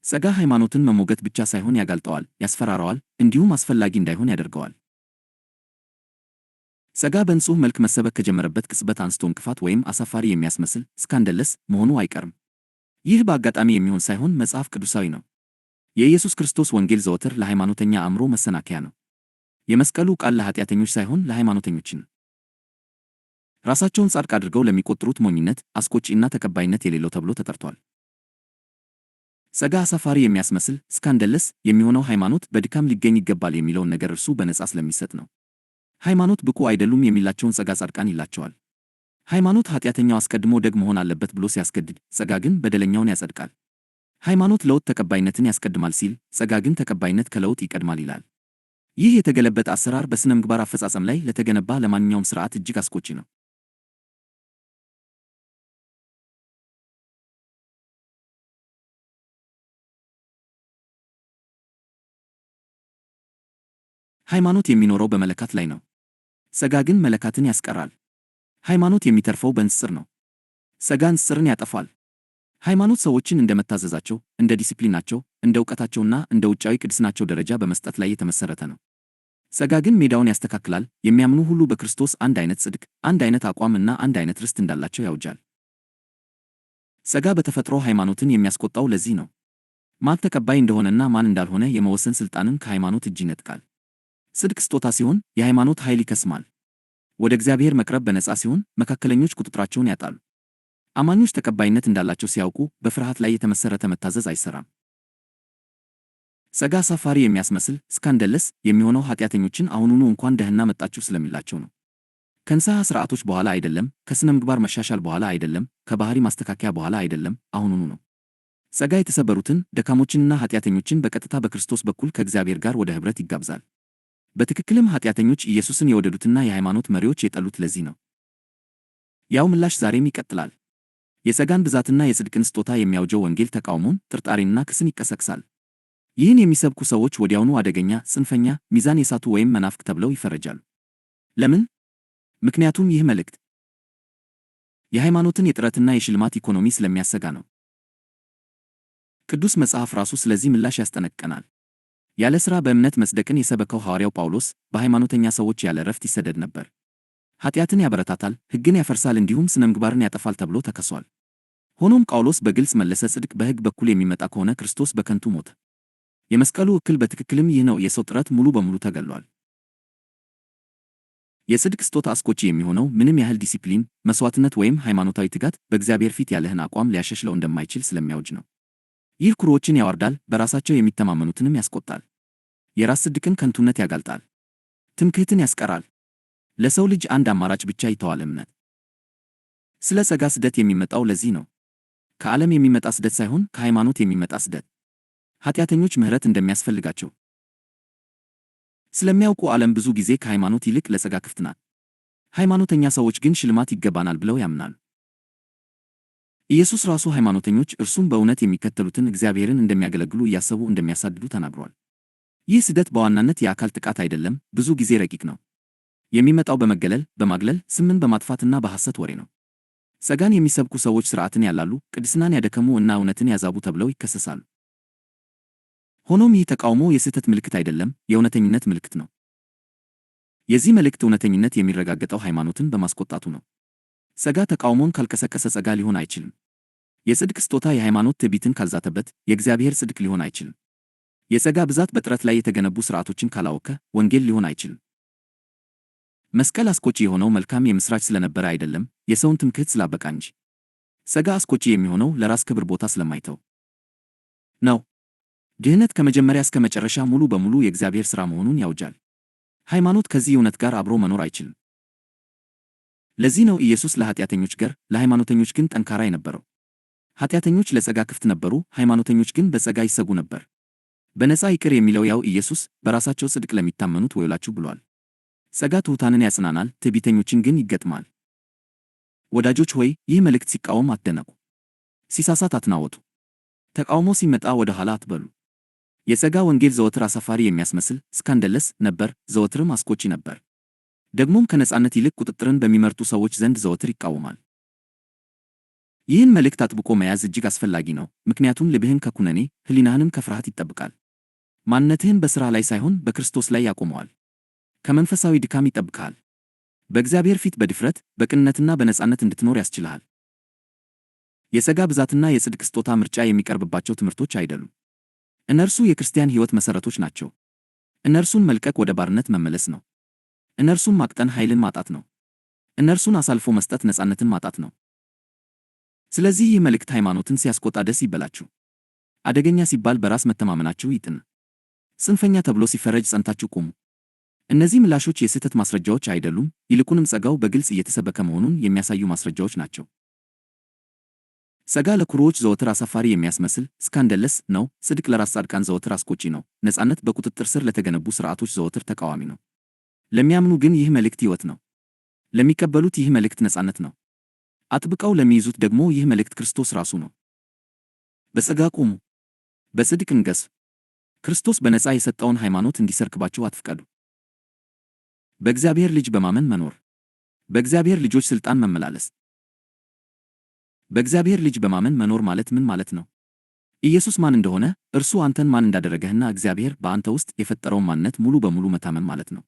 ጸጋ ሃይማኖትን መሞገት ብቻ ሳይሆን ያጋልጠዋል፣ ያስፈራረዋል፣ እንዲሁም አስፈላጊ እንዳይሆን ያደርገዋል። ጸጋ በንጹሕ መልክ መሰበክ ከጀመረበት ቅጽበት አንስቶ እንቅፋት ወይም አሳፋሪ የሚያስመስል ስካንደለስ መሆኑ አይቀርም። ይህ በአጋጣሚ የሚሆን ሳይሆን መጽሐፍ ቅዱሳዊ ነው። የኢየሱስ ክርስቶስ ወንጌል ዘወትር ለሃይማኖተኛ አእምሮ መሰናከያ ነው። የመስቀሉ ቃል ለኃጢአተኞች ሳይሆን ለሃይማኖተኞች ነው። ራሳቸውን ጻድቅ አድርገው ለሚቆጥሩት ሞኝነት፣ አስቆጪና ተቀባይነት የሌለው ተብሎ ተጠርቷል። ጸጋ አሳፋሪ የሚያስመስል ስካንደለስ የሚሆነው ሃይማኖት በድካም ሊገኝ ይገባል የሚለውን ነገር እርሱ በነጻ ስለሚሰጥ ነው። ሃይማኖት ብቁ አይደሉም የሚላቸውን ጸጋ ጻድቃን ይላቸዋል። ሃይማኖት ኃጢአተኛው አስቀድሞ ደግ መሆን አለበት ብሎ ሲያስገድድ፣ ጸጋ ግን በደለኛውን ያጸድቃል። ሃይማኖት ለውጥ ተቀባይነትን ያስቀድማል ሲል፣ ጸጋ ግን ተቀባይነት ከለውጥ ይቀድማል ይላል። ይህ የተገለበጠ አሰራር በሥነ ምግባር አፈጻጸም ላይ ለተገነባ ለማንኛውም ሥርዓት እጅግ አስቆጪ ነው። ሃይማኖት የሚኖረው በመለካት ላይ ነው። ጸጋ ግን መለካትን ያስቀራል። ሃይማኖት የሚተርፈው በንጽጽር ነው። ጸጋ ንጽጽርን ያጠፋል። ሃይማኖት ሰዎችን እንደ መታዘዛቸው፣ እንደ ዲሲፕሊናቸው፣ እንደ ዕውቀታቸውና እንደ ውጫዊ ቅድስናቸው ደረጃ በመስጠት ላይ የተመሠረተ ነው። ጸጋ ግን ሜዳውን ያስተካክላል። የሚያምኑ ሁሉ በክርስቶስ አንድ አይነት ጽድቅ፣ አንድ አይነት አቋም እና አንድ አይነት ርስት እንዳላቸው ያውጃል። ጸጋ በተፈጥሮ ሃይማኖትን የሚያስቆጣው ለዚህ ነው። ማን ተቀባይ እንደሆነና ማን እንዳልሆነ የመወሰን ሥልጣንን ከሃይማኖት እጅ ይነጥቃል። ጽድቅ ስጦታ ሲሆን የሃይማኖት ኃይል ይከስማል። ወደ እግዚአብሔር መቅረብ በነጻ ሲሆን መካከለኞች ቁጥጥራቸውን ያጣሉ። አማኞች ተቀባይነት እንዳላቸው ሲያውቁ በፍርሃት ላይ የተመሠረተ መታዘዝ አይሠራም። ጸጋ አሳፋሪ የሚያስመስል ስካንደለስ የሚሆነው ኃጢአተኞችን አሁኑኑ እንኳን ደህና መጣችሁ ስለሚላቸው ነው። ከንስሐ ሥርዓቶች በኋላ አይደለም፣ ከሥነ ምግባር መሻሻል በኋላ አይደለም፣ ከባሕሪ ማስተካከያ በኋላ አይደለም፣ አሁኑኑ ነው። ጸጋ የተሰበሩትን ደካሞችንና ኃጢአተኞችን በቀጥታ በክርስቶስ በኩል ከእግዚአብሔር ጋር ወደ ኅብረት ይጋብዛል። በትክክልም ኃጢአተኞች ኢየሱስን የወደዱትና የሃይማኖት መሪዎች የጠሉት ለዚህ ነው። ያው ምላሽ ዛሬም ይቀጥላል። የጸጋን ብዛትና የጽድቅን ስጦታ የሚያውጀው ወንጌል ተቃውሞን፣ ጥርጣሬንና ክስን ይቀሰቅሳል። ይህን የሚሰብኩ ሰዎች ወዲያውኑ አደገኛ፣ ጽንፈኛ፣ ሚዛን የሳቱ ወይም መናፍቅ ተብለው ይፈረጃሉ። ለምን? ምክንያቱም ይህ መልእክት የሃይማኖትን የጥረትና የሽልማት ኢኮኖሚ ስለሚያሰጋ ነው። ቅዱስ መጽሐፍ ራሱ ስለዚህ ምላሽ ያስጠነቅቀናል። ያለ ሥራ በእምነት መጽደቅን የሰበከው ሐዋርያው ጳውሎስ በሃይማኖተኛ ሰዎች ያለ ዕረፍት ይሰደድ ነበር። ኃጢአትን ያበረታታል፣ ሕግን ያፈርሳል፣ እንዲሁም ሥነ ምግባርን ያጠፋል ተብሎ ተከሷል። ሆኖም ጳውሎስ በግልጽ መለሰ። ጽድቅ በሕግ በኩል የሚመጣ ከሆነ ክርስቶስ በከንቱ ሞተ። የመስቀሉ እክል በትክክልም ይህ ነው። የሰው ጥረት ሙሉ በሙሉ ተገሏል። የጽድቅ ስጦታ አስቆጪ የሚሆነው ምንም ያህል ዲሲፕሊን፣ መሥዋዕትነት ወይም ሃይማኖታዊ ትጋት በእግዚአብሔር ፊት ያለህን አቋም ሊያሻሽለው እንደማይችል ስለሚያውጅ ነው። ይህ ኩሩዎችን ያዋርዳል፣ በራሳቸው የሚተማመኑትንም ያስቆጣል። የራስ ጽድቅን ከንቱነት ያጋልጣል፣ ትምክህትን ያስቀራል። ለሰው ልጅ አንድ አማራጭ ብቻ ይተዋል፣ እምነት። ስለ ጸጋ ስደት የሚመጣው ለዚህ ነው። ከዓለም የሚመጣ ስደት ሳይሆን ከሃይማኖት የሚመጣ ስደት። ኃጢአተኞች ምሕረት እንደሚያስፈልጋቸው ስለሚያውቁ ዓለም ብዙ ጊዜ ከሃይማኖት ይልቅ ለጸጋ ክፍት ናት። ሃይማኖተኛ ሰዎች ግን ሽልማት ይገባናል ብለው ያምናሉ። ኢየሱስ ራሱ ሃይማኖተኞች እርሱም በእውነት የሚከተሉትን እግዚአብሔርን እንደሚያገለግሉ እያሰቡ እንደሚያሳድዱ ተናግሯል። ይህ ስደት በዋናነት የአካል ጥቃት አይደለም፣ ብዙ ጊዜ ረቂቅ ነው። የሚመጣው በመገለል፣ በማግለል፣ ስምን በማጥፋትና በሐሰት ወሬ ነው። ጸጋን የሚሰብኩ ሰዎች ሥርዓትን ያላሉ፣ ቅድስናን ያደከሙ እና እውነትን ያዛቡ ተብለው ይከሰሳሉ። ሆኖም ይህ ተቃውሞ የስህተት ምልክት አይደለም፣ የእውነተኝነት ምልክት ነው። የዚህ መልእክት እውነተኝነት የሚረጋገጠው ሃይማኖትን በማስቆጣቱ ነው። ጸጋ ተቃውሞን ካልቀሰቀሰ ጸጋ ሊሆን አይችልም። የጽድቅ ስጦታ የሃይማኖት ትዕቢትን ካልዛተበት የእግዚአብሔር ጽድቅ ሊሆን አይችልም። የጸጋ ብዛት በጥረት ላይ የተገነቡ ሥርዓቶችን ካላወከ ወንጌል ሊሆን አይችልም። መስቀል አስቆጪ የሆነው መልካም የምሥራች ስለነበረ አይደለም፣ የሰውን ትምክህት ስላበቃ እንጂ። ጸጋ አስቆጪ የሚሆነው ለራስ ክብር ቦታ ስለማይተው ነው። ድህነት ከመጀመሪያ እስከ መጨረሻ ሙሉ በሙሉ የእግዚአብሔር ሥራ መሆኑን ያውጃል። ሃይማኖት ከዚህ እውነት ጋር አብሮ መኖር አይችልም። ለዚህ ነው ኢየሱስ ለኃጢአተኞች ገር፣ ለሃይማኖተኞች ግን ጠንካራ የነበረው። ኃጢአተኞች ለጸጋ ክፍት ነበሩ፣ ሃይማኖተኞች ግን በጸጋ ይሰጉ ነበር። በነፃ ይቅር የሚለው ያው ኢየሱስ በራሳቸው ጽድቅ ለሚታመኑት ወዮላችሁ ብሏል። ጸጋ ትሑታንን ያጽናናል፣ ትዕቢተኞችን ግን ይገጥማል። ወዳጆች ሆይ ይህ መልእክት ሲቃወም አትደነቁ፣ ሲሳሳት አትናወጡ፣ ተቃውሞ ሲመጣ ወደ ኋላ አትበሉ። የጸጋ ወንጌል ዘወትር አሳፋሪ የሚያስመስል ስካንደለስ ነበር፣ ዘወትርም አስቆጪ ነበር። ደግሞም ከነጻነት ይልቅ ቁጥጥርን በሚመርጡ ሰዎች ዘንድ ዘወትር ይቃወማል። ይህን መልእክት አጥብቆ መያዝ እጅግ አስፈላጊ ነው፣ ምክንያቱም ልብህን ከኩነኔ ሕሊናህንም ከፍርሃት ይጠብቃል። ማንነትህን በሥራ ላይ ሳይሆን በክርስቶስ ላይ ያቆመዋል። ከመንፈሳዊ ድካም ይጠብቅሃል። በእግዚአብሔር ፊት በድፍረት በቅንነትና በነጻነት እንድትኖር ያስችልሃል። የጸጋ ብዛትና የጽድቅ ስጦታ ምርጫ የሚቀርብባቸው ትምህርቶች አይደሉም። እነርሱ የክርስቲያን ሕይወት መሠረቶች ናቸው። እነርሱን መልቀቅ ወደ ባርነት መመለስ ነው። እነርሱን ማቅጠን ኃይልን ማጣት ነው። እነርሱን አሳልፎ መስጠት ነጻነትን ማጣት ነው። ስለዚህ ይህ መልእክት ሃይማኖትን ሲያስቆጣ ደስ ይበላችሁ። አደገኛ ሲባል በራስ መተማመናችሁ ይጥን። ጽንፈኛ ተብሎ ሲፈረጅ ጸንታችሁ ቁሙ። እነዚህ ምላሾች የስህተት ማስረጃዎች አይደሉም፣ ይልቁንም ጸጋው በግልጽ እየተሰበከ መሆኑን የሚያሳዩ ማስረጃዎች ናቸው። ጸጋ ለኩሮዎች ዘወትር አሳፋሪ የሚያስመስል ስካንደለስ ነው። ጽድቅ ለራስ ጻድቃን ዘወትር አስቆጪ ነው። ነጻነት በቁጥጥር ስር ለተገነቡ ሥርዓቶች ዘወትር ተቃዋሚ ነው። ለሚያምኑ ግን ይህ መልእክት ሕይወት ነው። ለሚቀበሉት ይህ መልእክት ነጻነት ነው። አጥብቀው ለሚይዙት ደግሞ ይህ መልእክት ክርስቶስ ራሱ ነው። በጸጋ ቁሙ፣ በጽድቅ እንገሱ። ክርስቶስ በነጻ የሰጠውን ሃይማኖት እንዲሰርክባችሁ አትፍቀዱ። በእግዚአብሔር ልጅ በማመን መኖር፣ በእግዚአብሔር ልጆች ሥልጣን መመላለስ። በእግዚአብሔር ልጅ በማመን መኖር ማለት ምን ማለት ነው? ኢየሱስ ማን እንደሆነ፣ እርሱ አንተን ማን እንዳደረገህና እግዚአብሔር በአንተ ውስጥ የፈጠረውን ማንነት ሙሉ በሙሉ መታመን ማለት ነው።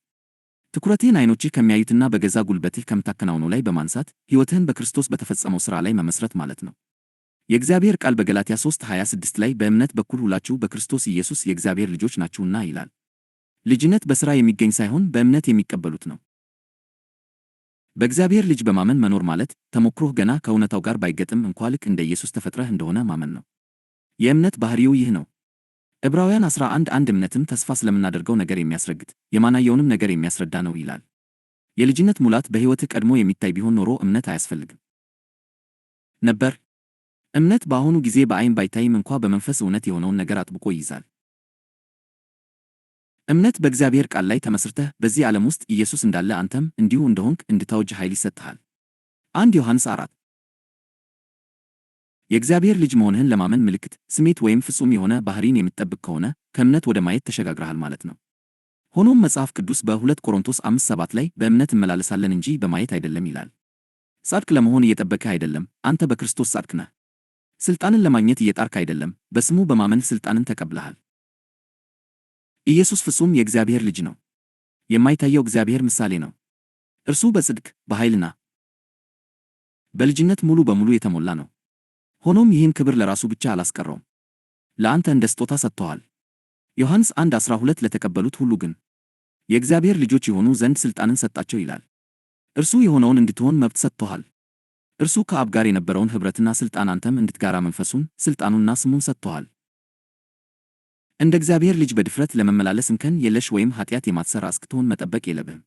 ትኩረትህን ዓይኖችህ ከሚያዩትና በገዛ ጉልበትህ ከምታከናውነው ላይ በማንሳት ሕይወትህን በክርስቶስ በተፈጸመው ሥራ ላይ መመስረት ማለት ነው። የእግዚአብሔር ቃል በገላትያ 3:26 ላይ በእምነት በኩል ሁላችሁ በክርስቶስ ኢየሱስ የእግዚአብሔር ልጆች ናችሁና ይላል። ልጅነት በሥራ የሚገኝ ሳይሆን በእምነት የሚቀበሉት ነው። በእግዚአብሔር ልጅ በማመን መኖር ማለት ተሞክሮህ ገና ከእውነታው ጋር ባይገጥም እንኳ ልክ እንደ ኢየሱስ ተፈጥረህ እንደሆነ ማመን ነው። የእምነት ባሕሪው ይህ ነው። ዕብራውያን 11:1 እምነትም ተስፋ ስለምናደርገው ነገር የሚያስረግጥ የማናየውንም ነገር የሚያስረዳ ነው ይላል። የልጅነት ሙላት በሕይወትህ ቀድሞ የሚታይ ቢሆን ኖሮ እምነት አያስፈልግም ነበር። እምነት በአሁኑ ጊዜ በዓይን ባይታይም እንኳ በመንፈስ እውነት የሆነውን ነገር አጥብቆ ይይዛል። እምነት በእግዚአብሔር ቃል ላይ ተመስርተህ በዚህ ዓለም ውስጥ ኢየሱስ እንዳለ አንተም እንዲሁ እንደሆንክ እንድታውጅ ኃይል ይሰጥሃል። 1 ዮሐንስ 4 የእግዚአብሔር ልጅ መሆንህን ለማመን ምልክት፣ ስሜት ወይም ፍጹም የሆነ ባሕሪን የምትጠብቅ ከሆነ ከእምነት ወደ ማየት ተሸጋግረሃል ማለት ነው። ሆኖም መጽሐፍ ቅዱስ በ2 ቆሮንቶስ 5:7 ላይ በእምነት እንመላለሳለን እንጂ በማየት አይደለም ይላል። ጻድቅ ለመሆን እየጠበቅህ አይደለም፣ አንተ በክርስቶስ ጻድቅ ነህ። ሥልጣንን ለማግኘት እየጣርክ አይደለም፣ በስሙ በማመን ሥልጣንን ተቀብለሃል። ኢየሱስ ፍጹም የእግዚአብሔር ልጅ ነው። የማይታየው እግዚአብሔር ምሳሌ ነው። እርሱ በጽድቅ በኃይልና በልጅነት ሙሉ በሙሉ የተሞላ ነው። ሆኖም ይህን ክብር ለራሱ ብቻ አላስቀረውም፣ ለአንተ እንደ ስጦታ ሰጥቶሃል። ዮሐንስ 1:12 ለተቀበሉት ሁሉ ግን የእግዚአብሔር ልጆች የሆኑ ዘንድ ሥልጣንን ሰጣቸው ይላል። እርሱ የሆነውን እንድትሆን መብት ሰጥቶሃል። እርሱ ከአብ ጋር የነበረውን ኅብረትና ሥልጣን አንተም እንድትጋራ መንፈሱን፣ ሥልጣኑንና ስሙን ሰጥቶሃል። እንደ እግዚአብሔር ልጅ በድፍረት ለመመላለስ እንከን የለሽ ወይም ኃጢአት የማትሠራ እስክትሆን መጠበቅ የለብህም።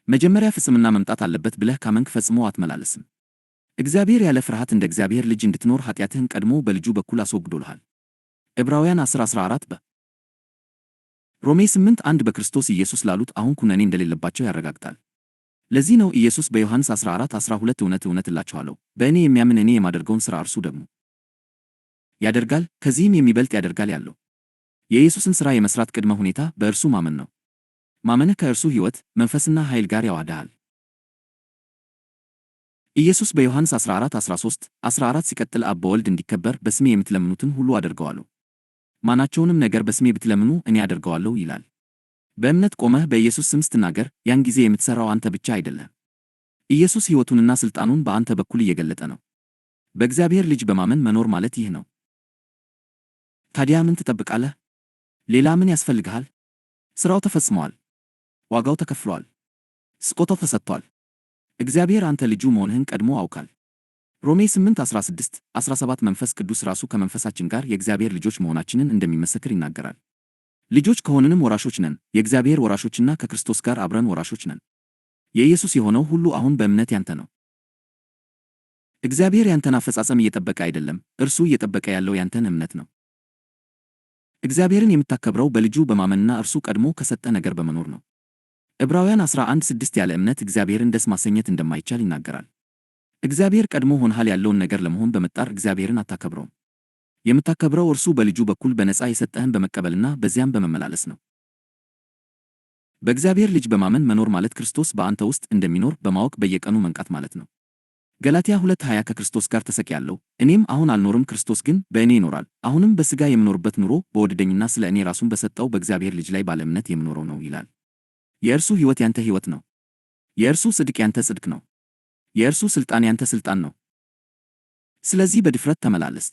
መጀመሪያ ፍጽምና መምጣት አለበት ብለህ ካመንክ ፈጽሞ አትመላለስም። እግዚአብሔር ያለ ፍርሃት እንደ እግዚአብሔር ልጅ እንድትኖር ኃጢአትህን ቀድሞ በልጁ በኩል አስወግዶልሃል። ዕብራውያን 10:14 ሮሜ 8:1 በክርስቶስ ኢየሱስ ላሉት አሁን ኩነኔ እንደሌለባቸው ያረጋግጣል። ለዚህ ነው ኢየሱስ በዮሐንስ 14:12 እውነት እውነት እላችኋለሁ በእኔ የሚያምን እኔ የማደርገውን ሥራ እርሱ ደግሞ ያደርጋል፣ ከዚህም የሚበልጥ ያደርጋል ያለው። የኢየሱስን ሥራ የመሥራት ቅድመ ሁኔታ በእርሱ ማመን ነው። ማመንህ ከእርሱ ሕይወት፣ መንፈስና ኃይል ጋር ያዋህድሃል። ኢየሱስ በዮሐንስ 14:13-14 ሲቀጥል አብ በወልድ እንዲከበር በስሜ የምትለምኑትን ሁሉ አደርገዋለሁ፣ ማናቸውንም ነገር በስሜ ብትለምኑ እኔ አደርገዋለሁ ይላል። በእምነት ቆመህ በኢየሱስ ስም ስትናገር ያን ጊዜ የምትሠራው አንተ ብቻ አይደለም። ኢየሱስ ሕይወቱንና ሥልጣኑን በአንተ በኩል እየገለጠ ነው። በእግዚአብሔር ልጅ በማመን መኖር ማለት ይህ ነው። ታዲያ ምን ትጠብቃለህ? ሌላ ምን ያስፈልግሃል? ሥራው ተፈጽሟል። ዋጋው ተከፍሏል። ስጦታው ተሰጥቷል። እግዚአብሔር አንተ ልጁ መሆንህን ቀድሞ አውቃል። ሮሜ 8:16-17 መንፈስ ቅዱስ ራሱ ከመንፈሳችን ጋር የእግዚአብሔር ልጆች መሆናችንን እንደሚመሰክር ይናገራል። ልጆች ከሆንንም ወራሾች ነን፣ የእግዚአብሔር ወራሾችና ከክርስቶስ ጋር አብረን ወራሾች ነን። የኢየሱስ የሆነው ሁሉ አሁን በእምነት ያንተ ነው። እግዚአብሔር ያንተን አፈጻጸም እየጠበቀ አይደለም፣ እርሱ እየጠበቀ ያለው ያንተን እምነት ነው። እግዚአብሔርን የምታከብረው በልጁ በማመንና እርሱ ቀድሞ ከሰጠ ነገር በመኖር ነው። ዕብራውያን 11:6 ያለ እምነት እግዚአብሔርን ደስ ማሰኘት እንደማይቻል ይናገራል። እግዚአብሔር ቀድሞ ሆነሃል ያለውን ነገር ለመሆን በመጣር እግዚአብሔርን አታከብረውም። የምታከብረው እርሱ በልጁ በኩል በነፃ የሰጠህን በመቀበልና በዚያም በመመላለስ ነው። በእግዚአብሔር ልጅ በማመን መኖር ማለት ክርስቶስ በአንተ ውስጥ እንደሚኖር በማወቅ በየቀኑ መንቃት ማለት ነው። ገላትያ 2:20 ከክርስቶስ ጋር ተሰቅያለሁ፣ እኔም አሁን አልኖርም፣ ክርስቶስ ግን በእኔ ይኖራል። አሁንም በሥጋ የምኖርበት ኑሮ በወደደኝና ስለ እኔ ራሱን በሰጠው በእግዚአብሔር ልጅ ላይ ባለ እምነት የምኖረው ነው ይላል። የእርሱ ሕይወት ያንተ ሕይወት ነው። የእርሱ ጽድቅ ያንተ ጽድቅ ነው። የእርሱ ሥልጣን ያንተ ሥልጣን ነው። ስለዚህ በድፍረት ተመላለስ።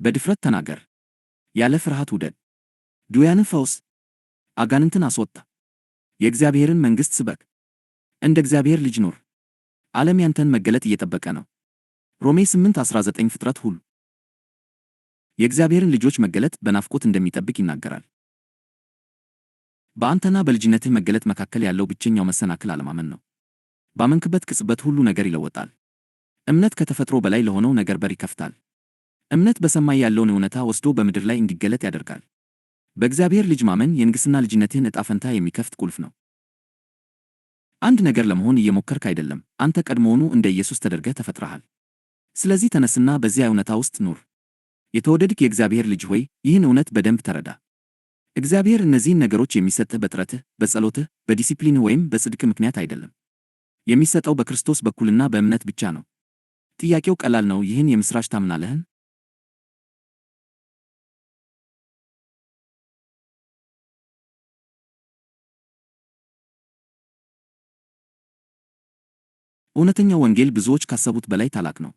በድፍረት ተናገር። ያለ ፍርሃት ውደድ። ድውያንን ፈውስ። አጋንንትን አስወጣ። የእግዚአብሔርን መንግሥት ስበክ። እንደ እግዚአብሔር ልጅ ኑር። ዓለም ያንተን መገለጥ እየጠበቀ ነው። ሮሜ 8:19 ፍጥረት ሁሉ የእግዚአብሔርን ልጆች መገለጥ በናፍቆት እንደሚጠብቅ ይናገራል። በአንተና በልጅነትህ መገለጥ መካከል ያለው ብቸኛው መሰናክል አለማመን ነው። ባመንክበት ቅጽበት ሁሉ ነገር ይለወጣል። እምነት ከተፈጥሮ በላይ ለሆነው ነገር በር ይከፍታል። እምነት በሰማይ ያለውን እውነታ ወስዶ በምድር ላይ እንዲገለጥ ያደርጋል። በእግዚአብሔር ልጅ ማመን የንግሥና ልጅነትህን ዕጣ ፈንታ የሚከፍት ቁልፍ ነው። አንድ ነገር ለመሆን እየሞከርክ አይደለም፣ አንተ ቀድሞውኑ እንደ ኢየሱስ ተደርገህ ተፈጥረሃል። ስለዚህ ተነስና በዚያ እውነታ ውስጥ ኑር። የተወደድክ የእግዚአብሔር ልጅ ሆይ ይህን እውነት በደንብ ተረዳ። እግዚአብሔር እነዚህን ነገሮች የሚሰጥህ በጥረትህ፣ በጸሎትህ፣ በዲሲፕሊንህ ወይም በጽድቅ ምክንያት አይደለም። የሚሰጠው በክርስቶስ በኩልና በእምነት ብቻ ነው። ጥያቄው ቀላል ነው። ይህን የምሥራች ታምናለህን? እውነተኛው ወንጌል ብዙዎች ካሰቡት በላይ ታላቅ ነው።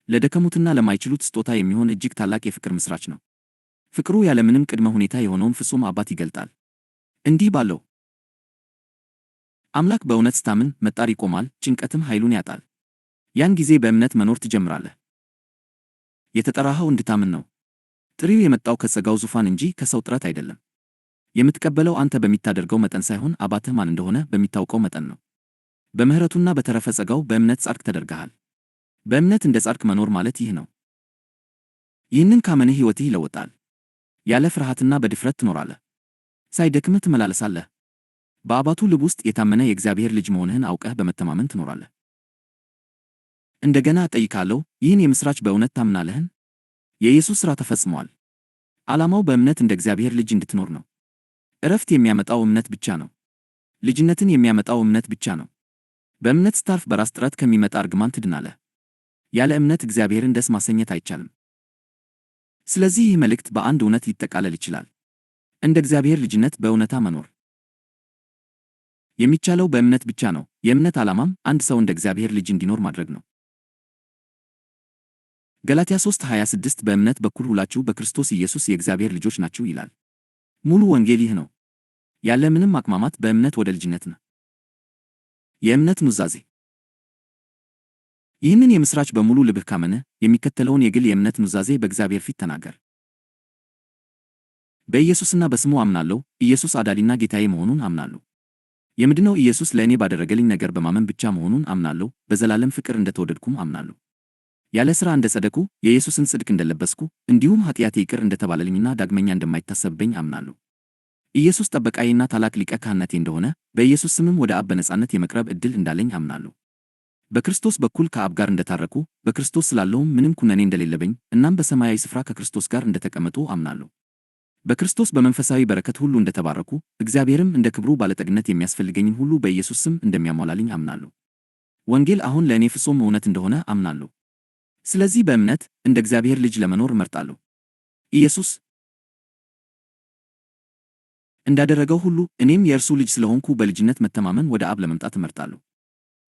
ለደከሙትና ለማይችሉት ስጦታ የሚሆን እጅግ ታላቅ የፍቅር ምሥራች ነው። ፍቅሩ ያለምንም ቅድመ ሁኔታ የሆነውን ፍጹም አባት ይገልጣል። እንዲህ ባለው አምላክ በእውነት ስታምን መጣር ይቆማል፣ ጭንቀትም ኃይሉን ያጣል። ያን ጊዜ በእምነት መኖር ትጀምራለህ። የተጠራኸው እንድታምን ነው። ጥሪው የመጣው ከጸጋው ዙፋን እንጂ ከሰው ጥረት አይደለም። የምትቀበለው አንተ በሚታደርገው መጠን ሳይሆን አባትህ ማን እንደሆነ በሚታውቀው መጠን ነው። በምሕረቱና በተረፈ ጸጋው በእምነት ጻድቅ ተደርገሃል። በእምነት እንደ ጻድቅ መኖር ማለት ይህ ነው። ይህንን ካመንህ ሕይወትህ ይለወጣል። ያለ ፍርሃትና በድፍረት ትኖራለህ። ሳይደክምህ ትመላለሳለህ። በአባቱ ልብ ውስጥ የታመነ የእግዚአብሔር ልጅ መሆንህን አውቀህ በመተማመን ትኖራለህ። እንደገና እጠይቃለሁ፣ ይህን የምሥራች በእውነት ታምናለህን? የኢየሱስ ሥራ ተፈጽሟል። ዓላማው በእምነት እንደ እግዚአብሔር ልጅ እንድትኖር ነው። ዕረፍት የሚያመጣው እምነት ብቻ ነው። ልጅነትን የሚያመጣው እምነት ብቻ ነው። በእምነት ስታርፍ በራስ ጥረት ከሚመጣ እርግማን ትድናለህ። ያለ እምነት እግዚአብሔርን ደስ ማሰኘት አይቻልም። ስለዚህ ይህ መልእክት በአንድ እውነት ሊጠቃለል ይችላል። እንደ እግዚአብሔር ልጅነት በእውነታ መኖር የሚቻለው በእምነት ብቻ ነው። የእምነት ዓላማም አንድ ሰው እንደ እግዚአብሔር ልጅ እንዲኖር ማድረግ ነው። ገላትያ 3:26 በእምነት በኩል ሁላችሁ በክርስቶስ ኢየሱስ የእግዚአብሔር ልጆች ናችሁ ይላል። ሙሉ ወንጌል ይህ ነው። ያለ ምንም ማቅማማት በእምነት ወደ ልጅነት ነው። የእምነት ኑዛዜ። ይህንን የምሥራች በሙሉ ልብህ ካመንህ የሚከተለውን የግል የእምነት ኑዛዜ በእግዚአብሔር ፊት ተናገር። በኢየሱስና በስሙ አምናለሁ። ኢየሱስ አዳኝና ጌታዬ መሆኑን አምናለሁ። የምድነው ኢየሱስ ለእኔ ባደረገልኝ ነገር በማመን ብቻ መሆኑን አምናለሁ። በዘላለም ፍቅር እንደተወደድኩም አምናለሁ። ያለ ሥራ እንደ ጸደቅሁ፣ የኢየሱስን ጽድቅ እንደለበስኩ፣ እንዲሁም ኃጢአቴ ይቅር እንደተባለልኝና ዳግመኛ እንደማይታሰብብኝ አምናለሁ። ኢየሱስ ጠበቃዬና ታላቅ ሊቀ ካህናቴ እንደሆነ፣ በኢየሱስ ስምም ወደ አብ በነጻነት የመቅረብ ዕድል እንዳለኝ አምናለሁ። በክርስቶስ በኩል ከአብ ጋር እንደታረኩ፣ በክርስቶስ ስላለውም ምንም ኩነኔ እንደሌለብኝ፣ እናም በሰማያዊ ስፍራ ከክርስቶስ ጋር እንደተቀመጡ አምናለሁ። በክርስቶስ በመንፈሳዊ በረከት ሁሉ እንደተባረኩ፣ እግዚአብሔርም እንደ ክብሩ ባለጠግነት የሚያስፈልገኝን ሁሉ በኢየሱስ ስም እንደሚያሟላልኝ አምናለሁ። ወንጌል አሁን ለእኔ ፍጹም እውነት እንደሆነ አምናለሁ። ስለዚህ በእምነት እንደ እግዚአብሔር ልጅ ለመኖር እመርጣለሁ። ኢየሱስ እንዳደረገው ሁሉ እኔም የእርሱ ልጅ ስለሆንኩ በልጅነት መተማመን ወደ አብ ለመምጣት እመርጣለሁ።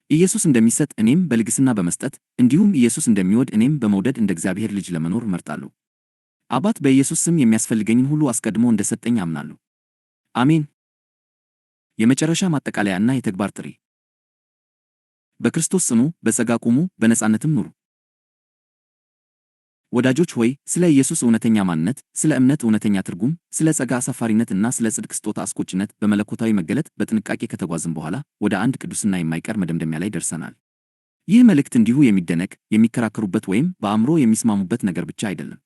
ኢየሱስ እንደሚሰጥ እኔም በልግስና በመስጠት እንዲሁም ኢየሱስ እንደሚወድ እኔም በመውደድ እንደ እግዚአብሔር ልጅ ለመኖር እመርጣለሁ። አባት በኢየሱስ ስም የሚያስፈልገኝን ሁሉ አስቀድሞ እንደሰጠኝ አምናለሁ። አሜን። የመጨረሻ ማጠቃለያና የተግባር ጥሪ። በክርስቶስ ጽኑ፣ በጸጋ ቁሙ፣ በነጻነትም ኑሩ። ወዳጆች ሆይ፣ ስለ ኢየሱስ እውነተኛ ማንነት፣ ስለ እምነት እውነተኛ ትርጉም፣ ስለ ጸጋ አሳፋሪነትና ስለ ጽድቅ ስጦታ አስቆጭነት በመለኮታዊ መገለጥ በጥንቃቄ ከተጓዝን በኋላ ወደ አንድ ቅዱስና የማይቀር መደምደሚያ ላይ ደርሰናል። ይህ መልእክት እንዲሁ የሚደነቅ የሚከራከሩበት ወይም በአእምሮ የሚስማሙበት ነገር ብቻ አይደለም።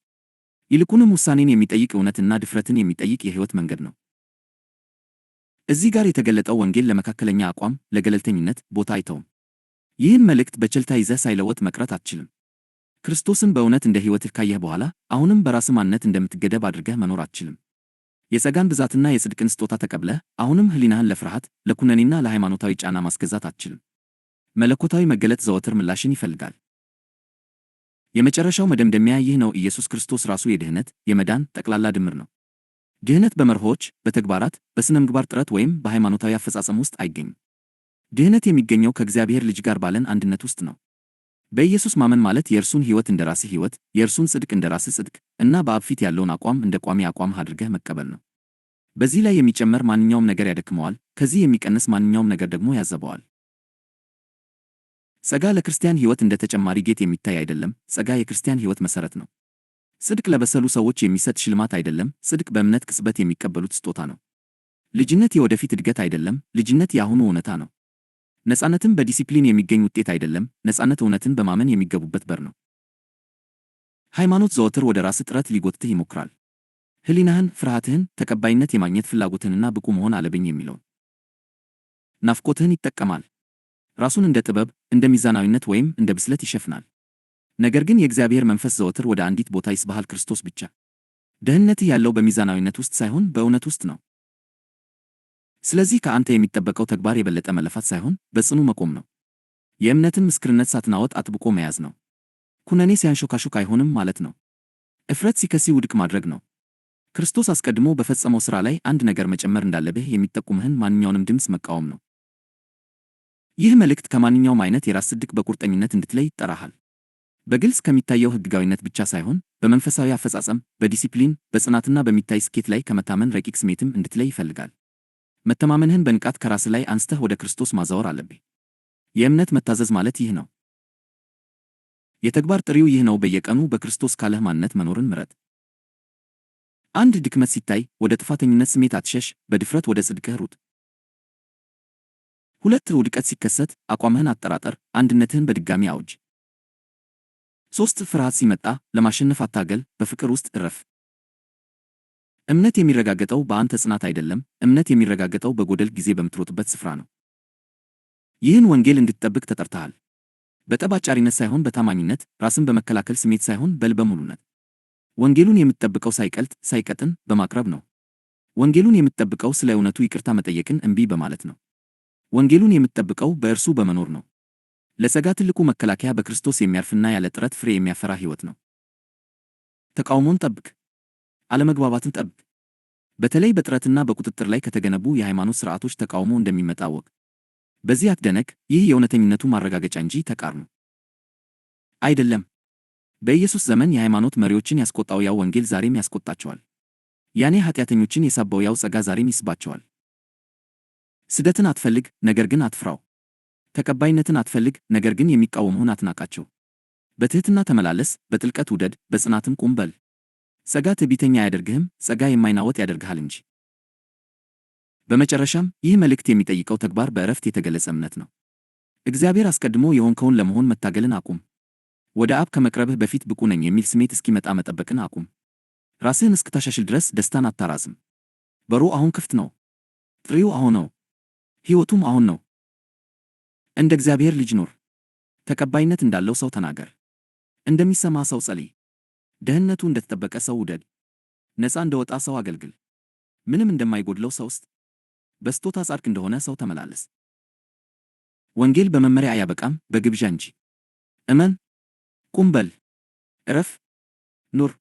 ይልቁንም ውሳኔን የሚጠይቅ እውነትና ድፍረትን የሚጠይቅ የሕይወት መንገድ ነው። እዚህ ጋር የተገለጠው ወንጌል ለመካከለኛ አቋም፣ ለገለልተኝነት ቦታ አይተውም። ይህን መልእክት በቸልታ ይዘህ ሳይለወጥ መቅረት አትችልም። ክርስቶስን በእውነት እንደ ሕይወትህ ካየህ በኋላ አሁንም በራስ ማንነት እንደምትገደብ አድርገህ መኖር አትችልም። የጸጋን ብዛትና የጽድቅን ስጦታ ተቀብለህ አሁንም ሕሊናህን ለፍርሃት፣ ለኩነኔና ለሃይማኖታዊ ጫና ማስገዛት አትችልም። መለኮታዊ መገለጥ ዘወትር ምላሽን ይፈልጋል። የመጨረሻው መደምደሚያ ይህ ነው። ኢየሱስ ክርስቶስ ራሱ የድኅነት የመዳን ጠቅላላ ድምር ነው። ድኅነት በመርሆች፣ በተግባራት፣ በሥነ ምግባር ጥረት ወይም በሃይማኖታዊ አፈጻጸም ውስጥ አይገኝም። ድኅነት የሚገኘው ከእግዚአብሔር ልጅ ጋር ባለን አንድነት ውስጥ ነው። በኢየሱስ ማመን ማለት የእርሱን ሕይወት እንደ ራስህ ሕይወት፣ የእርሱን ጽድቅ እንደ ራስህ ጽድቅ እና በአብ ፊት ያለውን አቋም እንደ ቋሚ አቋም አድርገህ መቀበል ነው። በዚህ ላይ የሚጨመር ማንኛውም ነገር ያደክመዋል፣ ከዚህ የሚቀንስ ማንኛውም ነገር ደግሞ ያዘበዋል። ጸጋ ለክርስቲያን ሕይወት እንደ ተጨማሪ ጌጥ የሚታይ አይደለም። ጸጋ የክርስቲያን ሕይወት መሠረት ነው። ጽድቅ ለበሰሉ ሰዎች የሚሰጥ ሽልማት አይደለም። ጽድቅ በእምነት ቅጽበት የሚቀበሉት ስጦታ ነው። ልጅነት የወደፊት እድገት አይደለም። ልጅነት የአሁኑ እውነታ ነው። ነጻነትም በዲሲፕሊን የሚገኝ ውጤት አይደለም። ነጻነት እውነትን በማመን የሚገቡበት በር ነው። ሃይማኖት ዘወትር ወደ ራስህ ጥረት ሊጎትትህ ይሞክራል። ሕሊናህን፣ ፍርሃትህን፣ ተቀባይነት የማግኘት ፍላጎትህንና ብቁ መሆን አለብኝ የሚለውን ናፍቆትህን ይጠቀማል። ራሱን እንደ ጥበብ፣ እንደ ሚዛናዊነት ወይም እንደ ብስለት ይሸፍናል። ነገር ግን የእግዚአብሔር መንፈስ ዘወትር ወደ አንዲት ቦታ ይስብሃል፣ ክርስቶስ ብቻ። ደህንነትህ ያለው በሚዛናዊነት ውስጥ ሳይሆን በእውነት ውስጥ ነው። ስለዚህ ከአንተ የሚጠበቀው ተግባር የበለጠ መለፋት ሳይሆን በጽኑ መቆም ነው። የእምነትን ምስክርነት ሳትናወጥ አጥብቆ መያዝ ነው። ኩነኔ ሲያንሾካሾክ አይሆንም ማለት ነው። እፍረት ሲከሲ ውድቅ ማድረግ ነው። ክርስቶስ አስቀድሞ በፈጸመው ሥራ ላይ አንድ ነገር መጨመር እንዳለብህ የሚጠቁምህን ማንኛውንም ድምፅ መቃወም ነው። ይህ መልእክት ከማንኛውም አይነት የራስ ጽድቅ በቁርጠኝነት እንድትለይ ይጠራሃል። በግልጽ ከሚታየው ሕጋዊነት ብቻ ሳይሆን በመንፈሳዊ አፈጻጸም፣ በዲሲፕሊን፣ በጽናትና በሚታይ ስኬት ላይ ከመታመን ረቂቅ ስሜትም እንድትለይ ይፈልጋል። መተማመንህን በንቃት ከራስህ ላይ አንስተህ ወደ ክርስቶስ ማዛወር አለብህ። የእምነት መታዘዝ ማለት ይህ ነው። የተግባር ጥሪው ይህ ነው። በየቀኑ በክርስቶስ ካለህ ማንነት መኖርን ምረጥ። አንድ ድክመት ሲታይ ወደ ጥፋተኝነት ስሜት አትሸሽ፣ በድፍረት ወደ ጽድቅህ ሩጥ። 2 ውድቀት ሲከሰት አቋምህን አጠራጠር፣ አንድነትህን በድጋሚ አውጅ። 3 ፍርሃት ሲመጣ ለማሸነፍ አታገል፣ በፍቅር ውስጥ እረፍ። እምነት የሚረጋገጠው በአንተ ጽናት አይደለም። እምነት የሚረጋገጠው በጎደል ጊዜ በምትሮጥበት ስፍራ ነው። ይህን ወንጌል እንድትጠብቅ ተጠርተሃል። በጠብ አጫሪነት ሳይሆን በታማኝነት፣ ራስን በመከላከል ስሜት ሳይሆን በልበ ሙሉነት። ወንጌሉን የምትጠብቀው ሳይቀልጥ ሳይቀጥን በማቅረብ ነው። ወንጌሉን የምትጠብቀው ስለ እውነቱ ይቅርታ መጠየቅን እምቢ በማለት ነው። ወንጌሉን የምትጠብቀው በእርሱ በመኖር ነው። ለጸጋ ትልቁ መከላከያ በክርስቶስ የሚያርፍና ያለ ጥረት ፍሬ የሚያፈራ ሕይወት ነው። ተቃውሞን ጠብቅ። አለመግባባትን ጠብቅ። በተለይ በጥረትና በቁጥጥር ላይ ከተገነቡ የሃይማኖት ሥርዓቶች ተቃውሞ እንደሚመጣ እወቅ። በዚህ አትደነቅ። ይህ የእውነተኝነቱ ማረጋገጫ እንጂ ተቃርኖ አይደለም። በኢየሱስ ዘመን የሃይማኖት መሪዎችን ያስቆጣው ያው ወንጌል ዛሬም ያስቆጣቸዋል። ያኔ ኃጢአተኞችን የሳበው ያው ጸጋ ዛሬም ይስባቸዋል። ስደትን አትፈልግ፣ ነገር ግን አትፍራው። ተቀባይነትን አትፈልግ፣ ነገር ግን የሚቃወሙህን አትናቃቸው። በትሕትና ተመላለስ፣ በጥልቀት ውደድ፣ በጽናትም ቁም በል። ጸጋ ትዕቢተኛ አያደርግህም፣ ጸጋ የማይናወጥ ያደርግሃል እንጂ። በመጨረሻም ይህ መልእክት የሚጠይቀው ተግባር በዕረፍት የተገለጸ እምነት ነው። እግዚአብሔር አስቀድሞ የሆንከውን ለመሆን መታገልን አቁም። ወደ አብ ከመቅረብህ በፊት ብቁ ነኝ የሚል ስሜት እስኪመጣ መጠበቅን አቁም። ራስህን እስክታሻሽል ድረስ ደስታን አታራዝም። በሩ አሁን ክፍት ነው። ጥሪው አሁን ነው። ሕይወቱም አሁን ነው። እንደ እግዚአብሔር ልጅ ኑር። ተቀባይነት እንዳለው ሰው ተናገር። እንደሚሰማ ሰው ጸልይ። ደህንነቱ እንደተጠበቀ ሰው ውደድ። ነፃ እንደወጣ ሰው አገልግል። ምንም እንደማይጎድለው ሰው ስጥ። በስጦታ ጻድቅ እንደሆነ ሰው ተመላለስ። ወንጌል በመመሪያ አያበቃም፣ በግብዣ እንጂ። እመን፣ ቁም በል፣ እረፍ፣ ኑር።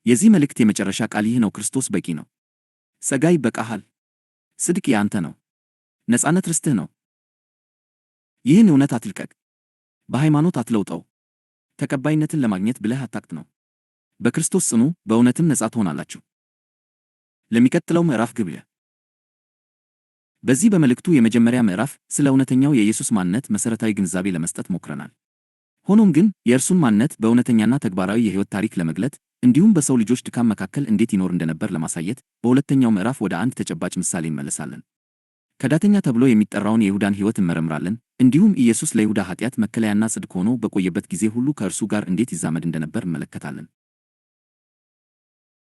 የዚህ መልእክት የመጨረሻ ቃል ይህ ነው። ክርስቶስ በቂ ነው። ጸጋ ይበቃሃል። ጽድቅ ያንተ ነው። ነጻነት ርስትህ ነው። ይህን እውነት አትልቀቅ። በሃይማኖት አትለውጠው። ተቀባይነትን ለማግኘት ብለህ አታቅጥነው። በክርስቶስ ጽኑ፣ በእውነትም ነጻ ትሆናላችሁ። ለሚቀጥለው ምዕራፍ ግብዣ። በዚህ በመልእክቱ የመጀመሪያ ምዕራፍ ስለ እውነተኛው የኢየሱስ ማንነት መሠረታዊ ግንዛቤ ለመስጠት ሞክረናል። ሆኖም ግን የእርሱን ማንነት በእውነተኛና ተግባራዊ የሕይወት ታሪክ ለመግለጥ እንዲሁም በሰው ልጆች ድካም መካከል እንዴት ይኖር እንደነበር ለማሳየት በሁለተኛው ምዕራፍ ወደ አንድ ተጨባጭ ምሳሌ እንመለሳለን። ከዳተኛ ተብሎ የሚጠራውን የይሁዳን ሕይወት እንመረምራለን። እንዲሁም ኢየሱስ ለይሁዳ ኃጢአት መከለያና ጽድቅ ሆኖ በቆየበት ጊዜ ሁሉ ከእርሱ ጋር እንዴት ይዛመድ እንደነበር እንመለከታለን።